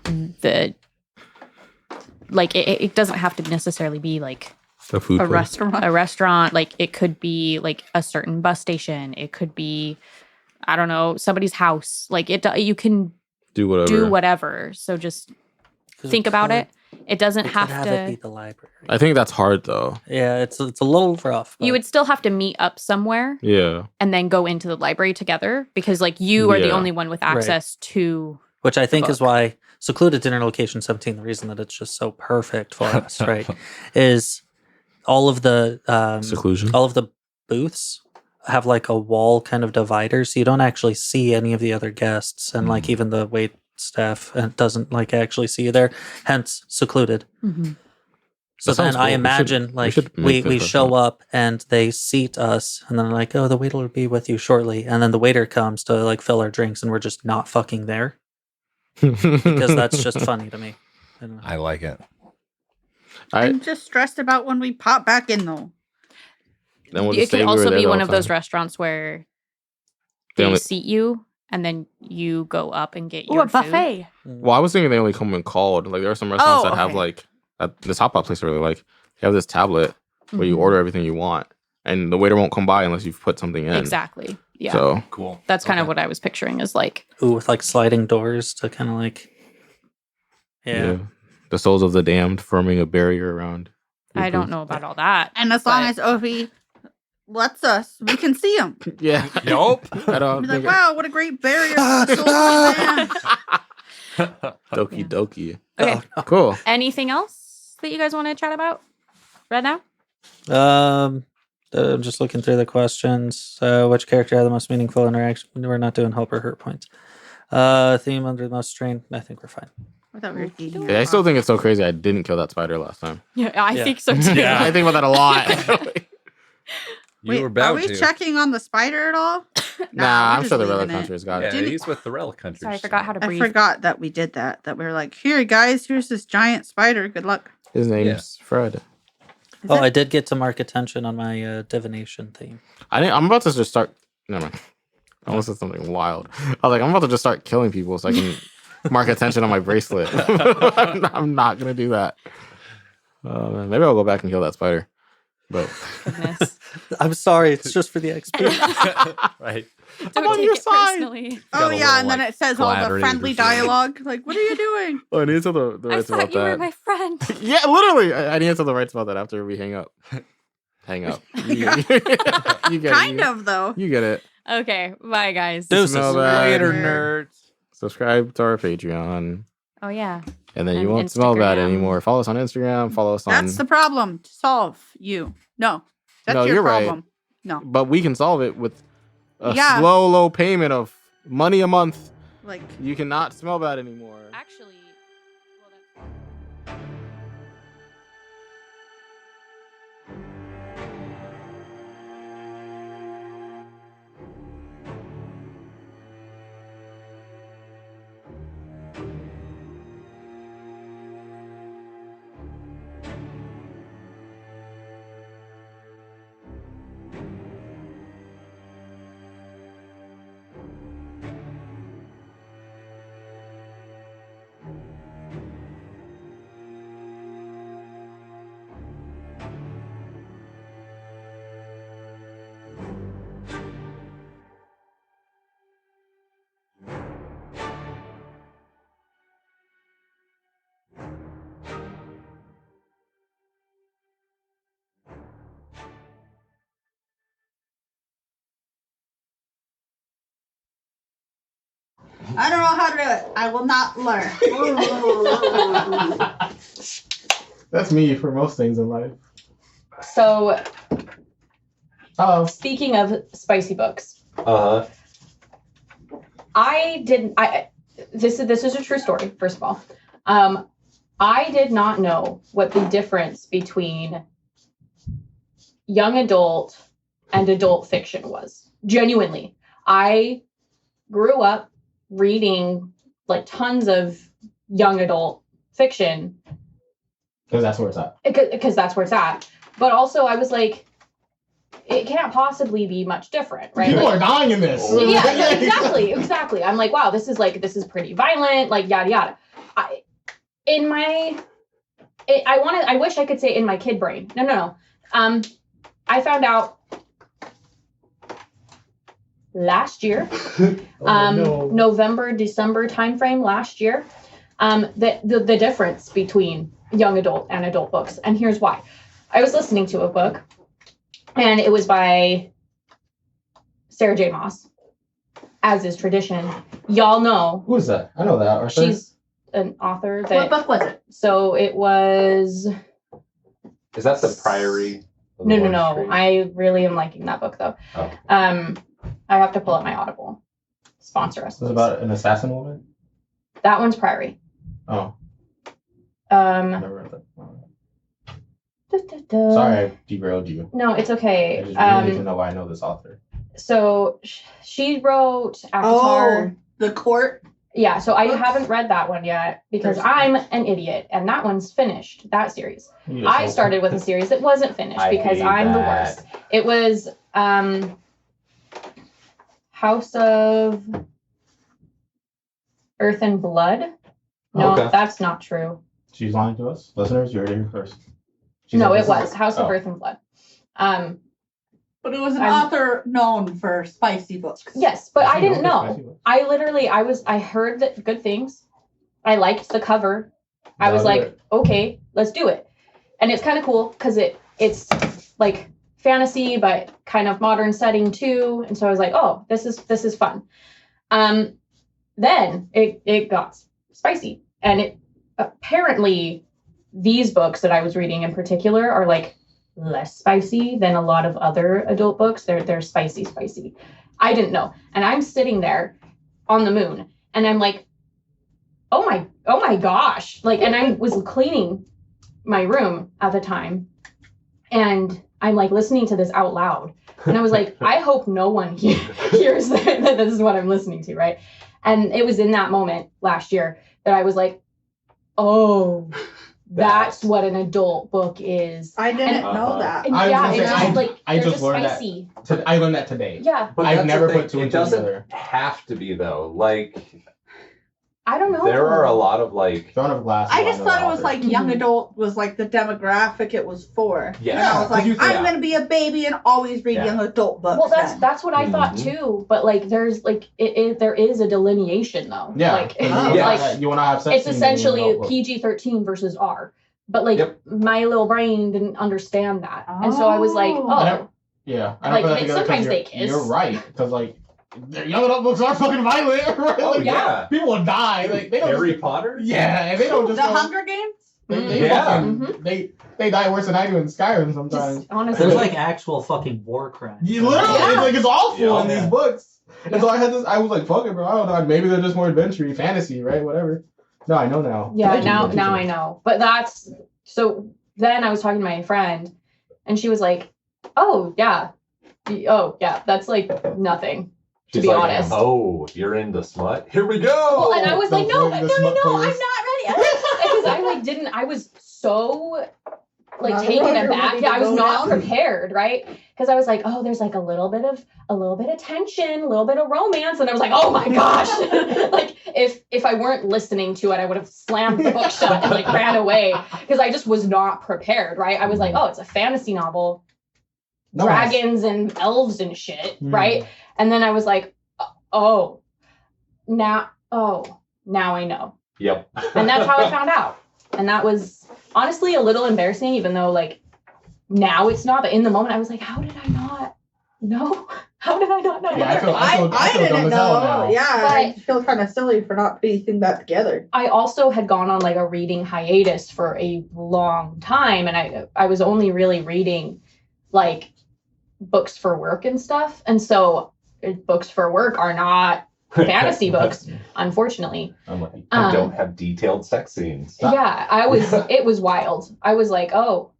the like it doesn't have to necessarily be like A food A place. restaurant. a restaurant. Like it could be like a certain bus station. It could be I don't know, somebody's house. Like you can Do whatever. do whatever. So just think about it. It doesn't have it be to. the library. I think that's hard though. Yeah, it's a little rough. You but- would still have to meet up somewhere Yeah. and then go into the library together because like you are the Yeah. only one with Right. access to. Which I think is book. why Secluded Dinner Location 17, the reason that it's just so perfect for us, right, is all of the Seclusion. all of the booths have like a wall kind of divider, so you don't actually see any of the other guests, and like even the wait staff and doesn't like actually see you there. Hence, Secluded. So That sounds then I cool. We imagine should like make we this show restaurant. up and they seat us, and then like, oh, the waiter will be with you shortly, and then the waiter comes to like fill our drinks, and we're just not fucking there because that's just funny to me. I don't know. I like it. I'm just stressed about when we pop back in though. Then we'll It just say could we were also there be the one whole of those time. restaurants where They they only- seat you and then you go up and get Ooh, your a buffet. Well, I was thinking they only come when called. Like there are some restaurants Oh, that have okay. like this hot pot place I really like. You have this tablet where you Mhm. order everything you want, and the waiter won't come by unless you've put something in. Exactly. Yeah. So Cool. That's kind of Okay. what I was picturing is like, Ooh, with like sliding doors to kind of like, yeah. the souls of the damned forming a barrier around. your I don't booth. know about all that. And as long But- as Ovi lets us, we can see him. Yeah. Nope. I don't Be like, think. wow, what a great barrier. for the souls of man." Doki Yeah. doki. Okay. Cool. Anything else that you guys want to chat about right now? I'm just looking through the questions. Which character had the most meaningful interaction? We're not doing help or hurt points. Theme under the most strain. I think we're fine. I thought we were eating Yeah, I still think it's so crazy I didn't kill that spider last time. Yeah, I Yeah. think so too. I think about that a lot. You were are about we to. checking on the spider at all? Nah, we're I'm just sure the leaving relic it. hunter's got Yeah, it. Didn't- he's with the relic hunters. Sorry, I forgot how to I breathe. forgot that we did that. That we were like, here, guys, here's this giant spider. Good luck. His name's Fred. Is Oh, it? I did get to mark attention on my divination theme. I'm about to just start. Never mind. I almost said something wild. I was like, I'm about to just start killing people so I can mark attention on my bracelet. I'm not gonna do that. Maybe I'll go back and kill that spider. But Goodness. I'm sorry, it's just for the XP. Right. I'm Don't on take your it side. personally. Oh, got a yeah. little, And then like, it says all the gladiator friendly thing. dialogue. Like, what are you doing? oh, I need to tell the I rights thought about you were that. my friend. Yeah, literally. I need to tell the rights about that after we hang up. Hang up. You get it. Kind of, though. You get it. Okay, bye guys. Deuces. Smell bad. Later, nerds. Subscribe to our Patreon. Oh yeah. And then you And won't smell bad Instagram. anymore. Follow us on Instagram. Follow us on. That's the problem to solve. No, that's No, your you're right. problem. No, But we can solve it with a Yeah. slow, low payment of money a month. like You cannot smell bad anymore. Actually, well, that's... I don't know how to do it. I will not learn. That's me for most things in life. So, Oh. speaking of spicy books, Uh-huh. This is a true story. First of all, I did not know what the difference between young adult and adult fiction was. Genuinely, I grew up reading like tons of young adult fiction Because that's where it's at. because that's where it's at. But also, I was like, it can't possibly be much different, right? People Like- are dying in this. yeah, no, exactly. I'm like, wow, this is pretty violent, like yada yada. I wish I could say in my kid brain. No. I found out last year, November, December timeframe last year, that the difference between young adult and adult books. And here's why. I was listening to a book, and it was by Sarah J. Maas, as is tradition. Y'all know Who is that? I know that. Arthur. she's an author. What That book was it? so it was Is that the Priory? of the no. Morning Tree? I really am liking that book though. Oh. I have to pull up my Audible. Sponsor us. This is please. about an assassin woman. That one's Priory. Oh, never read that. Sorry, I derailed you. No, it's okay. I just really need to know why I know this author. So she wrote Avatar. The court. Yeah, so I Books. haven't read that one yet because There's- I'm an idiot, and that one's finished. That series. You just I hope- started with a series that wasn't finished I because hate I'm the that. worst. It was House of Earth and Blood. No, Okay. that's not true. She's lying to us, listeners. You heard it here first. She No, said it this was is- House of oh. Earth and Blood. But it was an I'm- author known for spicy books. Yes, but I She didn't knows know. spicy books. I heard that good things. I liked the cover. I was Now do like, it. okay, let's do it. And it's kind of cool because it's like fantasy, but kind of modern setting too. And so I was like, oh, this is fun. Then it got spicy, and it apparently these books that I was reading in particular are like less spicy than a lot of other adult books. They're spicy. I didn't know. And I'm sitting there on the moon, and I'm like, oh my gosh. Like, and I was cleaning my room at the time, and I'm like listening to this out loud. And I was like, I hope no one hears that this is what I'm listening to, right? And it was in that moment last year that I was like, oh, that's what an adult book is. I didn't know that. And I was yeah, gonna it's say, just like, I they're just just learned spicy. that. I learned that today. Yeah. But I've that's never the thing, put two and it two doesn't together. have to be though. Like I don't know. there are a lot of like Throne of Glass. I just Wine thought it of was Author. like young adult was like the demographic it was for. Yeah. And I was like, Yeah. I'm gonna be a baby and always read Yeah. young adult books. Well, then. that's what I thought Mhm. too. But like, there's like, there is a delineation though. Yeah. Like, Yeah. You want to have sex it's scenes in essentially your notebook. PG-13 versus R. But like, Yep. my little brain didn't understand that, and so I was like, Oh. I oh, never- Yeah. I Like, put that they- together 'cause sometimes you're- they kiss. You're right. Because, like, their young adult books are fucking violent, right? Oh, Like, yeah. People will die. Like, they don't Harry just, Potter. Yeah, and they don't just The go- Hunger Games? They Yeah. fucking- they die worse than I do in Skyrim sometimes. just honestly, There's like actual fucking war crimes. You literally, Yeah. it's awful Yeah. in these books. And so I was like, fuck it, bro. I don't know. Maybe they're just more adventure fantasy, right? Whatever. No, I know now. yeah, Thank you for teaching now me. I know. But that's so. Then I was talking to my friend, and she was like, "Oh yeah, that's like nothing." To She's be like, honest. oh, you're into smut? Here we go. Well, and I was Don't like, no, play I'm the not smut ready. players. Because I like didn't. I was so like Not taken ready aback. to Yeah, I was go not down. prepared, right? Because I was like, oh, there's like a little bit of tension, a little bit of romance, and I was like, oh my gosh, like if I weren't listening to it, I would have slammed the book shut and like ran away because I just was not prepared, right? I was like, oh, it's a fantasy novel, No, dragons and elves and shit, Mm. right? And then I was like, now I know. Yep. And that's how I found out. And that was honestly a little embarrassing, even though like now it's not. But in the moment, I was like, how did I not know? How did I not know? Yeah, I feel I dumb didn't as hell know. now. Yeah, I But- feel kind of silly for not piecing that together. I also had gone on like a reading hiatus for a long time, and I was only really reading like books for work and stuff. And so books for work are not fantasy books, unfortunately. I'm like, I don't have detailed sex scenes. Yeah, it was wild. I was like, oh,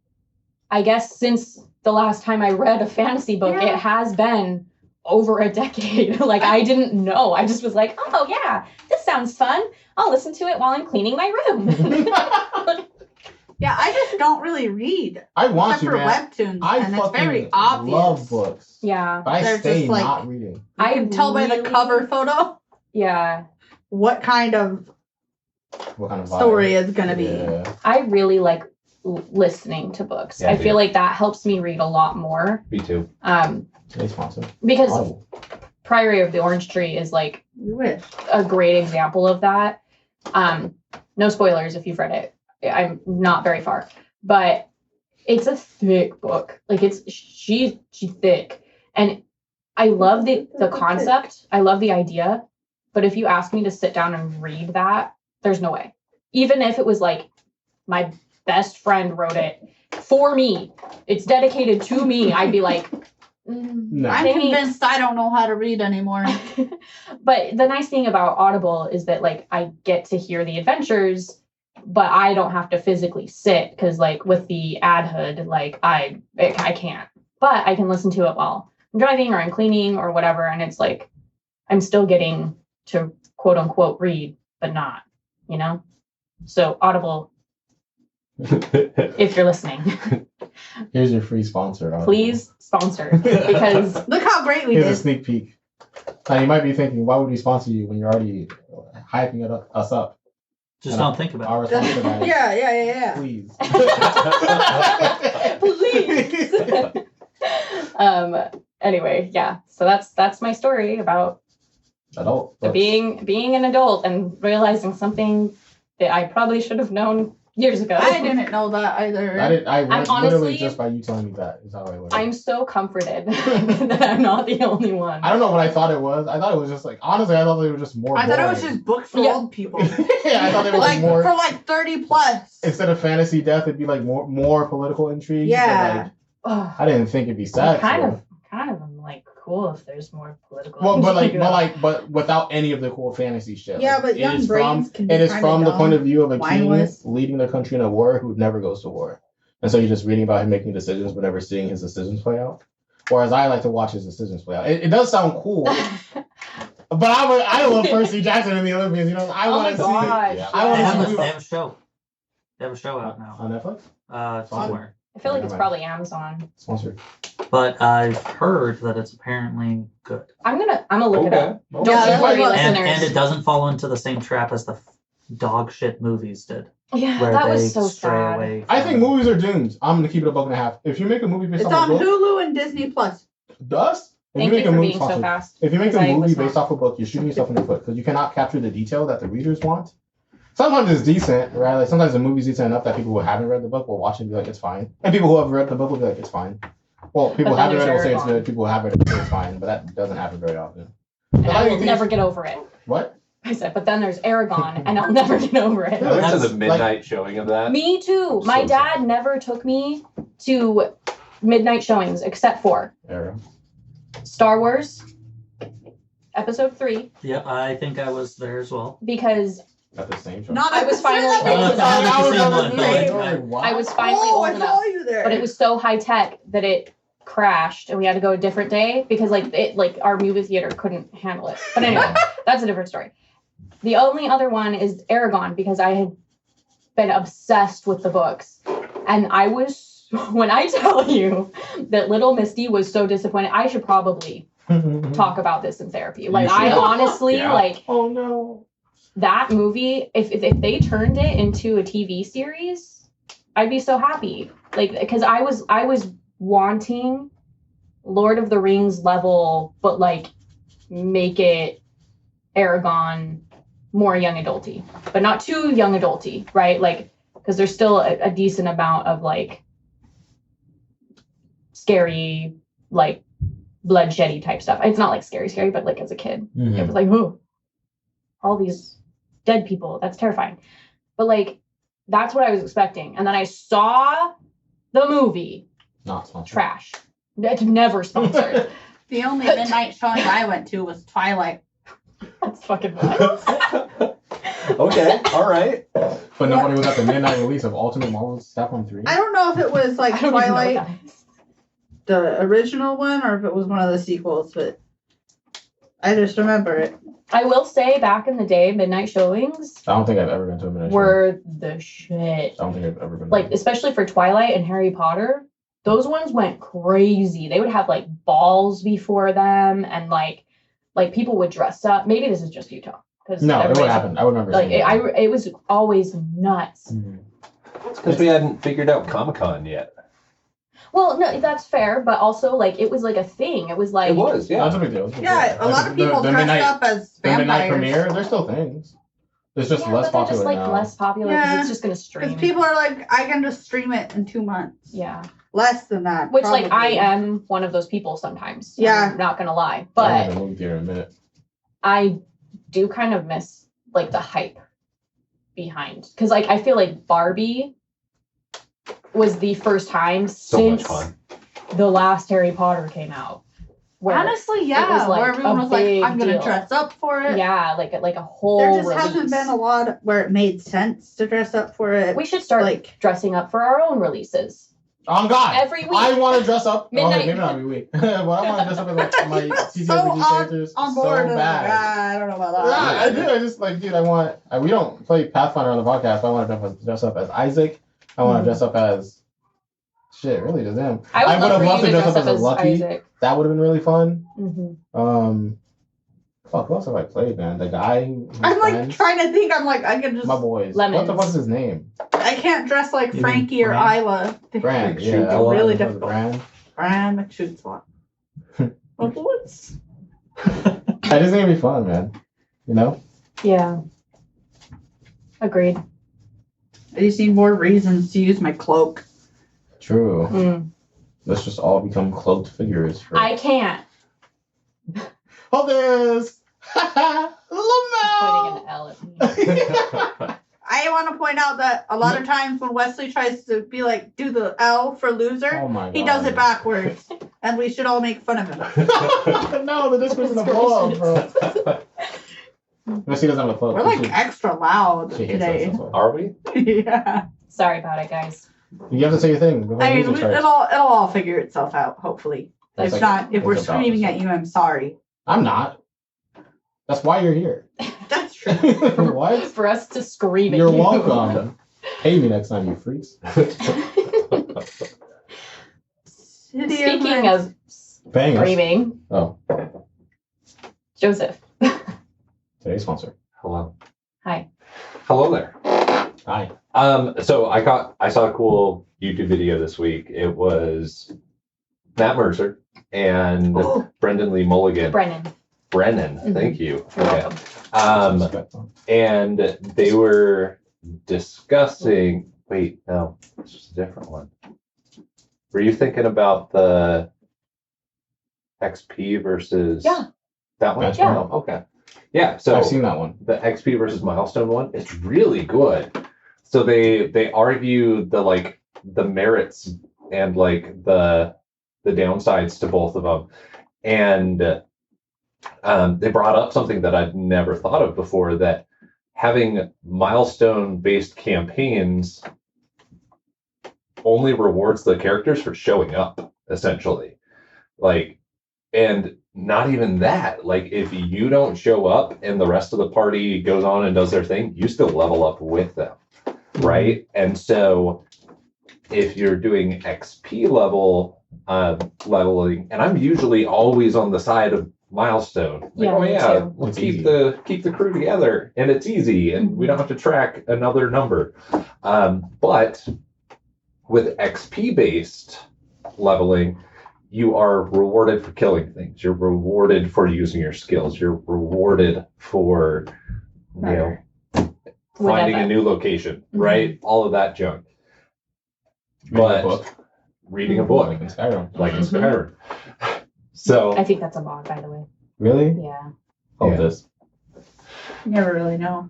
I guess since the last time I read a fantasy book, Yeah. it has been over a decade. Like, I didn't know. I just was like, oh, yeah, this sounds fun. I'll listen to it while I'm cleaning my room. Yeah, I just don't really read. I want Except you, for man. webtoons, I and it's very fucking obvious. love books, Yeah. but I They're stay just like- not reading. I can tell by the really- cover photo Yeah. what kind of What kind of vibe? story is going to be. Yeah. I really like listening to books. Yeah, I dude. feel like that helps me read a lot more. Me too. They sponsor. Because Oh. Priory of the Orange Tree is like You wish. a great example of that. No spoilers if you've read it. I'm not very far, but it's a thick book. Like she's thick, and I love the concept. I love the idea, but if you ask me to sit down and read that, there's no way. Even if it was like my best friend wrote it for me, it's dedicated to me, I'd be like, No. I'm Thanks. convinced I don't know how to read anymore. But the nice thing about Audible is that like I get to hear the adventures, but I don't have to physically sit because like with the ad hood, like I can't. But I can listen to it while I'm driving or I'm cleaning or whatever, and it's like I'm still getting to quote unquote read, but not, you know? So Audible, if you're listening, Here's your free sponsor. please sponsor because Look how great we Here's a did. sneak peek. Now you might be thinking, why would we sponsor you when you're already hyping us up? Just And don't think about Our it. response to that is, Yeah. please. please. Anyway, yeah. So that's my story about Adult. books. being an adult and realizing something that I probably should have known years ago. I didn't know that either. I learned honestly- literally just by you telling me that is how I learned. I'm so comforted that I'm not the only one. I don't know what I thought it was. I thought it was just like, honestly, I thought they were just more. I thought it was boring. just books for Yeah. old people. Yeah, I thought they were like more. for like 30 plus. Instead of fantasy death, it'd be like more political intrigue. Yeah. But, like, Ugh. I didn't think it'd be sex. kind or- of am like cool if there's more political. Well, intrigue, though. but without any of the cool fantasy shit. Yeah, Like, but it young is brains from, can be It is kinda from the dumb, point of view of a king mindless. leading the country in a war who never goes to war. And so you're just reading about him making decisions, but never seeing his decisions play out. Whereas I like to watch his decisions play out. It does sound cool, but I love Percy Jackson in the Olympians. You know, I want to see. They I want have, to a, see they have a show. They have a show out now. on Netflix. Somewhere. I feel like it's probably Amazon. Sponsored. But I've heard that it's apparently good. I'm gonna look it up. Don't Yeah, worry, that's And listeners. it doesn't fall into the same trap as the dog shit movies did. Yeah, Where that they was so stray sad. away. I think movies are doomed. I'm gonna keep it a buck and a half. If you make a movie based It's off on a book, Hulu and Disney Plus. dust. If Thank make you a for movie, being so fast. If you make a 'cause I movie was based not. off a book, you're shooting yourself in the foot because you cannot capture the detail that the readers want. Sometimes it's decent, right? Like sometimes the movie's decent enough that people who haven't read the book will watch it and be like, it's fine. And people who have read the book will be like, it's fine. Well, people who But then haven't read it will say there's it's good. People who have read it will say it's fine. But that doesn't happen very often. And But I I will think never get over it. What? I said, but then there's Aragon, and I'll never get over it. I went to That's the midnight showing of that. Me too. My So dad sad. never took me to midnight showings except for Era. Star Wars Episode 3 Yeah, I think I was there as well. because At the same show. Not I was finally that old was enough. on the same the one. same- No, I- What? I was finally Oh, old I enough. saw you there. But it was so high tech that it crashed and we had to go a different day because our movie theater couldn't handle it. But anyway, that's a different story. The only other one is Aragon because I had been obsessed with the books. And I was, when I tell you that little Misty was so disappointed, I should probably talk about this in therapy. Like, I should. honestly, Yeah. like, Oh no. that movie, if they turned it into a TV series, I'd be so happy. Like, because I was wanting Lord of the Rings level, but like make it Aragon more young adulty, but not too young adulty, right? Like, because there's still a decent amount of like scary, like bloodsheddy type stuff. It's not like scary, but like as a kid, Mm-hmm. it was like, oh, all these dead people. That's terrifying. But like, that's what I was expecting. And then I saw the movie. Not sponsored. Trash. It's never sponsored. The only midnight showing I went to was Twilight. That's fucking nuts. Okay, all right. But nobody was at the midnight release of Ultimate Marvel Step on 3. I don't know if it was like I don't even know Twilight, what that is. the original one, or if it was one of the sequels, but I just remember it. I will say, back in the day, midnight showings I don't think I've ever been to a midnight show. were the shit. I don't think I've ever been. Like, especially for Twilight and Harry Potter, those ones went crazy. They would have like balls before them, and like people would dress up. Maybe this is just Utah. No, it would happen. I would remember. Like, seeing that. it was always nuts. Mhm. It's because we hadn't figured out Comic-Con yet. Well, no, that's fair, but also like it was like a thing. It was like It was, yeah. That's a big deal. It's a big Yeah, deal. a lot of people the dressed midnight, up as the midnight vampires. premiere. There's still things. It's just yeah, less but they're popular just like now. less popular because Yeah, it's just gonna stream. Because people are like, I can just stream it in 2 months. Yeah, Less than that. which like I probably. am one of those people sometimes. Yeah. I'm not gonna lie, I'm but in the movie theater in a minute. I do kind of miss like the hype behind because like I feel like Barbie was the first time So much since fun. the last Harry Potter came out. Where, Honestly, yeah. was, like, where everyone a was like, big I'm going to deal. dress up for it. yeah, like a whole. There just release. hasn't been a lot where it made sense to dress up for it. We should start like dressing up for our own releases Oh God! every week. I want to dress up. Midnight. Okay, maybe not every week, but I want to dress up as like my TCG so characters on so board. and bad. like, I don't know about Yeah, that. I do. I just like, dude. I want. We don't play Pathfinder on the podcast. But I want to dress up as Isaac. I want to dress up as. Shit, really, just him. I would love for loved you to dress up a as Lucky. Isaac. That would have been really fun. Mm-hmm. Fuck, what else have I played, man? The guy. who's I'm like friends? trying to think. I'm like, I can just. My boys. Lemons. What the fuck's his name? I can't dress like You mean Frankie or Brand? Isla. Brand. It's Yeah, really Brand. difficult. Brand. Brand McShootslot. My boys. I just think it'd be fun, man. You know? Yeah. Agreed. I just need more reasons to use my cloak. True. Mm. Let's just all become cloaked figures. For... I can't. Hold this! Pointing Lamau! an L at me. I want to point out that a lot of times when Wesley tries to be like, do the L for loser, Oh my god. he does it backwards. And we should all make fun of him. No, the Discord's gonna blow up, bro. Missy doesn't have a cloak. We're like extra loud She hates us, today. that's why. Are we? Yeah. Sorry about it, guys. You have to say your thing. before the I mean, music starts. it'll all figure itself out. Hopefully. That's If like- not, if we're it's about screaming so. at you, I'm sorry. I'm not. That's why you're here. That's true. What? For us to scream at You're you. welcome. Pay me next time, you freaks. Speaking of Paying us. screaming, Oh, Joseph. today's sponsor. Hello. Hi. Hello there. Hi. So I saw a cool YouTube video this week. It was Matt Mercer and Brendan Lee Mulligan. Brennan. Brennan, Mhm. thank you. You're Okay. welcome. And they were discussing. Wait, no, this was a different one. Were you thinking about the XP versus? Yeah. That one. Yeah. Oh, okay. Yeah. So I've seen that one. the XP versus milestone one is really good. So they argue the merits and like the downsides to both of them, and they brought up something that I'd never thought of before, that having milestone based campaigns only rewards the characters for showing up, essentially. Like, and not even that, like if you don't show up and the rest of the party goes on and does their thing, you still level up with them, right? And so if you're doing XP level leveling, and I'm usually always on the side of milestone, like, Yeah, oh me yeah, too. let's It's keep the crew together, and it's easy, and we don't have to track another number. But with XP based leveling, you are rewarded for killing things. You're rewarded for using your skills. You're rewarded for, you know, finding a Whatever. new location, right? All of that junk. Reading a But book. reading a book, Like in Skyrim. like in Mhm. Skyrim. So I think that's a mod, by the way. Really? Yeah. Oh, Yeah. this. You never really know.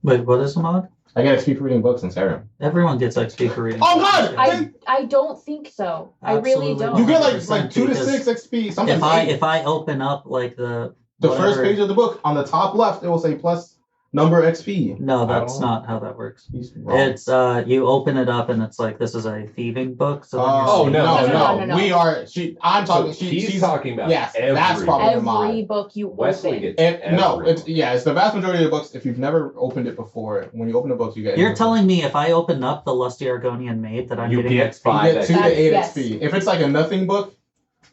Wait, what is a mod? I get XP for reading books in Skyrim. Everyone gets XP for reading. Oh, God! I don't think so. I really Absolutely don't. You get 100% like 2 to because 6 XP. Sometimes If 8. if I open up like the The first whatever- page of the book, on the top left, it will say plus number XP. No, that's Oh. not how that works. He's wrong. It's you open it up and it's like this is a thieving book. So then you're Oh, seeing- no, No. We are. I'm talking. so he's She's talking about yes, every that's probably the mod. Every book you Wesley open. gets No, every it's it's the vast majority of the books. If you've never opened it before, when you open the books, you get. You're telling me if I open up the Lusty Argonian Maid that I'm You getting get XP? you 5 get 2 to That's- 8 yes. XP. If it's like a nothing book,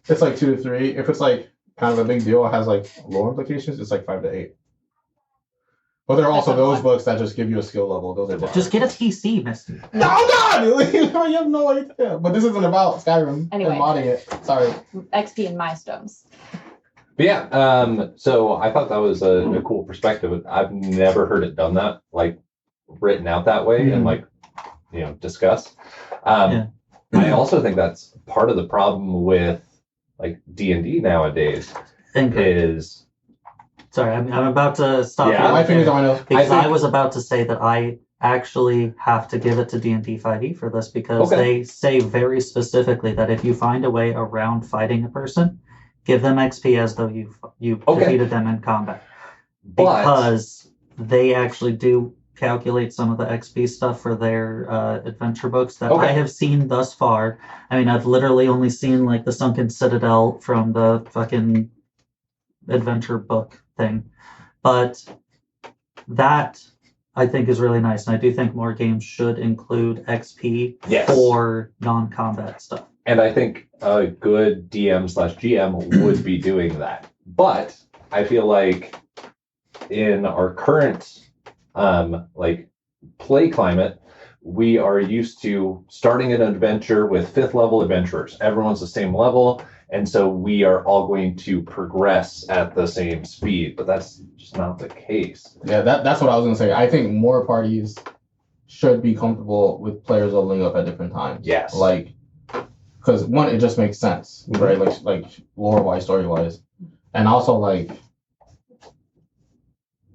it's like 2 to 3. If it's like kind of a big deal, it has like lore implications, it's like 5 to 8. But there are also That's a those lot. books that just give you a skill level. Those are different. Just get a PC, Misty. No, God! You have no idea. But this isn't about Skyrim Anyway. and modding it. Sorry. XP and milestones. But yeah, so I thought that was a cool perspective. I've never heard it done that, like written out that way and like, you know, discussed. Yeah. I also think that's part of the problem with like D&D nowadays is Sorry, I'm about to stop Yeah. you My right fingers there, on my nose. because I I think- was about to say that I actually have to give it to D&D 5e for this because Okay. they say very specifically that if you find a way around fighting a person, give them XP as though you Okay. defeated them in combat. But- Because they actually do calculate some of the XP stuff for their adventure books that Okay. I have seen thus far. I mean, I've literally only seen like the Sunken Citadel from the fucking adventure book thing. But that I think is really nice. And I do think more games should include XP Yes. for non-combat stuff. And I think a good DM/GM would be doing that. But I feel like in our current like play climate, we are used to starting an adventure with 5th level adventurers. Everyone's the same level, and so we are all going to progress at the same speed. But that's just not the case. Yeah, that's what I was gonna say. I think more parties should be comfortable with players leveling up at different times. Yes. Like, because one, it just makes sense, right? Like lore wise, story wise, and also like,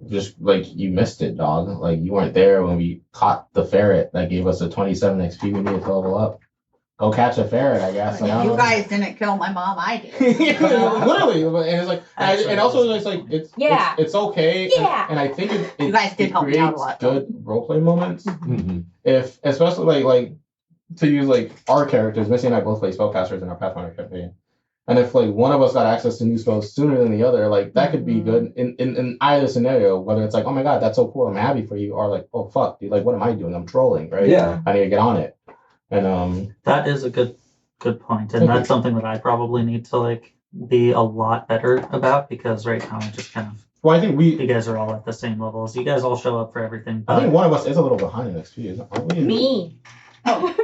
just like you missed it, dog. Like you weren't there when we caught the ferret that gave us a 27 XP we needed to level up. Go catch a ferret, I guess. Like, I don't You know. guys didn't kill my mom. I did. Literally, and it's like, Actually, and also it's like Yeah. it's okay. Yeah. And I think it You guys did it help me out a creates lot, good role play moments. Mhm. If especially like to use like our characters. Missy and I both play spellcasters in our Pathfinder campaign. And if like one of us got access to new spells sooner than the other, like that could be good in either scenario, whether it's like, oh my god, that's so cool, I'm happy for you, or like, oh fuck, dude, like what am I doing? I'm trolling, right? Yeah. I need to get on it. And That is a good point, and that's something that I probably need to like be a lot better about, because right now I just kind of well, I think you guys are all at the same levels. You guys all show up for everything. I think But one of us is a little behind in XP, aren't we? Me. but,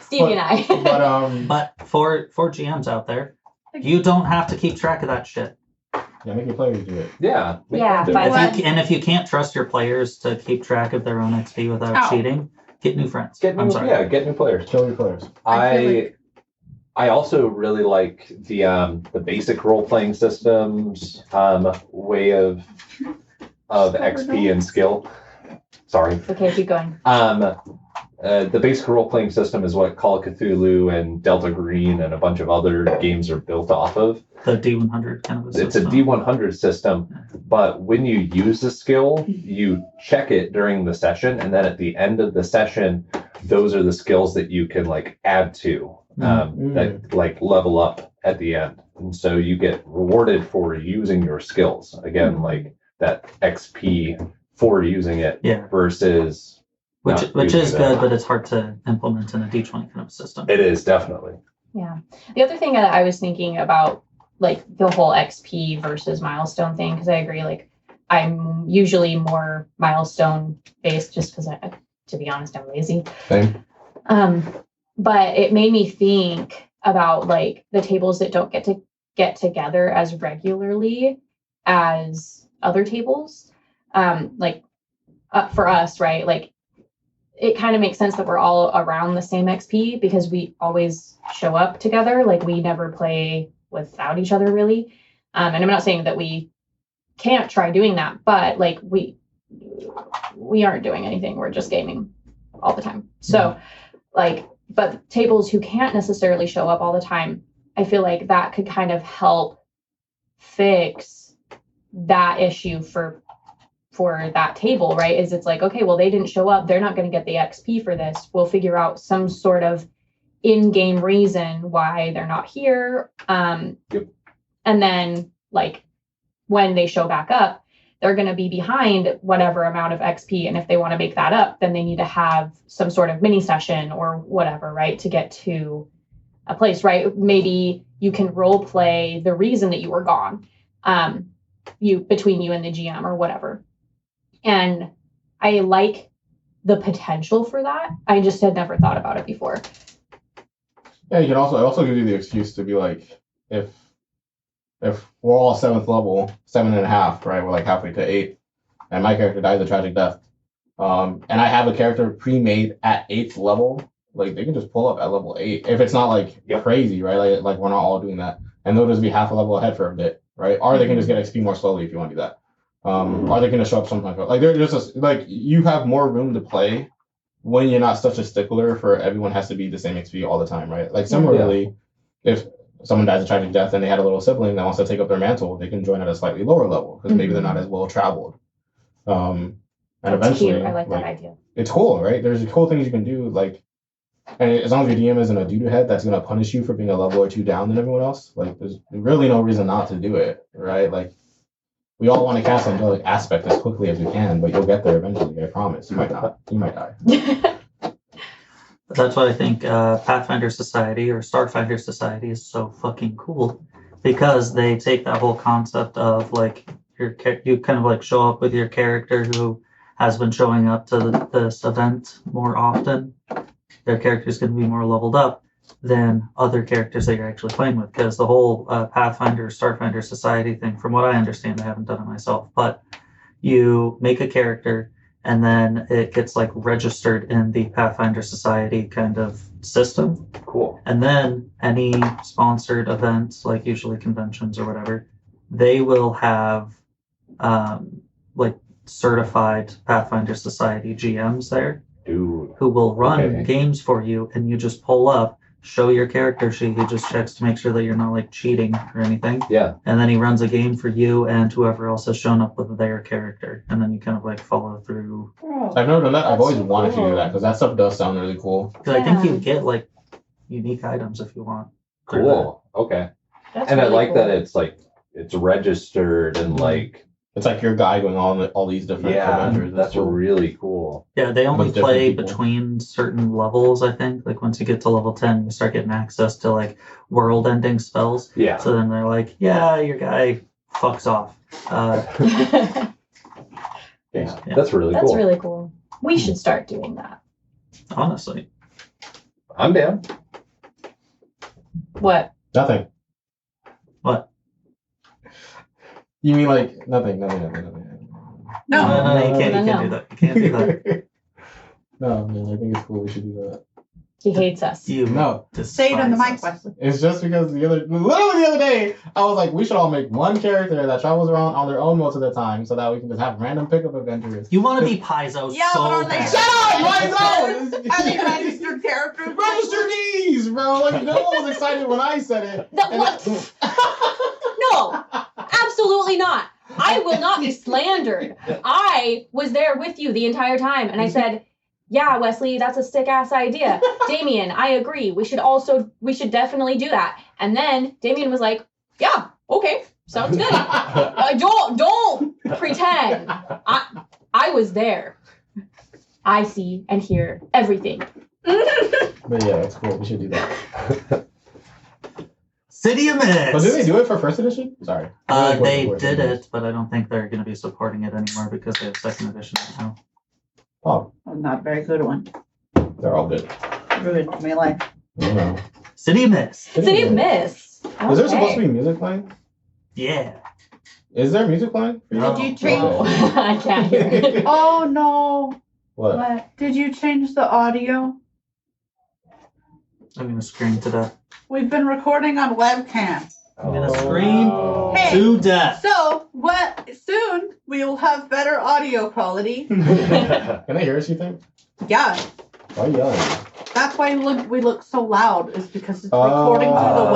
Stevie and I. but for GMs out there, you don't have to keep track of that shit. yeah, make your players do it. Yeah. Yeah, Do but it. what- If you can't trust your players to keep track of their own XP without Ow. cheating, get new friends. Get new, I'm sorry. Yeah, get new players. Kill your players. I feel I also really like the basic role playing systems way of XP and skill. Sorry. Okay, keep going. The basic role playing system is what Call of Cthulhu and Delta Green and a bunch of other games are built off of. The D100 kind of a It's a system. D100 system, but when you use a skill, you check it during the session, and then at the end of the session, those are the skills that you can like add to that like level up at the end, and so you get rewarded for using your skills again, like that XP for using it Yeah. versus Which not is using good, that. but it's hard to implement in a D20 kind of system. It is definitely. Yeah. The other thing that I was thinking about, like the whole XP versus milestone thing, because I agree, like I'm usually more milestone based just because to be honest, I'm lazy. Same. But it made me think about like the tables that don't get together as regularly as other tables. For us, right? Like it kind of makes sense that we're all around the same XP because we always show up together. Like we never play without each other really. And I'm not saying that we can't try doing that, but like we aren't doing anything. We're just gaming all the time. So like, but tables who can't necessarily show up all the time, I feel like that could kind of help fix that issue for that table, right? Is it's like, okay, well, they didn't show up. They're not going to get the XP for this. We'll figure out some sort of in-game reason why they're not here. Yep. And then like when they show back up, they're going to be behind whatever amount of XP. And if they want to make that up, then they need to have some sort of mini session or whatever, right? To get to a place, right? Maybe you can role play the reason that you were gone, between you and the GM or whatever. And I like the potential for that. I just had never thought about it before. Yeah, you can also give you the excuse to be like, if we're all 7th level, 7.5, right? We're like halfway to 8, and my character dies a tragic death. And I have a character pre-made at 8th level, like they can just pull up at level 8 if it's not like crazy, right? Like we're not all doing that, and they'll just be half a level ahead for a bit, right? Or they can just get XP more slowly if you want to do that. Or they can just show up sometimes. Like they're just like you have more room to play when you're not such a stickler for everyone has to be the same XP all the time, right? Like similarly, if someone dies a tragic death and they had a little sibling that wants to take up their mantle, they can join at a slightly lower level because maybe they're not as well traveled. And That's eventually, cute. I like that idea. it's cool, right? There's cool things you can do, like, and as long as your DM isn't a doo-doo head that's gonna punish you for being a level or 2 down than everyone else, like there's really no reason not to do it, right? Like we all want to cast angelic aspect as quickly as we can, but you'll get there eventually. I promise. You might not. You might die. That's why I think Pathfinder Society or Starfinder Society is so fucking cool, because they take that whole concept of like you kind of like show up with your character who has been showing up to this event more often. Their character is going to be more leveled up than other characters that you're actually playing with, because the whole Pathfinder Starfinder Society thing, from what I understand, I haven't done it myself, but you make a character and then it gets like registered in the Pathfinder Society kind of system. Cool. And then any sponsored events, like usually conventions or whatever, they will have like certified Pathfinder Society GMs there Dude. who will run Okay. games for you, and you just pull up show your character sheet. He just checks to make sure that you're not like cheating or anything. Yeah. And then he runs a game for you and whoever else has shown up with their character. And then you kind of like follow through. I've never done that. I've That's always so wanted to do cool. that because that stuff does sound really cool. Because I think Yeah. you get like unique items if you want. through Cool. Okay. That's And I really like cool. that it's like it's registered and like It's like your guy going on all these different adventures. that's cool. really cool. that. Yeah, they only With different play people. between certain levels, I think. Like once you get to level 10, you start getting access to like world ending spells. Yeah. So then they're like, yeah, your guy fucks off. Yeah. Yeah. That's really That's cool. really cool. We should start doing that. Honestly. I'm down. What? Nothing. What? You mean like nothing? No. You can't No. do that. You can't do that. No, man. I think it's cool. We should do that. He hates us. You No. Say it on the mic, despise us. Wesley. It's just because literally the other day, I was like, we should all make one character that travels around on their own most of the time, so that we can just have random pickup adventures. You want to be Paizo Yeah, so but are they bad. Shut up, Are they registered characters? Register these, bro. Like no one was excited when I said it. That And what? No, absolutely not. I will not be slandered. I was there with you the entire time, and I said, "Yeah, Wesley, that's a sick ass idea." Damien, I agree. We should definitely do that. And then Damien was like, "Yeah, okay, sounds good." Don't pretend. I was there. I see and hear everything. But yeah, that's cool. We should do that. City of Mist. But did they do it for first edition? Sorry. They did it, but I don't think they're going to be supporting it anymore because they have second edition right now. Oh, Not a very good one. they're all good. Ruined my life. I don't know. City of Mist. City of Mist. Is there supposed to Okay. be music playing? Yeah. Is there music playing? No. Did you change? No, I can't hear it. Oh no! What? What? Did you change the audio? I'm going to scream to death. We've been recording on webcam. I'm going to scream Hey. to death. So what? Soon we will have better audio quality. Can they hear us, you think? Yeah, Why are you yelling? that's why we look so loud. Is because it's recording through the